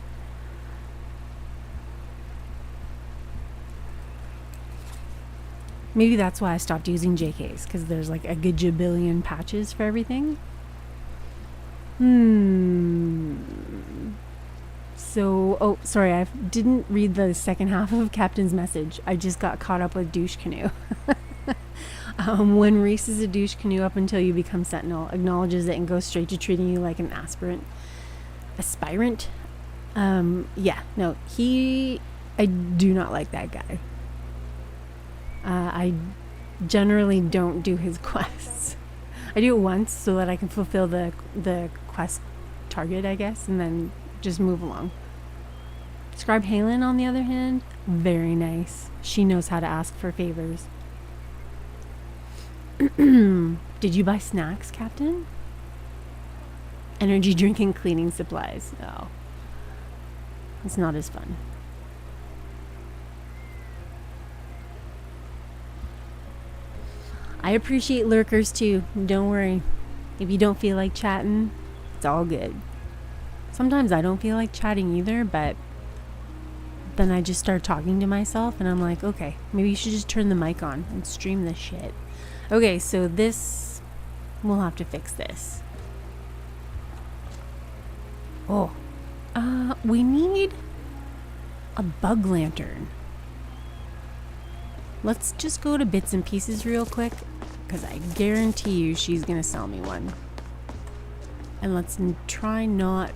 Maybe that's why I stopped using JKs, because there's like a gajabillion patches for everything. So, oh, sorry, I didn't read the second half of Captain's message. I just got caught up with Douche Canoe. When Reese is a douche canoe up until you become Sentinel, acknowledges it and goes straight to treating you like an aspirant. Yeah, no, I do not like that guy. I generally don't do his quests. I do it once so that I can fulfill the quest target, I guess, and then just move along. Scribe Halen, on the other hand, very nice. She knows how to ask for favors. Did you buy snacks, Captain? Energy drink and cleaning supplies. Oh. It's not as fun. I appreciate lurkers too. Don't worry. If you don't feel like chatting, it's all good. Sometimes I don't feel like chatting either, but then I just start talking to myself and I'm like, okay, maybe you should just turn the mic on and stream this shit. Okay, so this, we'll have to fix this. Oh, we need a bug lantern. Let's just go to Bits and Pieces real quick, because I guarantee you she's gonna sell me one. And let's try not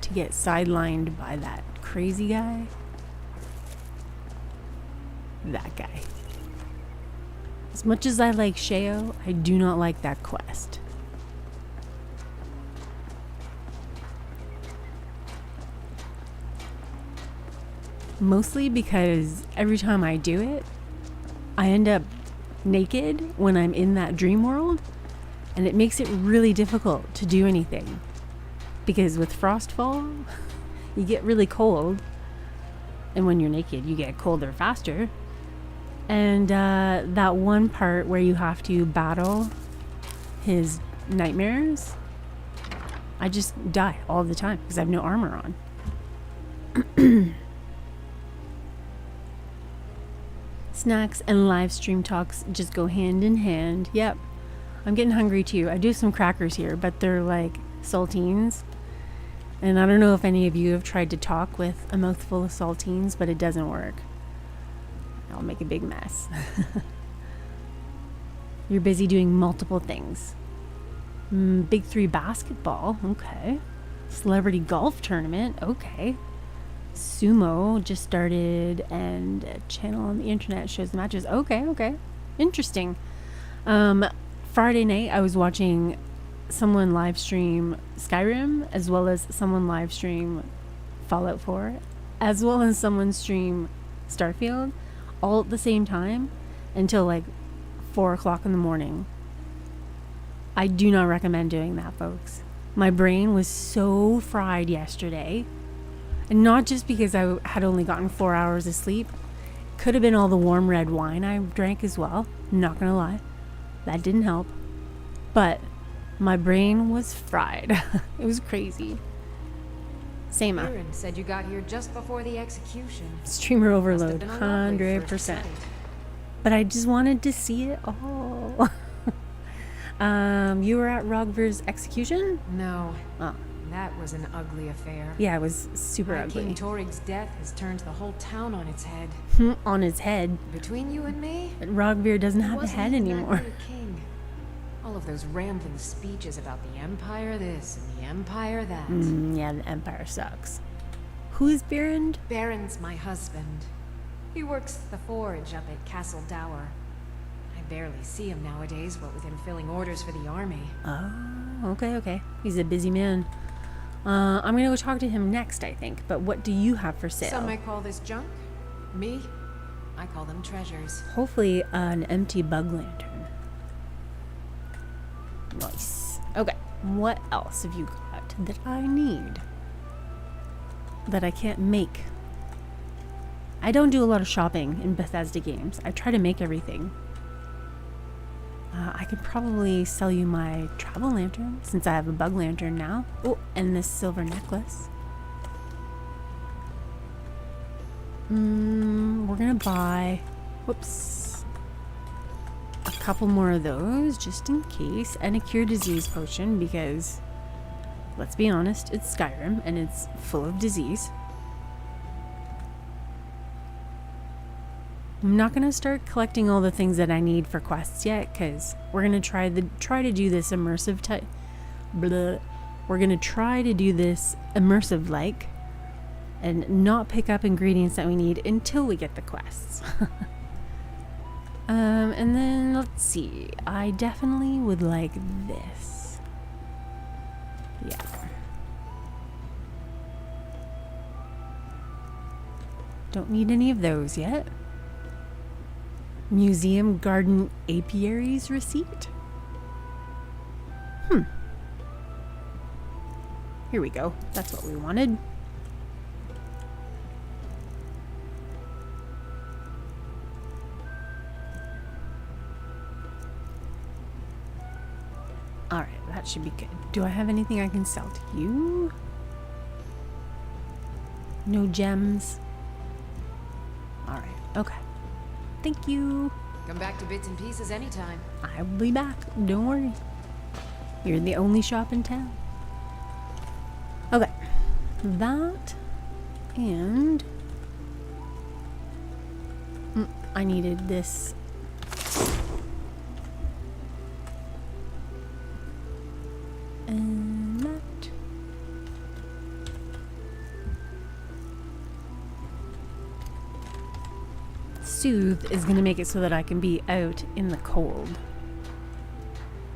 to get sidelined by that crazy guy. That guy. As much as I like Sheo, I do not like that quest. Mostly because every time I do it, I end up naked when I'm in that dream world, and it makes it really difficult to do anything. Because with Frostfall, you get really cold, and when you're naked, you get colder faster. And that one part where you have to battle his nightmares, I just die all the time because I have no armor on. Snacks and live stream talks just go hand in hand. Yep. I'm getting hungry too. I do have some crackers here, but they're like saltines. And I don't know if any of you have tried to talk with a mouthful of saltines, but it doesn't work. I'll make a big mess. You're busy doing multiple things. Big 3 basketball. Okay. Celebrity golf tournament. Okay. Sumo just started, and a channel on the internet shows matches. Okay. Interesting. Friday night I was watching someone live stream Skyrim, as well as someone live stream Fallout 4, as well as someone stream Starfield, all at the same time until like 4 o'clock in the morning. I do not recommend doing that, folks. My brain was so fried yesterday. And not just because I had only gotten 4 hours of sleep. Could have been all the warm red wine I drank as well. Not gonna lie. That didn't help. But my brain was fried. It was crazy. Sama. Aaron said you got here just before the execution. Streamer overload. 100%. But I just wanted to see it all. You were at Roggvir's execution? No. Oh. That was an ugly affair. Yeah, it was super ugly. King Torig's death has turned the whole town on its head. On its head? Between you and me, Roggvir doesn't have a head anymore. King. All of those rambling speeches about the Empire this and the Empire that. Yeah, the Empire sucks. Who is Baron? Baron's my husband. He works the forge up at Castle Dower. I barely see him nowadays, what with him filling orders for the army. Oh, okay. He's a busy man. I'm gonna go talk to him next, I think. But what do you have for sale? Some might call this junk. Me, I call them treasures. Hopefully an empty bug lantern. Nice. Okay, what else have you got that I need? That I can't make? I don't do a lot of shopping in Bethesda games. I try to make everything. I could probably sell you my travel lantern, since I have a bug lantern now. Oh, and this silver necklace. We're gonna buy, whoops, a couple more of those, just in case, and a cure disease potion, because, let's be honest, it's Skyrim, and it's full of disease. I'm not gonna start collecting all the things that I need for quests yet, because we're gonna try to do this immersive type. We're gonna try to do this immersive like, and not pick up ingredients that we need until we get the quests. And then let's see. I definitely would like this. Yeah. Don't need any of those yet. Museum Garden Apiaries receipt? Here we go. That's what we wanted. Alright, that should be good. Do I have anything I can sell to you? No gems? Alright, okay. Thank you. Come back to Bits and Pieces anytime. I will be back. Don't worry. You're the only shop in town. Okay. That. And... I needed this. And that. Soothe is going to make it so that I can be out in the cold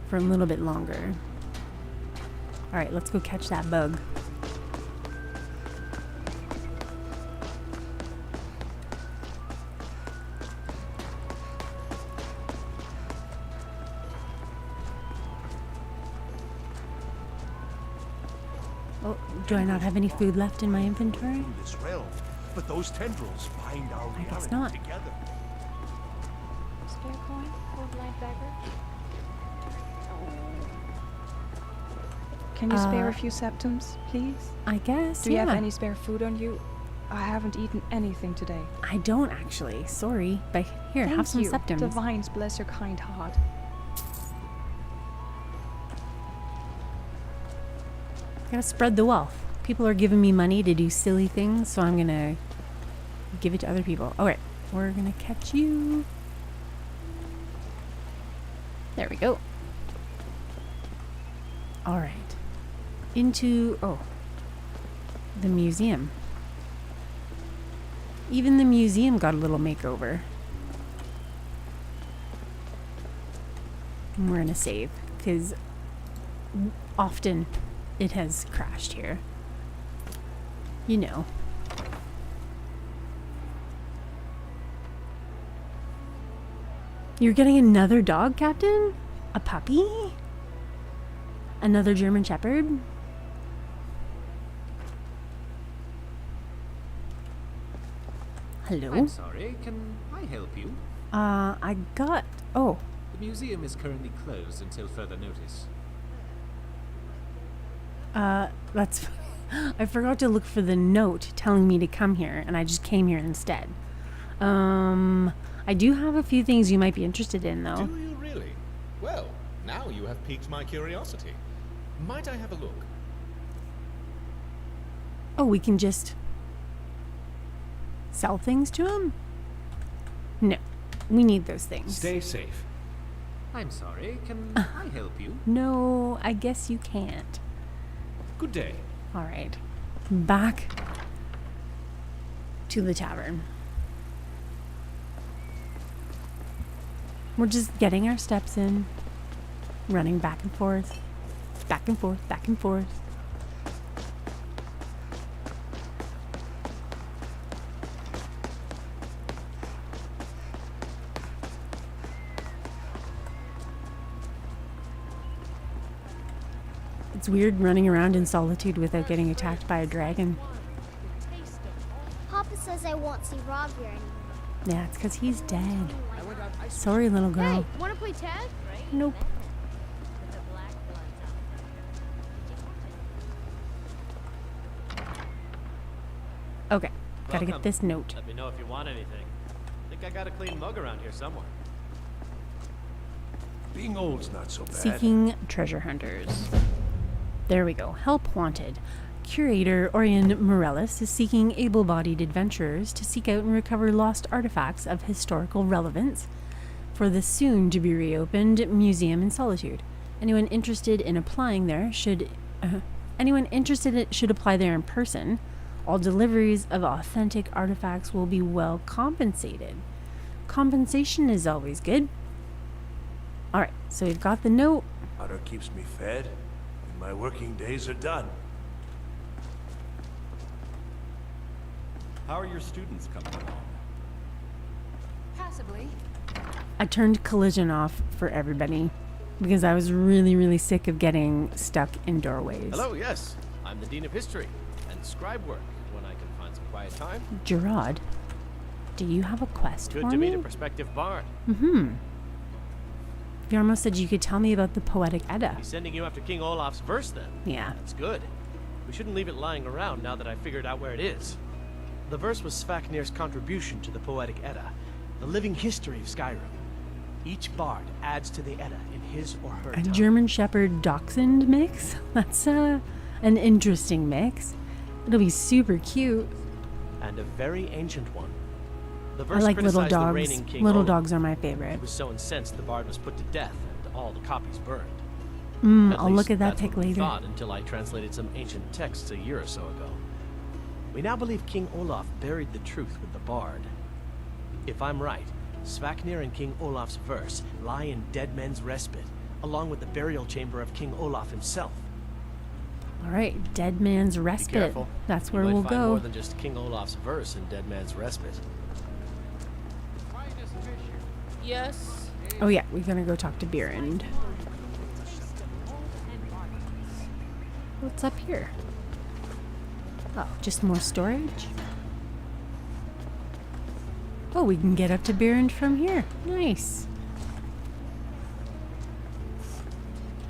for a little bit longer. Alright, let's go catch that bug. Oh, do I not have any food left in my inventory? This realm, but those tendrils bind our I guess reality not. together. Spare coin? Gold light dagger? Can you spare a few septums, please? I guess, Do you have yeah. any spare food on you? I haven't eaten anything today. I don't actually. Sorry. But here, have some Thank you. septums. Divines bless your kind heart. Gotta spread the wealth. People are giving me money to do silly things, so I'm gonna give it to other people. Alright, we're gonna catch you. There we go. Alright. Into, the museum. Even the museum got a little makeover. And we're gonna save, because often it has crashed here. You know. You're getting another dog, Captain? A puppy? Another German Shepherd? Hello? I'm sorry, can I help you? I got... Oh. The museum is currently closed until further notice. That's... I forgot to look for the note telling me to come here, and I just came here instead. I do have a few things you might be interested in, though. Do you really? Well, now you have piqued my curiosity. Might I have a look? Oh, we can just... sell things to him? No. We need those things. Stay safe. I'm sorry, can I help you? No, I guess you can't. Good day. Alright. Back to the tavern. We're just getting our steps in. Running back and forth. Back and forth, back and forth. It's weird running around in Solitude without getting attacked by a dragon. Papa says I won't see Roggvir anymore. Yeah, it's because he's dead. Sorry, little girl. Hey, wanna play tag? Nope. Okay, gotta get this note. Let me know if you want anything. Think I got a clean mug around here somewhere. Being old's not so bad. Seeking treasure hunters. There we go. Help wanted. Curator Auryen Morellis is seeking able-bodied adventurers to seek out and recover lost artifacts of historical relevance for the soon-to-be-reopened Museum in Solitude. Anyone interested in applying there should apply there in person. All deliveries of authentic artifacts will be well compensated. Compensation is always good. Alright, so we've got the note. Otter keeps me fed, and my working days are done. How are your students coming along? Passably. I turned collision off for everybody because I was really, really sick of getting stuck in doorways. Hello, yes. I'm the Dean of History and scribe work when I can find some quiet time. Gerard, do you have a quest Good for to me? meet a prospective bard. Mm-hmm. Yarmo said you could tell me about the Poetic Edda. He's sending you after King Olaf's verse then. Yeah. That's good. We shouldn't leave it lying around now that I figured out where it is. The verse was Svafnir's contribution to the Poetic Edda, the living history of Skyrim. Each bard adds to the Edda in his or her A tongue. German Shepherd Dachshund mix? That's an interesting mix. It'll be super cute. And a very ancient one. The I verse like little criticized the dogs. reigning King Little Olaf. dogs are my He favorite. was so incensed the bard was put to death and all the copies burned. I'll look at that that's pic what we later. thought until I translated some ancient texts a year or so ago. We now believe King Olaf buried the truth with the bard. If I'm right, Svafnir and King Olaf's verse lie in Dead Men's Respite, along with the burial chamber of King Olaf himself. Alright, Dead Man's Be Respite. careful. That's You where might we'll find go. more than just King Olaf's verse in Dead Man's Respite. Yes. Oh yeah, we're gonna go talk to Byrand. What's up here? Oh, just more storage? Oh, we can get up to Byrand from here. Nice.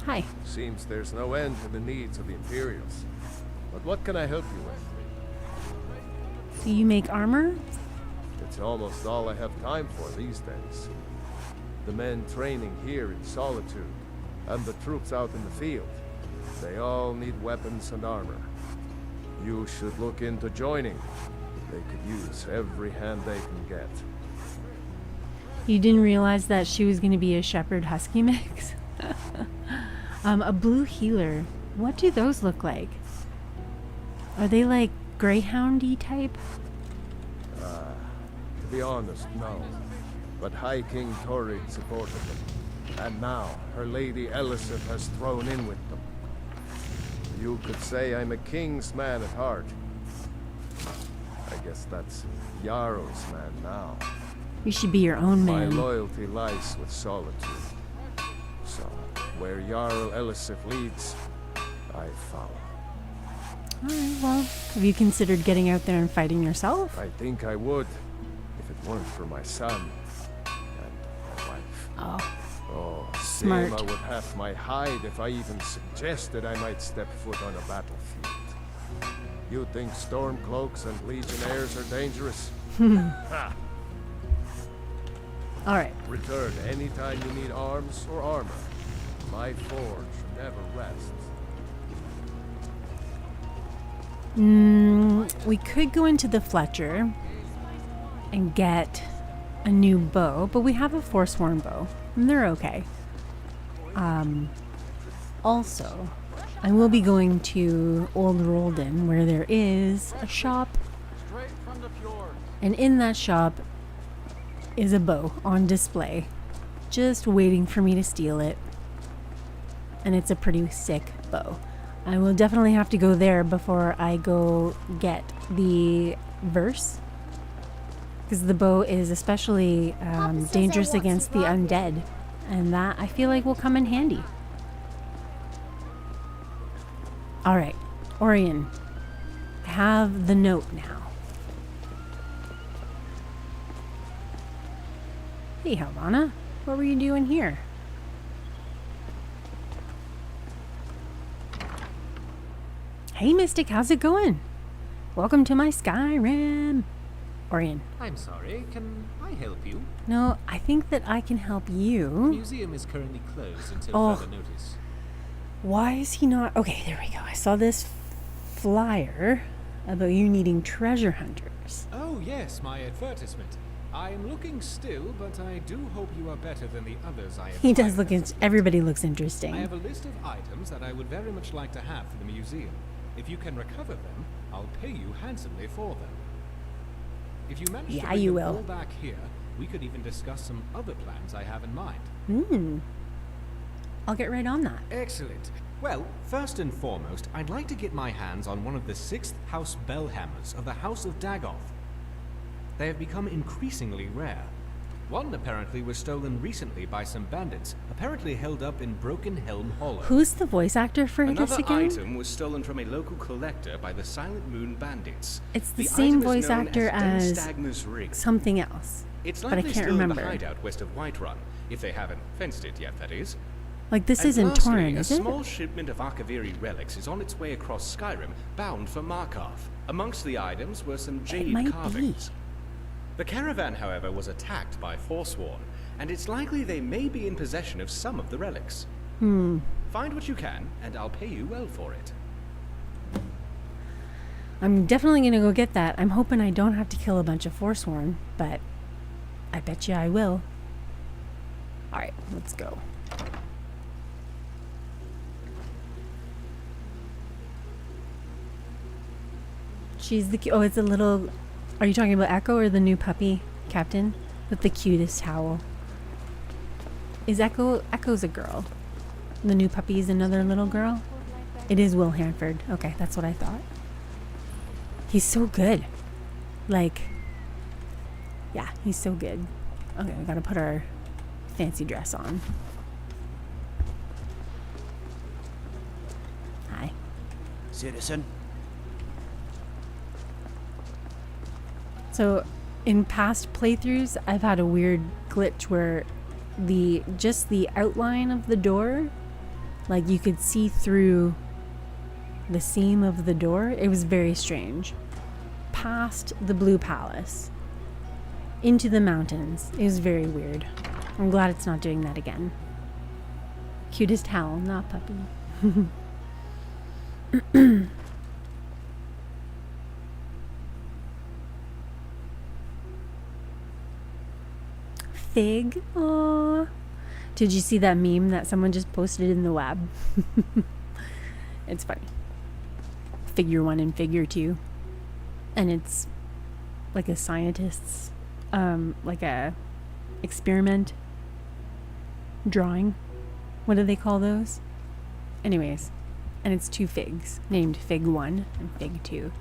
Hi. Seems there's no end to the needs of the Imperials. But what can I help you with? So you make armor? It's almost all I have time for these days. The men training here in Solitude, and the troops out in the field, they all need weapons and armor. You should look into joining. They could use every hand they can get. You didn't realize that she was going to be a shepherd husky mix? A blue healer. What do those look like? Are they like greyhoundy type? To be honest, no. But High King Torrid supported them. And now, her lady Elisif has thrown in with them. You could say I'm a king's man at heart. I guess that's Jarl's man now. You should be your own man. My loyalty lies with Solitude. So, where Jarl Elisif leads, I follow. Alright, well, have you considered getting out there and fighting yourself? I think I would, if it weren't for my son and my wife. Oh, smart. Sema would have my hide if I even suggested I might step foot on a battlefield. You think Stormcloaks and Legionnaires are dangerous? Ha! Alright. Return anytime you need arms or armor. My forge never rests. We could go into the Fletcher and get a new bow, but we have a Forsworn bow, and they're okay. Also, I will be going to Old Rolden, where there is a shop, and in that shop is a bow on display, just waiting for me to steal it, and it's a pretty sick bow. I will definitely have to go there before I go get the verse, because the bow is especially dangerous against the undead, and that I feel like will come in handy. Alright, Auryen, have the note now. Hey Helvana, what were you doing here? Hey Mystic, how's it going? Welcome to my Skyrim. Auryen. I'm sorry, can I help you? No, I think that I can help you. The museum is currently closed until further notice. Why is he not? Okay, there we go. I saw this flyer about you needing treasure hunters. Oh yes, my advertisement. I am looking still, but I do hope you are better than the others I have. He does look, everybody looks interesting. I have a list of items that I would very much like to have for the museum. If you can recover them, I'll pay you handsomely for them. If you manage to bring them all back here, we could even discuss some other plans I have in mind. I'll get right on that. Excellent. Well, first and foremost, I'd like to get my hands on one of the 6th House Bellhammers of the House of Dagoth. They have become increasingly rare. One apparently was stolen recently by some bandits, apparently held up in Broken Helm Hollow. Who's the voice actor for this again? Another item was stolen from a local collector by the Silent Moon bandits. It's the same voice actor as something else, it's but I can't remember. In the hideout west of Whiterun, if they haven't fenced it yet, that is. Like this and isn't lastly, Torrent, is it? A small shipment of Arkaviri relics is on its way across Skyrim, bound for Markarth. Amongst the items were some jade carvings. The caravan, however, was attacked by Forsworn, and it's likely they may be in possession of some of the relics. Find what you can, and I'll pay you well for it. I'm definitely gonna go get that. I'm hoping I don't have to kill a bunch of Forsworn, but I bet you I will. Alright, let's go. She's the oh, it's a little. Are you talking about Echo or the new puppy, Captain, with the cutest howl? Is Echo's a girl? The new puppy is another little girl. It is Will Hanford. Okay, that's what I thought. He's so good. Like, yeah, he's so good. Okay, we gotta put our fancy dress on. Hi. Citizen. So, in past playthroughs, I've had a weird glitch where just the outline of the door, like you could see through the seam of the door. It was very strange. past the Blue Palace into the mountains. It was very weird. I'm glad it's not doing that again. Cutest howl, not puppy. Fig. Aww. Did you see that meme that someone just posted in the web? It's funny. Figure 1 and figure 2. And it's like a scientist's, like a experiment drawing. What do they call those? Anyways. And it's 2 figs, named Fig 1 and Fig 2.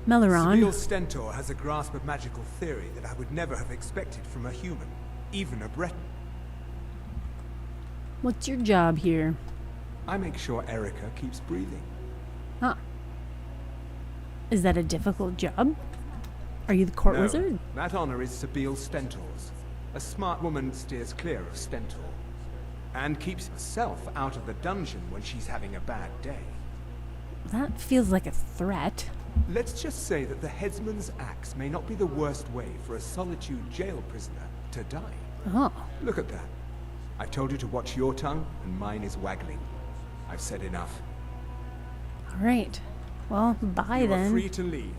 Meleron. Seville Stentor has a grasp of magical theory that I would never have expected from a human, even a Breton. What's your job here? I make sure Erica keeps breathing. Huh. Is that a difficult job? Are you the court wizard? That honor is Seville Stentor's. A smart woman steers clear of Stentor. And keeps herself out of the dungeon when she's having a bad day. That feels like a threat. Let's just say that the headsman's axe may not be the worst way for a Solitude jail prisoner to die. Oh. Look at that. I told you to watch your tongue, and mine is waggling. I've said enough. All right. Well, bye You then. are free to leave.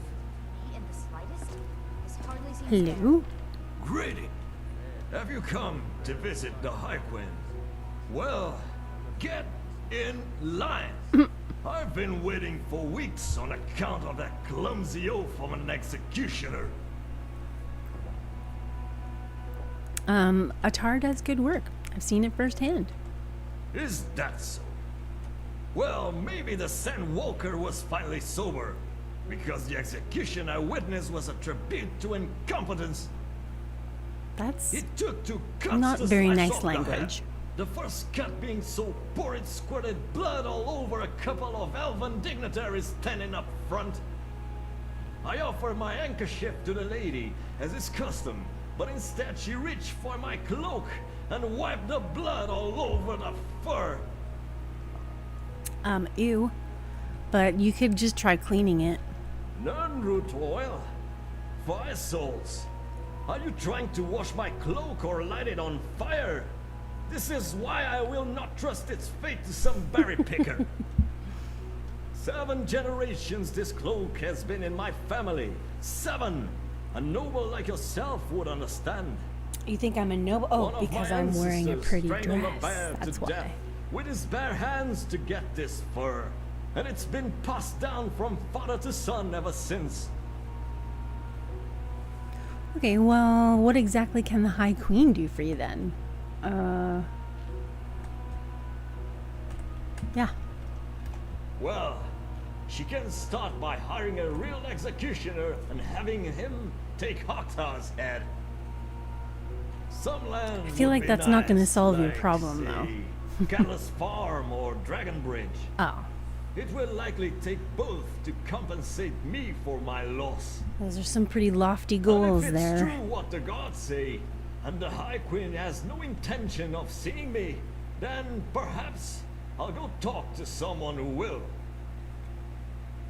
Hello? Greeting. Have you come to visit the High Queen? Well, get in line. I've been waiting for weeks on account of that clumsy oaf of an executioner. Atar does good work. I've seen it firsthand. Is that so? Well, maybe the Sand Walker was finally sober, because the execution I witnessed was a tribute to incompetence. That's it took 2 cuts not to very slice nice off the language. head. The first cut being so poor it squirted blood all over a couple of elven dignitaries standing up front. I offered my handkerchief to the lady, as is custom, but instead she reached for my cloak and wiped the blood all over the fur. Ew. But you could just try cleaning it. None root oil. 5 souls. Are you trying to wash my cloak or light it on fire? This is why I will not trust its fate to some berry picker. 7 generations this cloak has been in my family. 7! A noble like yourself would understand. You think I'm a noble? Oh, because I'm wearing a pretty dress. That's why. With his bare hands to get this fur. And it's been passed down from father to son ever since. Okay, well, what exactly can the High Queen do for you then? Yeah. Well, she can start by hiring a real executioner and having him take Hoktar's head. Some land I feel would like be that's not going to nice, solve your like, problem, say, though. Catalyst Farm or Dragonbridge. Oh. It will likely take both to compensate me for my loss. Those are some pretty lofty goals And if it's there. true what the gods say, and the High Queen has no intention of seeing me, then perhaps I'll go talk to someone who will.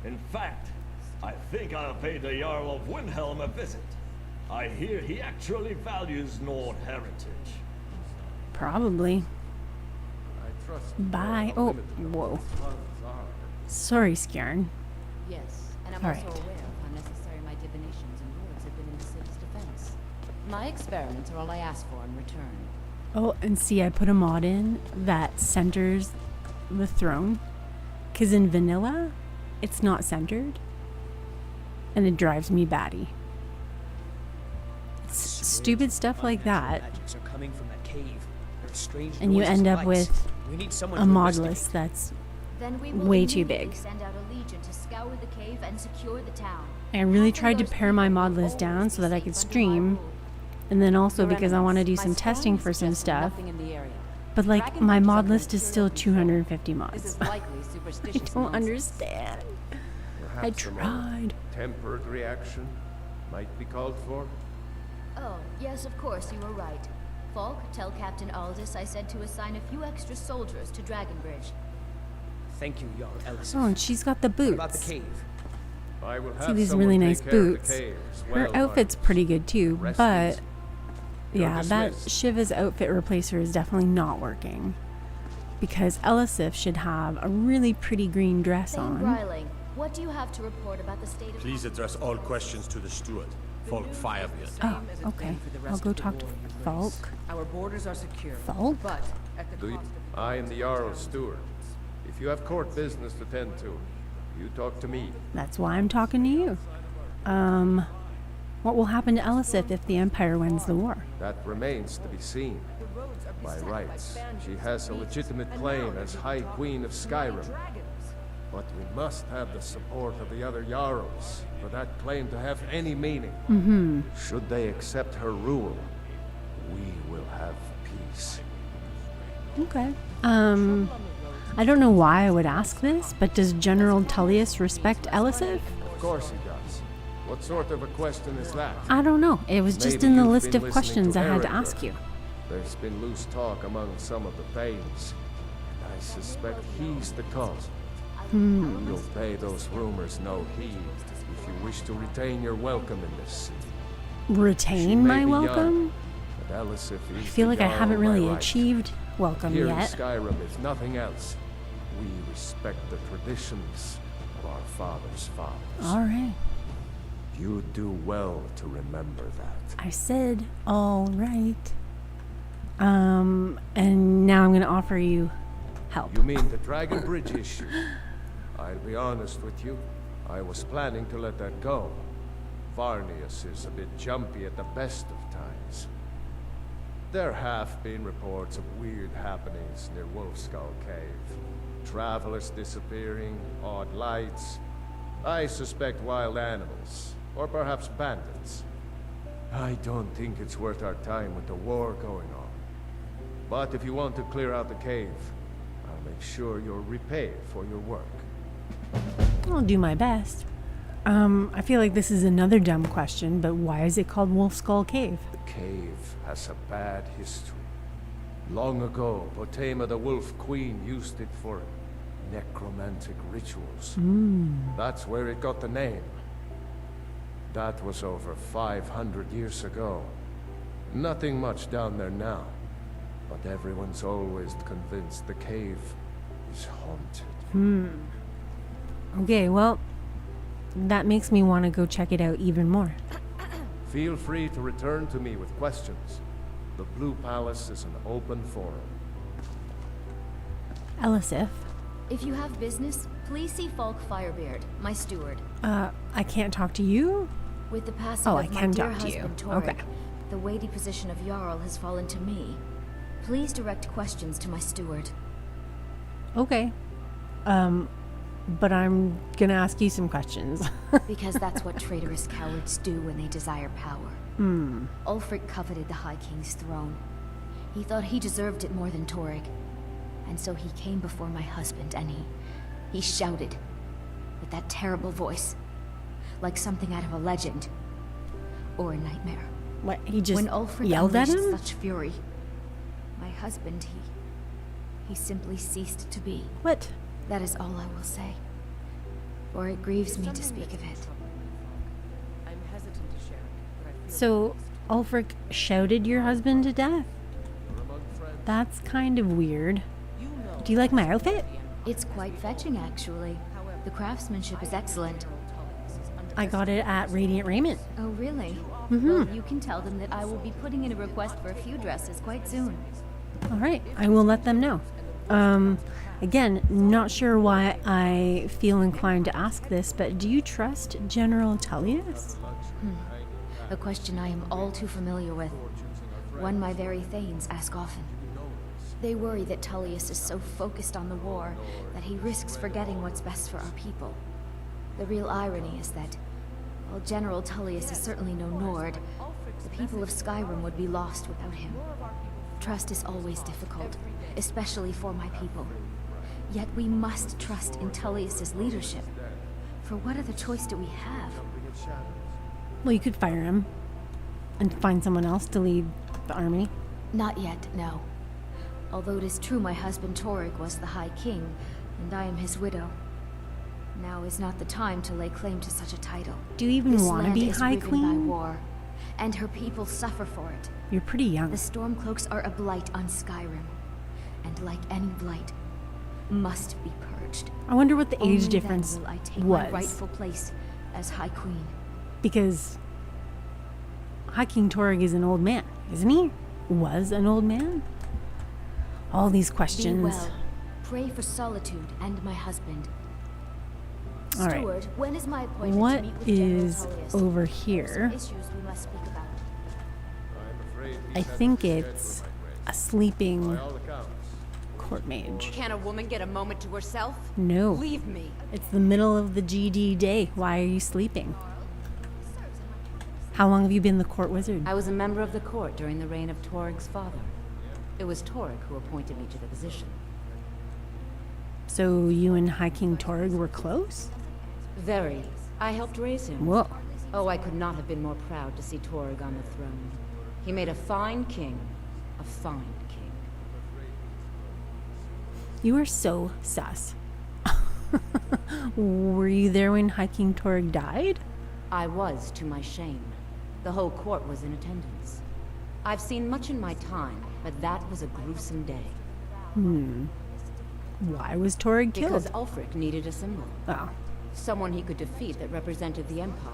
In fact, I think I'll pay the Jarl of Windhelm a visit. I hear he actually values Nord heritage. Probably. I trust Bye. Oh, whoa. Sorry, Skjarn. Yes, and I'm All also right. aware of how necessary my divinations and words have been in the city's defense. My experiments are all I ask for in return. Oh, and see, I put a mod in that centers the throne. Because in vanilla, it's not centered. And it drives me batty. It's stupid stuff like that. Magics are coming from that cave. There are strange And you noises end and up lights. with We need someone a to mod investigate. list that's Then we will way too immediately big. send out a legion to scour the cave and secure the town. I really tried to pare my mod list down so that I could stream. And then also because I want to do some testing for some stuff. But like, my mod list is still 250 mods. I don't understand. I Perhaps a more tried. tempered reaction might be called for. Oh, yes, of course, you were right. Falk, tell Captain Aldous I said to assign a few extra soldiers to Dragonbridge. Thank you, Jarl Ellis. Oh, and she's got the What about the boots. cave? I will See have these someone really take nice care of the boots. cave as Her well, outfit's pretty good too, Rest but easy. You're yeah, that dismissed. Shiva's outfit replacer is definitely not working. Because Elisif should have a really pretty green dress Thane on. Bryling, what do you have to report about the state of... Please address all questions to the steward, Falk Firebeard. Oh, okay. I'll go talk to Falk. Our borders are secure. Falk? But at the Do you? cost of... I am the Jarl's steward. If you have court business to tend to, you talk to me. That's why I'm talking to you. What will happen to Elisif if the Empire wins the war? That remains to be seen. By rights, she has a legitimate claim as High Queen of Skyrim. But we must have the support of the other Jarls for that claim to have any meaning. Mm-hmm. Should they accept her rule, we will have peace. Okay. I don't know why I would ask this, but does General Tullius respect Elisif? Of course he does. What sort of a question is that? I don't know. It was just Maybe in the you've list been of listening questions to I had to Erenger. ask you. There's been loose talk among some of the Thanes, and I suspect he's the cause. You'll pay those rumors no heed if you wish to retain your welcome in this city. She Retain may my be welcome? young, but Elisif I is feel the like I Jarl haven't by really right. achieved welcome Here yet. in Skyrim, if nothing else, we respect the traditions of our fathers' fathers. All right. You do well to remember that. I said all right. And now I'm going to offer you help. You mean the Dragon Bridge issue? I'll be honest with you. I was planning to let that go. Varnius is a bit jumpy at the best of times. There have been reports of weird happenings near Wolfskull Cave. Travelers disappearing, odd lights. I suspect wild animals, or perhaps bandits. I don't think it's worth our time with the war going on. But if you want to clear out the cave, I'll make sure you're repaid for your work. I'll do my best. I feel like this is another dumb question, but why is it called Wolfskull Cave? The cave has a bad history. Long ago, Potema the Wolf Queen used it for necromantic rituals. That's where it got the name. That was over 500 years ago. Nothing much down there now. But everyone's always convinced the cave is haunted. Okay, well, that makes me want to go check it out even more. Feel free to return to me with questions. The Blue Palace is an open forum. Elisif, If you have business, please see Falk Firebeard, my steward. I can't talk to you? With the passing Oh, of I my can dear talk to you. husband Torek, Okay. the weighty position of Jarl has fallen to me. Please direct questions to my steward. Okay. But I'm gonna ask you some questions. Because that's what traitorous cowards do when they desire power. Ulfric coveted the High King's throne. He thought he deserved it more than Torek. And so he came before my husband and he shouted with that terrible voice, like something out of a legend or a nightmare. What, he just When Ulfric yelled at unleashed him? such fury, my husband, he simply ceased to be. What? That is all I will say. For it grieves me to speak of it. I'm hesitant to share it, but I feel So, Ulfric shouted your husband to death? That's kind of weird. Do you like my outfit? It's quite fetching, actually. The craftsmanship is excellent. I got it at Radiant Raiment. Oh, really? Mhm. Well, you can tell them that I will be putting in a request for a few dresses quite soon. All right, I will let them know. Again, not sure why I feel inclined to ask this, but do you trust General Tullius? A question I am all too familiar with. One my very Thanes ask often. They worry that Tullius is so focused on the war that he risks forgetting what's best for our people. The real irony is that, while General Tullius is certainly no Nord, the people of Skyrim would be lost without him. Trust is always difficult, especially for my people. Yet we must trust in Tullius's leadership. For what other choice do we have? Well, you could fire him and find someone else to lead the army. Not yet, no. Although it is true my husband Torek was the High King, and I am his widow. Now is not the time to lay claim to such a title. Do you even want to be This High land is riven by Queen? war, and her people suffer for it. You're pretty young. The Stormcloaks are a blight on Skyrim, and like any blight, must be purged. I wonder what the Only age then difference will I take my was. rightful place as High Queen. Because High King Torg is an old man, isn't he? Was an old man? All these questions. Be well. Pray for Solitude and my husband. All right. Steward, when is my appointment What to meet with General is Tullius? over There are here? some issues we must speak about. I think it's a sleeping court mage. Can a woman get a moment to herself? No. Leave me. It's the middle of the GD day. Why are you sleeping? How long have you been the court wizard? I was a member of the court during the reign of Torg's father. It was Torg who appointed me to the position. So you and High King Torg were close? Very. I helped raise him. Whoa. Oh, I could not have been more proud to see Torg on the throne. He made a fine king. A fine king. You are so sus. Were you there when High King Torg died? I was, to my shame. The whole court was in attendance. I've seen much in my time, but that was a gruesome day. Why was Torg killed? Because Ulfric needed a symbol. Oh. Someone he could defeat that represented the Empire.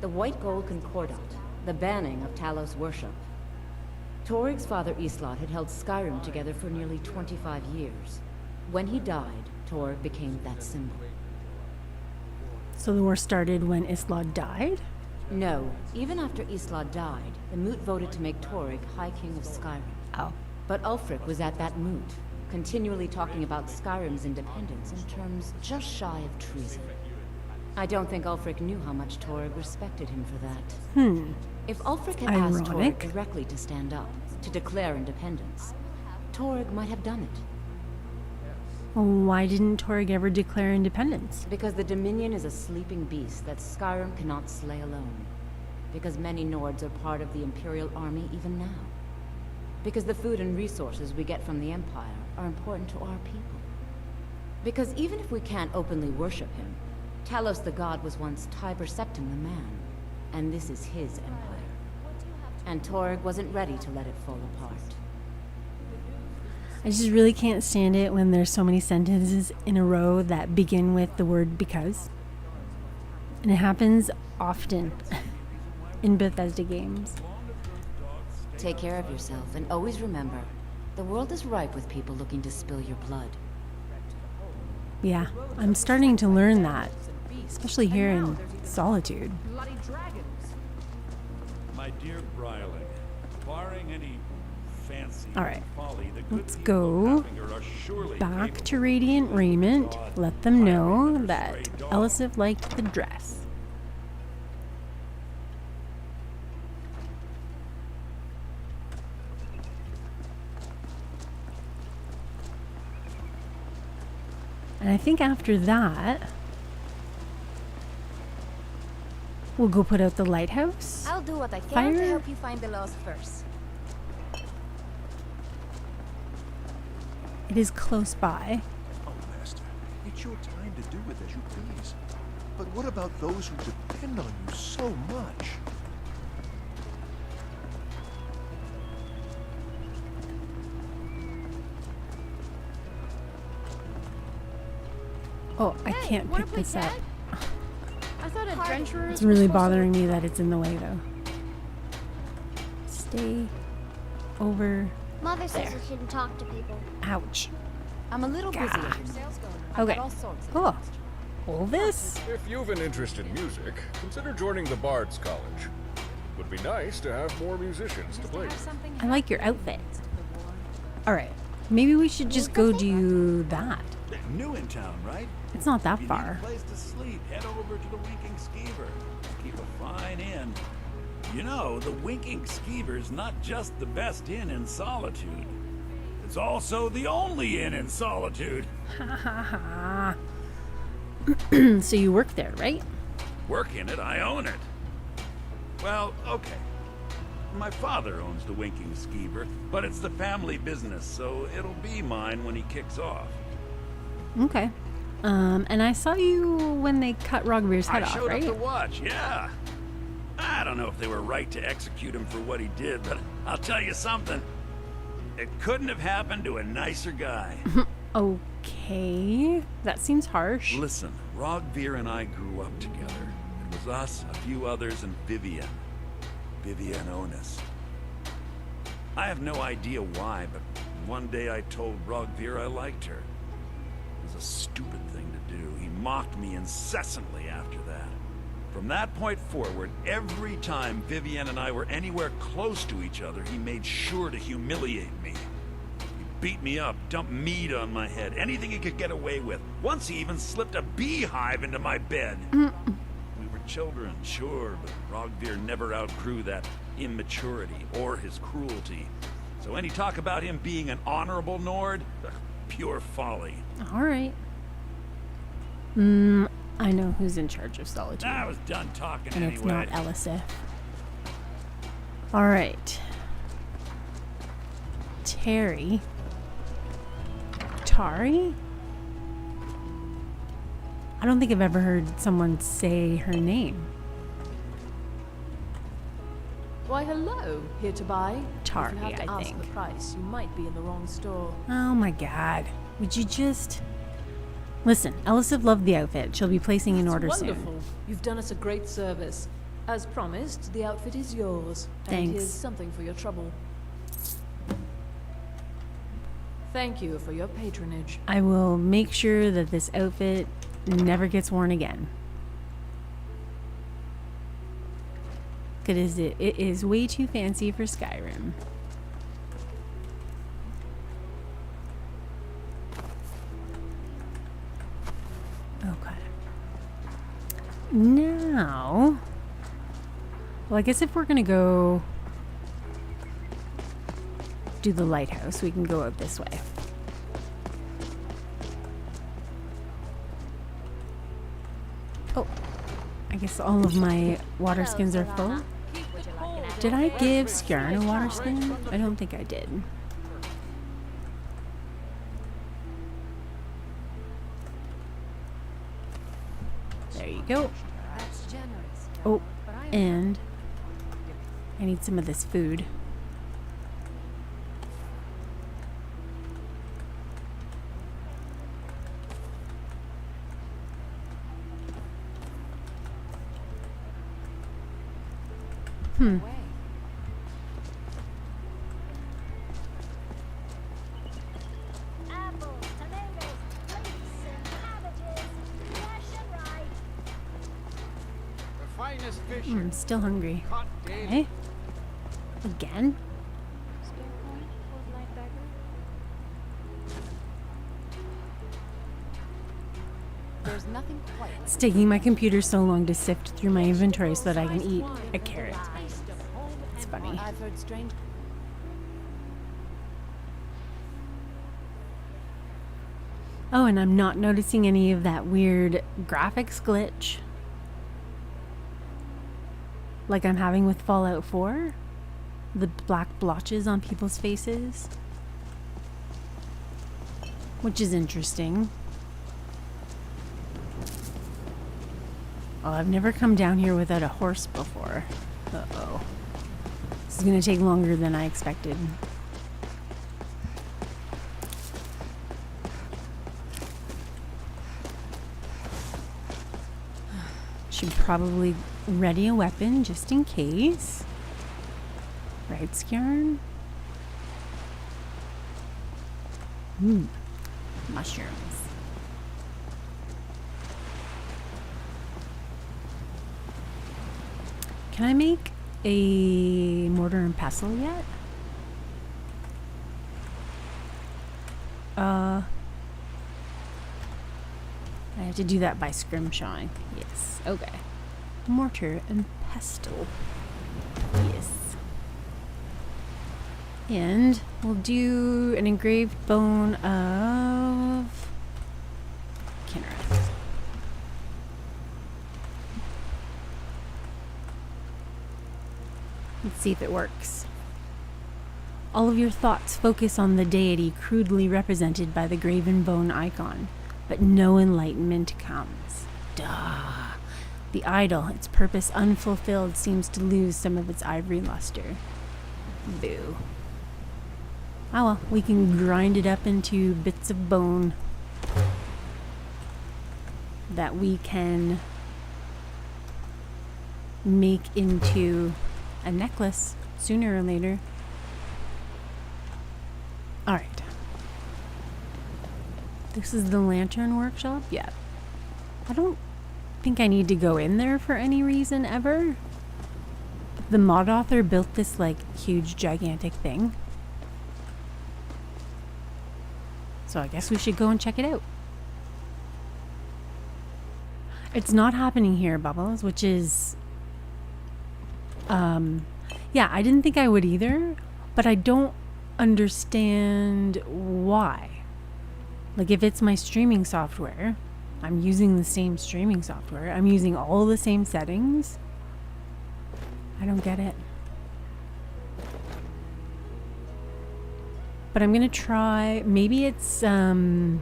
The White Gold Concordat. The banning of Talos worship. Torg's father Islot had held Skyrim together for nearly 25 years. When he died, Torg became that symbol. So the war started when Islot died? No, even after Islot died, the Moot voted to make Torg High King of Skyrim. Oh. But Ulfric was at that Moot, continually talking about Skyrim's independence in terms just shy of treason. I don't think Ulfric knew how much Torg respected him for that. If Ulfric had asked Torg Ironic. directly to stand up, to declare independence, Torg might have done it. Why didn't Torg ever declare independence? Because the Dominion is a sleeping beast that Skyrim cannot slay alone. Because many Nords are part of the Imperial Army even now. Because the food and resources we get from the Empire are important to our people. Because even if we can't openly worship him, Talos the God was once Tiber Septim the man, and this is his empire. And Torg wasn't ready to let it fall apart. I just really can't stand it when there's so many sentences in a row that begin with the word because. And it happens often in Bethesda games. Take care of yourself, and always remember, the world is ripe with people looking to spill your blood. Yeah, I'm starting to learn that, especially here in Solitude. My dear Bryling, barring any fancy All right, folly, the good let's people go of Havinger are surely back capable to Radiant Raiment. Let them know that Elisif liked the dress. And I think after that, we'll go put out the lighthouse. I'll do what I can Fire? to help you find the lost verse. It is close by. Oh, Master, it's your time to do with as you please. But what about those who depend on you so much? Oh, I can't pick this up. I thought adventurers It's really bothering me that it's in the way, though. Stay over Mother says there. I shouldn't talk to people. Ouch. I'm a little busy. Gah. with sales going. I've Okay. got all sorts of Oh, all this? If you've an interest in music, consider joining the Bards College. Would be nice to have more musicians to play with. I like your outfit. All right, maybe we should just go do that. New in town, right? It's not that If you far. need a place to sleep, head over to the Winking Skeever. Keep a fine inn. You know, the Winking Skeever's not just the best inn in Solitude. It's also the only inn in Solitude. Ha ha ha. So you work there, right? Work in it, I own it. Well, okay. My father owns the Winking Skeever, but it's the family business, so it'll be mine when he kicks off. Okay. And I saw you when they cut Roggvir's head I off, showed right? up to watch, yeah. I don't know if they were right to execute him for what he did, but I'll tell you something. It couldn't have happened to a nicer guy. Okay, that seems harsh. Listen, Roggvir and I grew up together. It was us, a few others, and Vivienne. Vivienne Onus. I have no idea why, but one day I told Roggvir I liked her. It was a stupid thing to do. He mocked me incessantly after that. From that point forward, every time Vivienne and I were anywhere close to each other, he made sure to humiliate me. He beat me up, dumped mead on my head, anything he could get away with. Once he even slipped a beehive into my bed. We were children, sure, but Roggvir never outgrew that immaturity or his cruelty. So any talk about him being an honorable Nord? Pure folly. Alright. I know who's in charge of Solitude. I was done talking and anyway. it's not Elisif. Alright. Tari? I don't think I've ever heard someone say her name. Why, hello. Here to buy? Tari, If you have to I ask think. the price, you might be in the wrong store. Oh my god. Would you just... Listen, Elisif loved the outfit. She'll be placing an order Wonderful. soon. You've done us a great service. As promised, the outfit is yours. And Thanks. here's something for your trouble. Thank you for your patronage. I will make sure that this outfit never gets worn again. Because it is way too fancy for Skyrim. Okay. Now, well, I guess if we're gonna go do the lighthouse, we can go out this way. Oh, I guess all of my water skins are full. Did I give Skjarn a water skin? I don't think I did. There you go. Oh, and I need some of this food. I'm still hungry. Okay. Again? There's nothing quite. It's taking my computer so long to sift through my inventory so that I can eat a carrot. It's funny. I've heard strange. Oh, and I'm not noticing any of that weird graphics glitch like I'm having with Fallout 4. The black blotches on people's faces. Which is interesting. Oh, I've never come down here without a horse before. Uh-oh. This is gonna take longer than I expected. Should probably ready a weapon just in case. Right, Skjarn? Mushrooms. Can I make a mortar and pestle yet? I have to do that by scrimshawing. Yes, okay. Mortar and pestle. Yes. And we'll do an engraved bone of Kinnereth. Let's see if it works. All of your thoughts focus on the deity crudely represented by the graven bone icon. but no enlightenment comes. Duh. The idol, its purpose unfulfilled, seems to lose some of its ivory luster. Boo. Oh well, we can grind it up into bits of bone that we can make into a necklace sooner or later. Alright. This is the lantern workshop? Yeah. I don't think I need to go in there for any reason ever. The mod author built this like huge gigantic thing. So I guess we should go and check it out. It's not happening here, Bubbles, which is yeah, I didn't think I would either, but I don't understand why. Like, if it's my streaming software, I'm using the same streaming software, I'm using all the same settings. I don't get it. But I'm gonna try, maybe it's like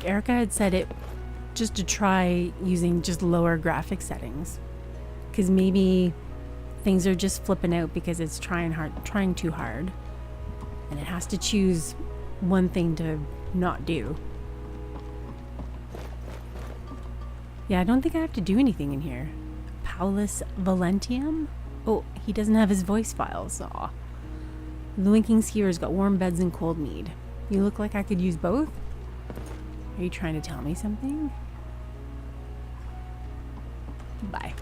Erica had said, it just to try using just lower graphic settings, because maybe things are just flipping out because it's trying too hard, and it has to choose one thing to not do. Yeah, I don't think I have to do anything in here. Paulus Valentium? Oh, he doesn't have his voice files. Aw. The Winking Skier's got warm beds and cold mead. You look like I could use both? Are you trying to tell me something? Bye.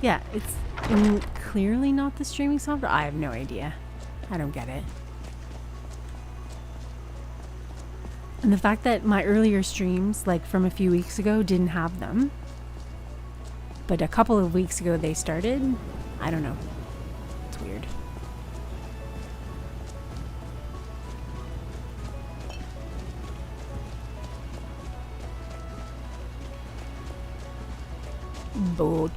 Yeah, it's clearly not the streaming software. I have no idea. I don't get it. And the fact that my earlier streams, like from a few weeks ago, didn't have them, but a couple of weeks ago they started, I don't know. It's weird. Boat.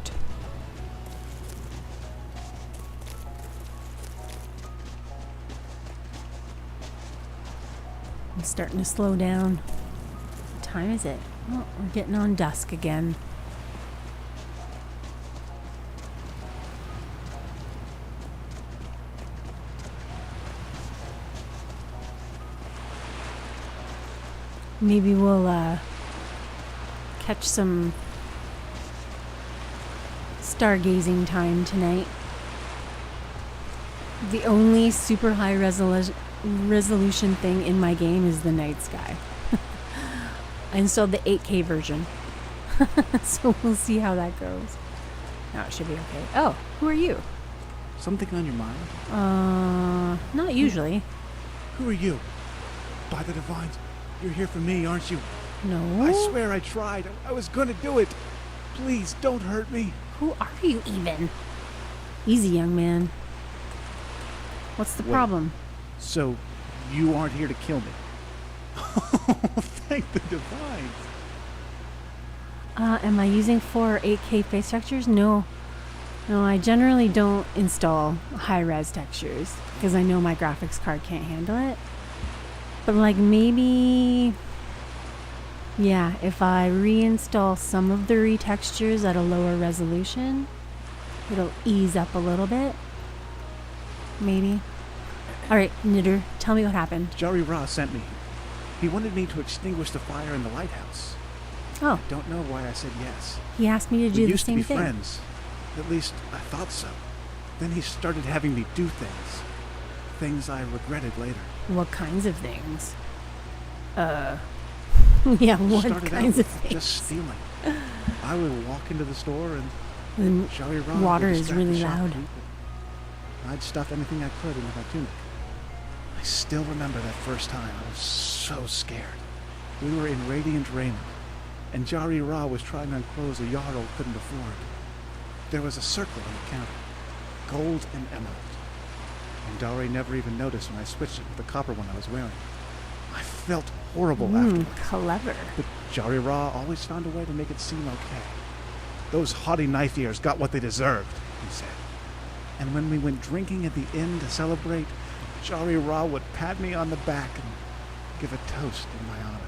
I'm starting to slow down. What time is it? Oh, we're getting on dusk again. Maybe we'll catch some stargazing time tonight. The only super high resolution thing in my game is the night sky. I installed the 8K version. So we'll see how that goes. No, it should be okay. Oh, who are you? Something on your mind? Not usually. Who are you? By the Divines, you're here for me, aren't you? No. I swear I tried. I was gonna do it. Please, don't hurt me. Who are you even? Easy, young man. What's the problem? So, you aren't here to kill me? Thank the Divines. Am I using 4 or 8K face textures? No. No, I generally don't install high-res textures because I know my graphics card can't handle it. But like maybe, yeah, if I reinstall some of the retextures at a lower resolution, it'll ease up a little bit. Maybe. Alright, Knitter, tell me what happened. Jari Ra sent me. He wanted me to extinguish the fire in the lighthouse. Oh. I don't know why I said yes. He asked me to do the same thing. We used to be friends. At least, I thought so. Then he started having me do things. Things I regretted later. What kinds of things? Yeah, what kinds of things? Just stealing. I would walk into the store and Jari Ra water is really loud. I'd stuff anything I could into my tunic. I still remember that first time. I was so scared. We were in radiant raiment, and Jari Ra was trying on clothes a Jarl couldn't afford. There was a circle on the counter, gold and emerald. And Dari never even noticed when I switched it with the copper one I was wearing. I felt horrible afterwards. Clever. But Jari Ra always found a way to make it seem okay. Those haughty knife-ears got what they deserved, he said. And when we went drinking at the inn to celebrate, Jari Ra would pat me on the back and give a toast in my honor.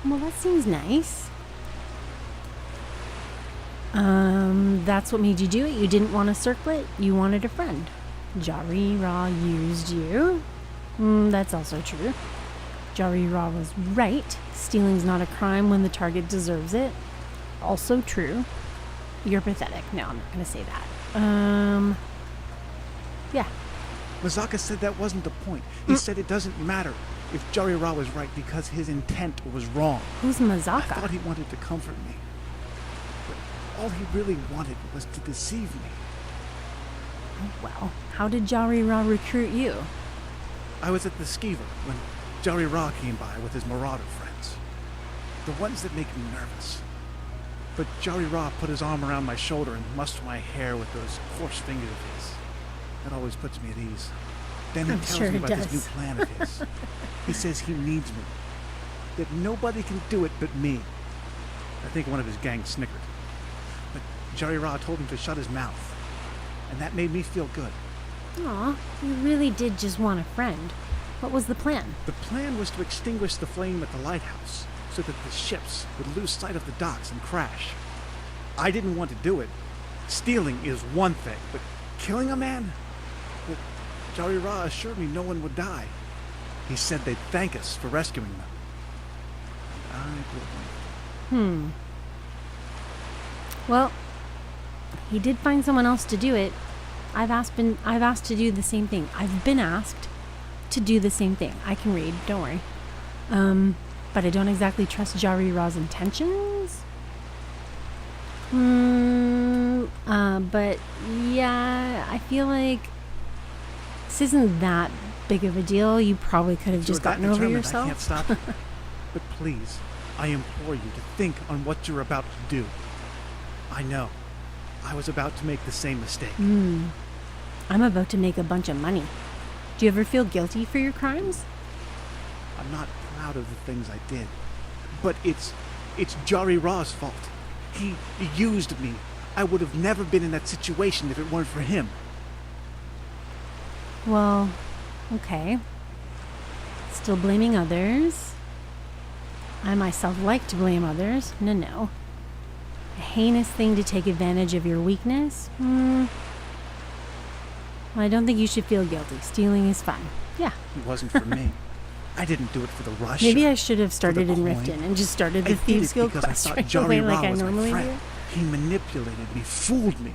Well, that seems nice. That's what made you do it? You didn't want a circlet? You wanted a friend. Jari Ra used you. That's also true. Jari Ra was right. Stealing's not a crime when the target deserves it. Also true. You're pathetic. No, I'm not going to say that. Yeah. Mazaka said that wasn't the point. He said it doesn't matter if Jari Ra was right because his intent was wrong. Who's Mazaka? I thought he wanted to comfort me. But all he really wanted was to deceive me. Oh, well, how did Jari Ra recruit you? I was at the Skeever when Jari Ra came by with his marauder friends. The ones that make me nervous. But Jari Ra put his arm around my shoulder and mussed my hair with those coarse fingers of his. That always puts me at ease. Then he tells me about this new plan of his. He says he needs me. That nobody can do it but me. I think one of his gang snickered. But Jari Ra told him to shut his mouth. And that made me feel good. Aw, you really did just want a friend. What was the plan? The plan was to extinguish the flame at the lighthouse, so that the ships would lose sight of the docks and crash. I didn't want to do it. Stealing is one thing, but killing a man? But Jari Ra assured me no one would die. He said they'd thank us for rescuing them. I believed. Well, he did find someone else to do it. I've asked to do the same thing. I've been asked to do the same thing. I can read, don't worry. But I don't exactly trust Jari Ra's intentions. But yeah, I feel like this isn't that big of a deal. You probably could have just gotten over yourself. I can't stop it. But please, I implore you to think on what you're about to do. I know. I was about to make the same mistake. I'm about to make a bunch of money. Do you ever feel guilty for your crimes? I'm not proud of the things I did. But it's Jari Ra's fault. He used me. I would have never been in that situation if it weren't for him. Well, okay. Still blaming others. I myself like to blame others. No. A heinous thing to take advantage of your weakness? I don't think you should feel guilty. Stealing is fun. Yeah. It wasn't for me. I didn't do it for the rush. Maybe I should have started in Riften and just started the Thieves Guild quest right away like I normally do. He manipulated me, fooled me.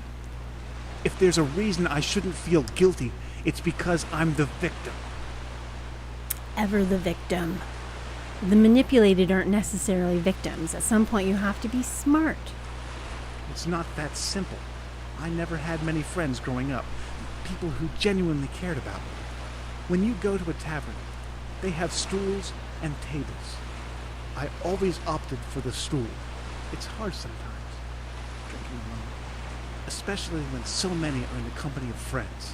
If there's a reason I shouldn't feel guilty, it's because I'm the victim. Ever the victim. The manipulated aren't necessarily victims. At some point you have to be smart. It's not that simple. I never had many friends growing up. People who genuinely cared about me. When you go to a tavern, they have stools and tables. I always opted for the stool. It's hard sometimes, drinking alone. Especially when so many are in the company of friends.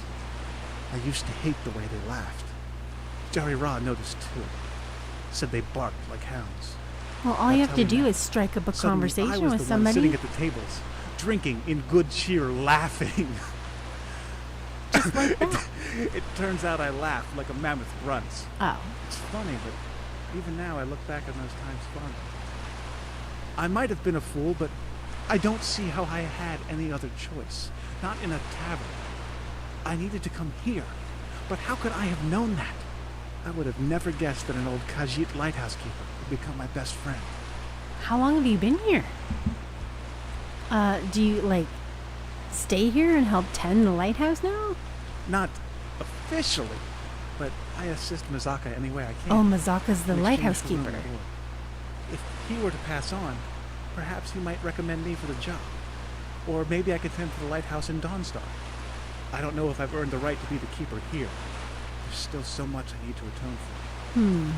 I used to hate the way they laughed. Jari Ra noticed too. Said they barked like hounds. Well, all you have to do is strike up a conversation with somebody. Sitting at the tables, drinking in good cheer, laughing. Just like that. It turns out I laughed like a mammoth grunts. Oh. It's funny, but even now I look back on those times fondly. I might have been a fool, but I don't see how I had any other choice. Not in a tavern. I needed to come here. But how could I have known that? I would have never guessed that an old Khajiit lighthouse keeper would become my best friend. How long have you been here? Do you, stay here and help tend the lighthouse now? Not officially, but I assist Mazaka any way I can. Oh, Mazaka's the lighthouse keeper. If he were to pass on, perhaps he might recommend me for the job. Or maybe I could tend to the lighthouse in Dawnstar. I don't know if I've earned the right to be the keeper here. There's still so much I need to atone for.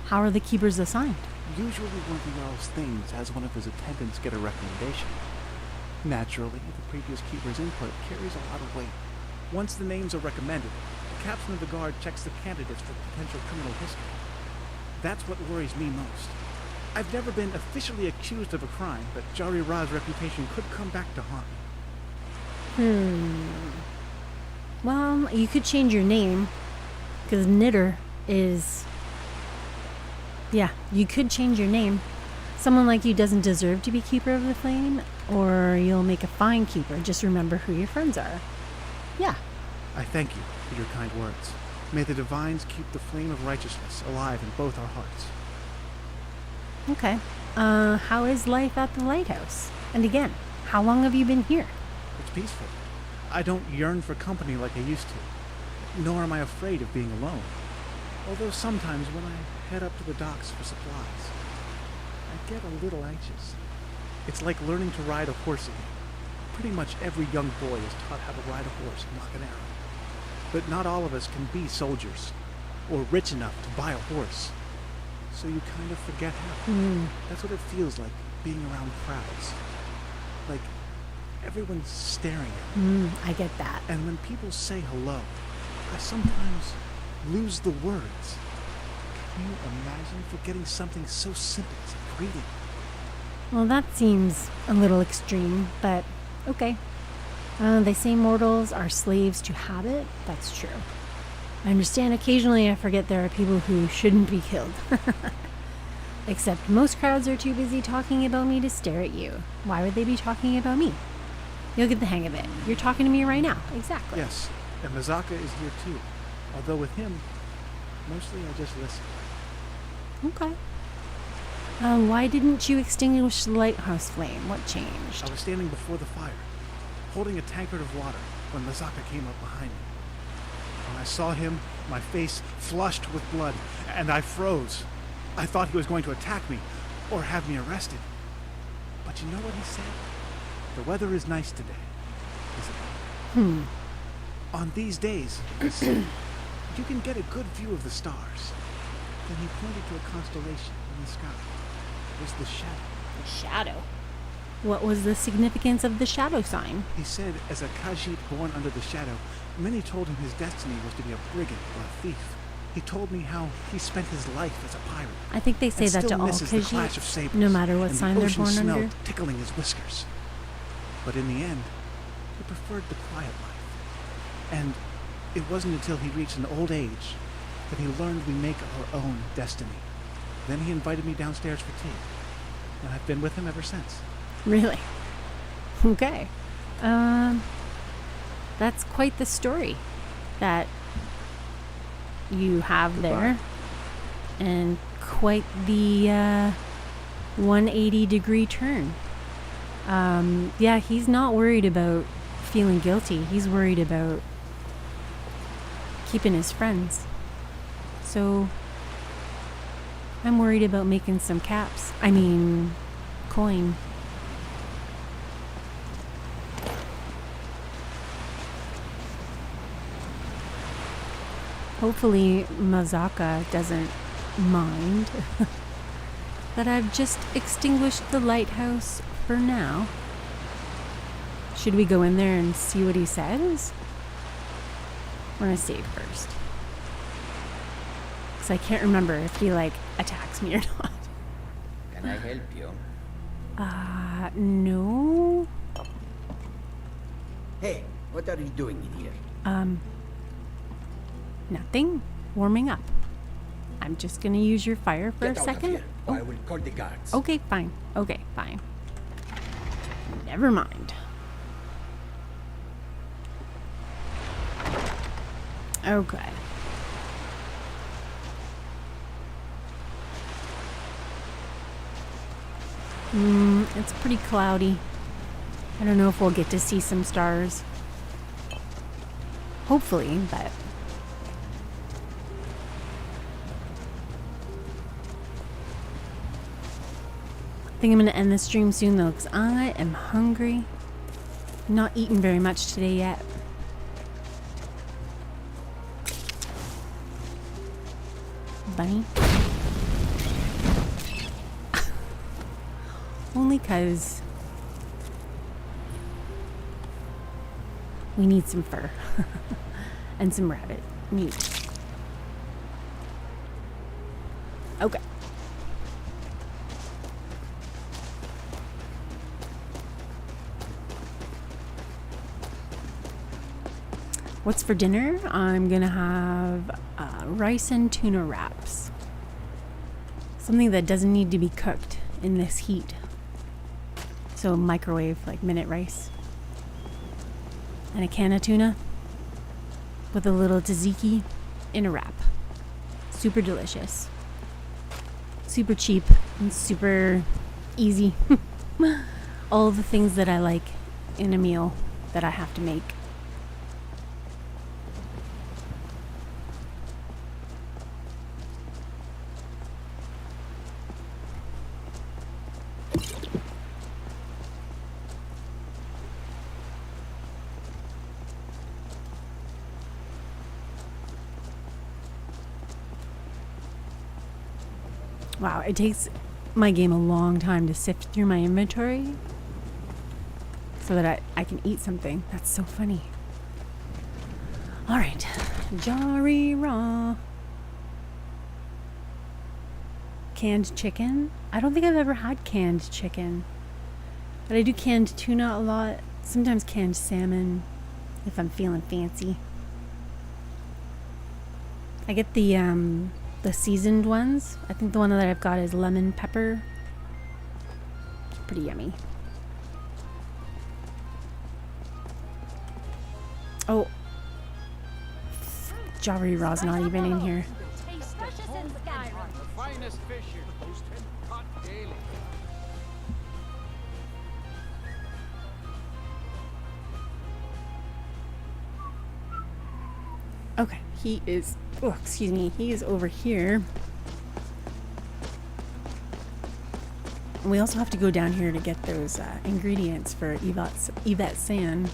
How are the keepers assigned? Usually one of the Jarl's Thanes has one of his attendants get a recommendation. Naturally, the previous keeper's input carries a lot of weight. Once the names are recommended, the captain of the guard checks the candidates for potential criminal history. That's what worries me most. I've never been officially accused of a crime, but Jari Ra's reputation could come back to haunt me. Well, you could change your name, because Knitter is Yeah, you could change your name. Someone like you doesn't deserve to be Keeper of the Flame, or you'll make a fine keeper. Just remember who your friends are. Yeah. I thank you for your kind words. May the divines keep the flame of righteousness alive in both our hearts. Okay. How is life at the lighthouse? And again, how long have you been here? It's peaceful. I don't yearn for company like I used to, nor am I afraid of being alone. Although sometimes when I head up to the docks for supplies, I get a little anxious. It's like learning to ride a horse again. Pretty much every young boy is taught how to ride a horse and knock an arrow. But not all of us can be soldiers, or rich enough to buy a horse. So you kind of forget how. That's what it feels like, being around crowds. Like, everyone's staring at me. I get that. And when people say hello, I sometimes lose the words. Can you imagine forgetting something so simple as a greeting? Well, that seems a little extreme, but okay. They say mortals are slaves to habit. That's true. I understand occasionally I forget there are people who shouldn't be killed. Except most crowds are too busy talking about me to stare at you. Why would they be talking about me? You'll get the hang of it. You're talking to me right now. Exactly. Yes, and Mazaka is here too. Although with him, mostly I just listen. Okay. Why didn't you extinguish the lighthouse flame? What changed? I was standing before the fire, holding a tankard of water, when Mazaka came up behind me. When I saw him, my face flushed with blood, and I froze. I thought he was going to attack me, or have me arrested. But you know what he said? The weather is nice today, isn't it? On these days, he said, you can get a good view of the stars. Then he pointed to a constellation in the sky. It was the shadow. The shadow? What was the significance of the shadow sign? He said, as a Khajiit born under the shadow, many told him his destiny was to be a brigand or a thief. He told me how he spent his life as a pirate. I think they say that to all Khajiits, no matter what sign they're born under. Tickling his whiskers. But in the end, he preferred the quiet life. And it wasn't until he reached an old age that he learned we make our own destiny. Then he invited me downstairs for tea. And I've been with him ever since. Really? Okay. That's quite the story that you have there. And quite the 180-degree turn. Yeah, he's not worried about feeling guilty. He's worried about keeping his friends. So I'm worried about making some caps. I mean, coin. Hopefully Mazaka doesn't mind that I've just extinguished the lighthouse for now. Should we go in there and see what he says? We're gonna save first. Because I can't remember if he, like, attacks me or not. Can I help you? No. Hey, what are you doing in here? Nothing. Warming up. I'm just gonna use your fire for Get a out second. of here, or I will call the guards. Okay, fine. Okay, fine. Never mind. Okay. It's pretty cloudy. I don't know if we'll get to see some stars. Hopefully, but... I think I'm going to end the stream soon though, because I am hungry. Not eaten very much today yet. Bunny. Only because we need some fur and some rabbit meat. Okay. What's for dinner? I'm gonna have rice and tuna wraps. Something that doesn't need to be cooked in this heat. So microwave, like minute rice. And a can of tuna with a little tzatziki in a wrap. Super delicious. Super cheap and super easy. All the things that I like in a meal that I have to make. Wow, it takes my game a long time to sift through my inventory so that I can eat something. That's so funny. Alright. Jari raw. Canned chicken? I don't think I've ever had canned chicken. But I do canned tuna a lot. Sometimes canned salmon if I'm feeling fancy. I get the seasoned ones. I think the one that I've got is lemon pepper. It's pretty yummy. Oh. Jari Raw's not even in here. The finest fish here, caught daily. Okay, he is, oh, excuse me, he is over here. And we also have to go down here to get those ingredients for Yvette San.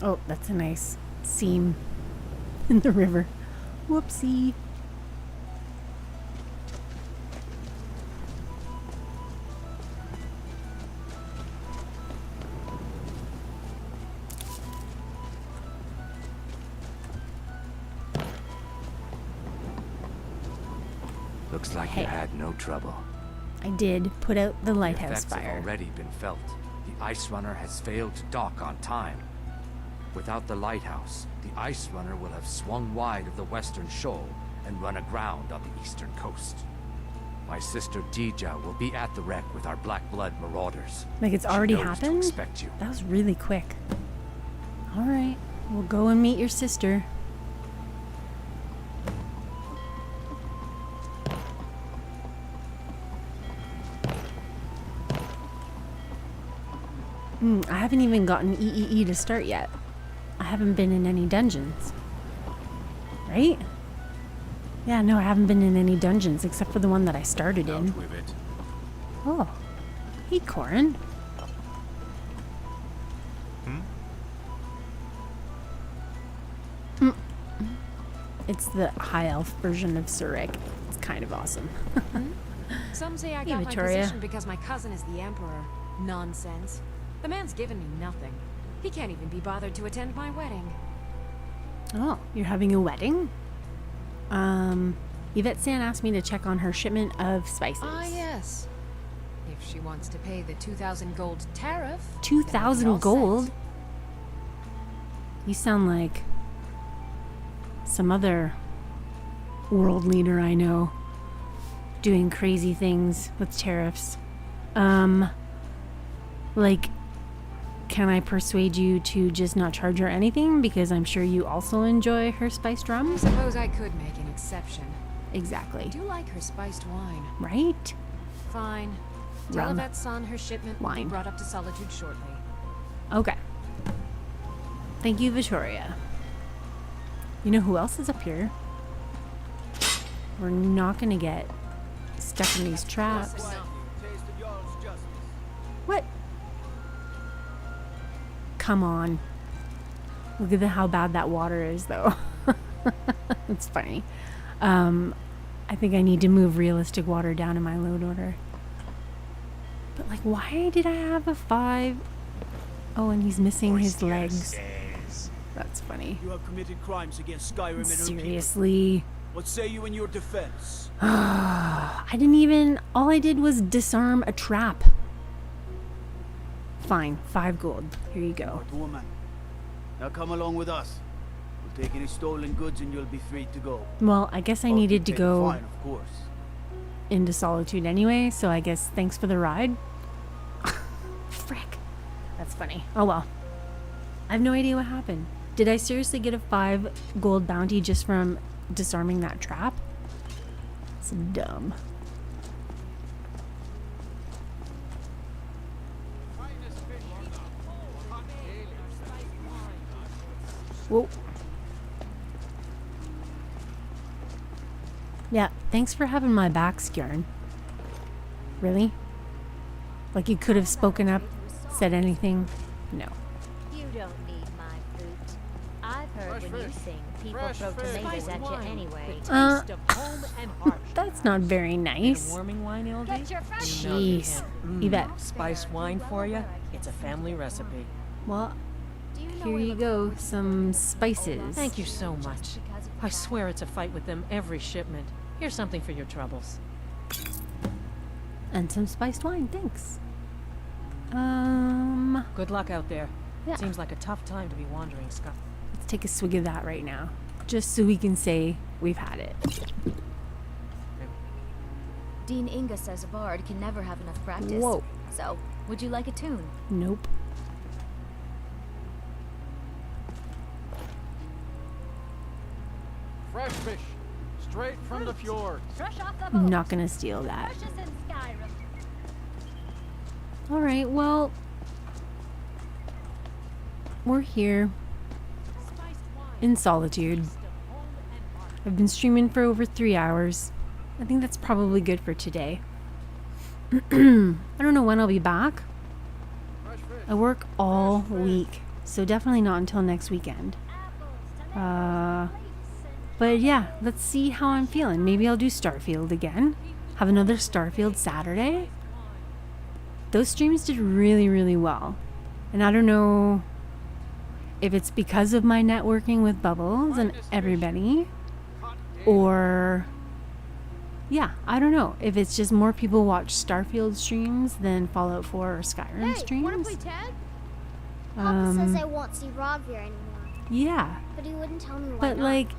Oh, that's a nice seam in the river. Whoopsie. Looks like you had no trouble. I did put out the The lighthouse effects have fire. already been felt. The ice runner has failed to dock on time. Without the lighthouse, the ice runner will have swung wide of the western shoal and run aground on the eastern coast. My sister Dija will be at the wreck with our Black Blood marauders. Like it's She already knows to happened? expect you. That was really quick. Alright, we'll go and meet your sister. I haven't even gotten EEE to start yet. I haven't been in any dungeons. Right? Yeah, no, I haven't been in any dungeons except for the one that I started in. With it. Oh. Hey, Corin. It's the high elf version of Surik. It's kind of awesome. Some say I Hey, got Victoria. my position because my cousin is the emperor. Nonsense. The man's given me nothing. He can't even be bothered to attend my wedding. Oh, you're having a wedding? Yvette San asked me to check on her shipment of spices. Ah, yes. If she wants to pay the 2,000 gold tariff. 2,000 gold? You sound like some other world leader I know doing crazy things with tariffs. Like, can I persuade you to just not charge her anything? Because I'm sure you also enjoy her spiced rum. I suppose I could make an exception. Exactly. I do like her spiced wine. Right? Fine. Tell Rum. Yvette's son her shipment will be Wine. brought up to Solitude shortly. Okay. Thank you, Victoria. You know who else is up here? We're not gonna get stuck in these traps. What? Come on. Look at how bad that water is, though. It's funny. I think I need to move realistic water down in my load order. But, like, why did I have a 5? Oh, and he's missing his legs. That's funny. You have committed crimes against Skyrim and Seriously? What say you in your defense? All I did was disarm a trap. Fine, 5 gold. Here you go. Woman. Now come along with us. We'll take any stolen goods and you'll be free to go. Well, I guess I needed to go Fine, of course. into Solitude anyway, so I guess thanks for the ride. Frick. That's funny. Oh well. I have no idea what happened. Did I seriously get a 5 gold bounty just from disarming that trap? It's dumb. Whoa. Yeah, thanks for having my back, Skjorn. Really? Like you could have spoken up, said anything? No. You don't need my fruit. I've heard when you sing, people throw tomatoes at you anyway. That's not very nice. Warming wine, Ildi? Jeez. Yvette. Spice wine for you? It's a family recipe. Well, here you go. Some spices. Thank you so much. I swear it's a fight with them every shipment. Here's something for your troubles. And some spiced wine, thanks. Good luck out there. Yeah. Seems like a tough time to be wandering, Scott. Let's take a swig of that right now. Just so we can say we've had it. Dean Inga says a bard can never have enough practice. Whoa. So, would you like a tune? Nope. Fresh fish, straight from the fjord. Fresh off the I'm boat. not gonna steal that. Freshest in Skyrim. Alright, well, we're here in Solitude. I've been streaming for over 3 hours. I think that's probably good for today. I don't know when I'll be back. I work all week, so definitely not until next weekend. But yeah, let's see how I'm feeling. Maybe I'll do Starfield again. Have another Starfield Saturday. Those streams did really, really well. And I don't know if it's because of my networking with Bubbles and everybody, or yeah, I don't know if it's just more people watch Starfield streams than Fallout 4 or Skyrim streams. Wanna play tag? Papa says I won't see Roggvir anymore. Yeah. But he wouldn't tell me why But not. like,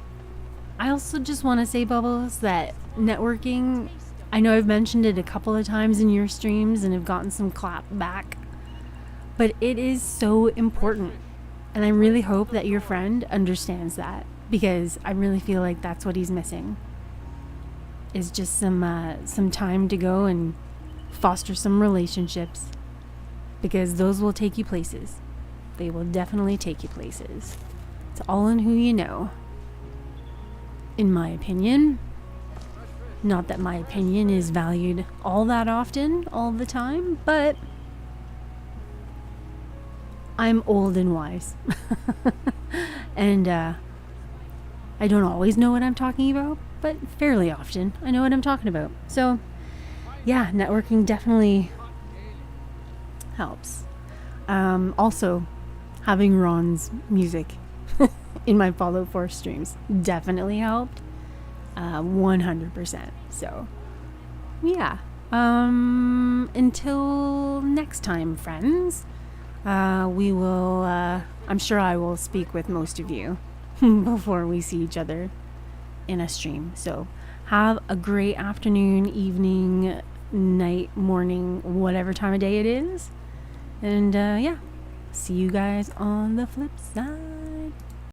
I also just want to say, Bubbles, that networking, I know I've mentioned it a couple of times in your streams and have gotten some clap back, but it is so important. And I really hope that your friend understands that, because I really feel like that's what he's missing. Is just some time to go and foster some relationships, because those will take you places. They will definitely take you places. It's all in who you know. In my opinion. Not that my opinion is valued all that often, all the time, but I'm old and wise. And I don't always know what I'm talking about, but fairly often I know what I'm talking about. So yeah, networking definitely helps. Also, having Ron's music in my Fallout 4 streams definitely helped. 100%. So yeah, until next time, friends, we will I'm sure I will speak with most of you before we see each other in a stream. So have a great afternoon, evening, night, morning, whatever time of day it is. And yeah, see you guys on the flip side.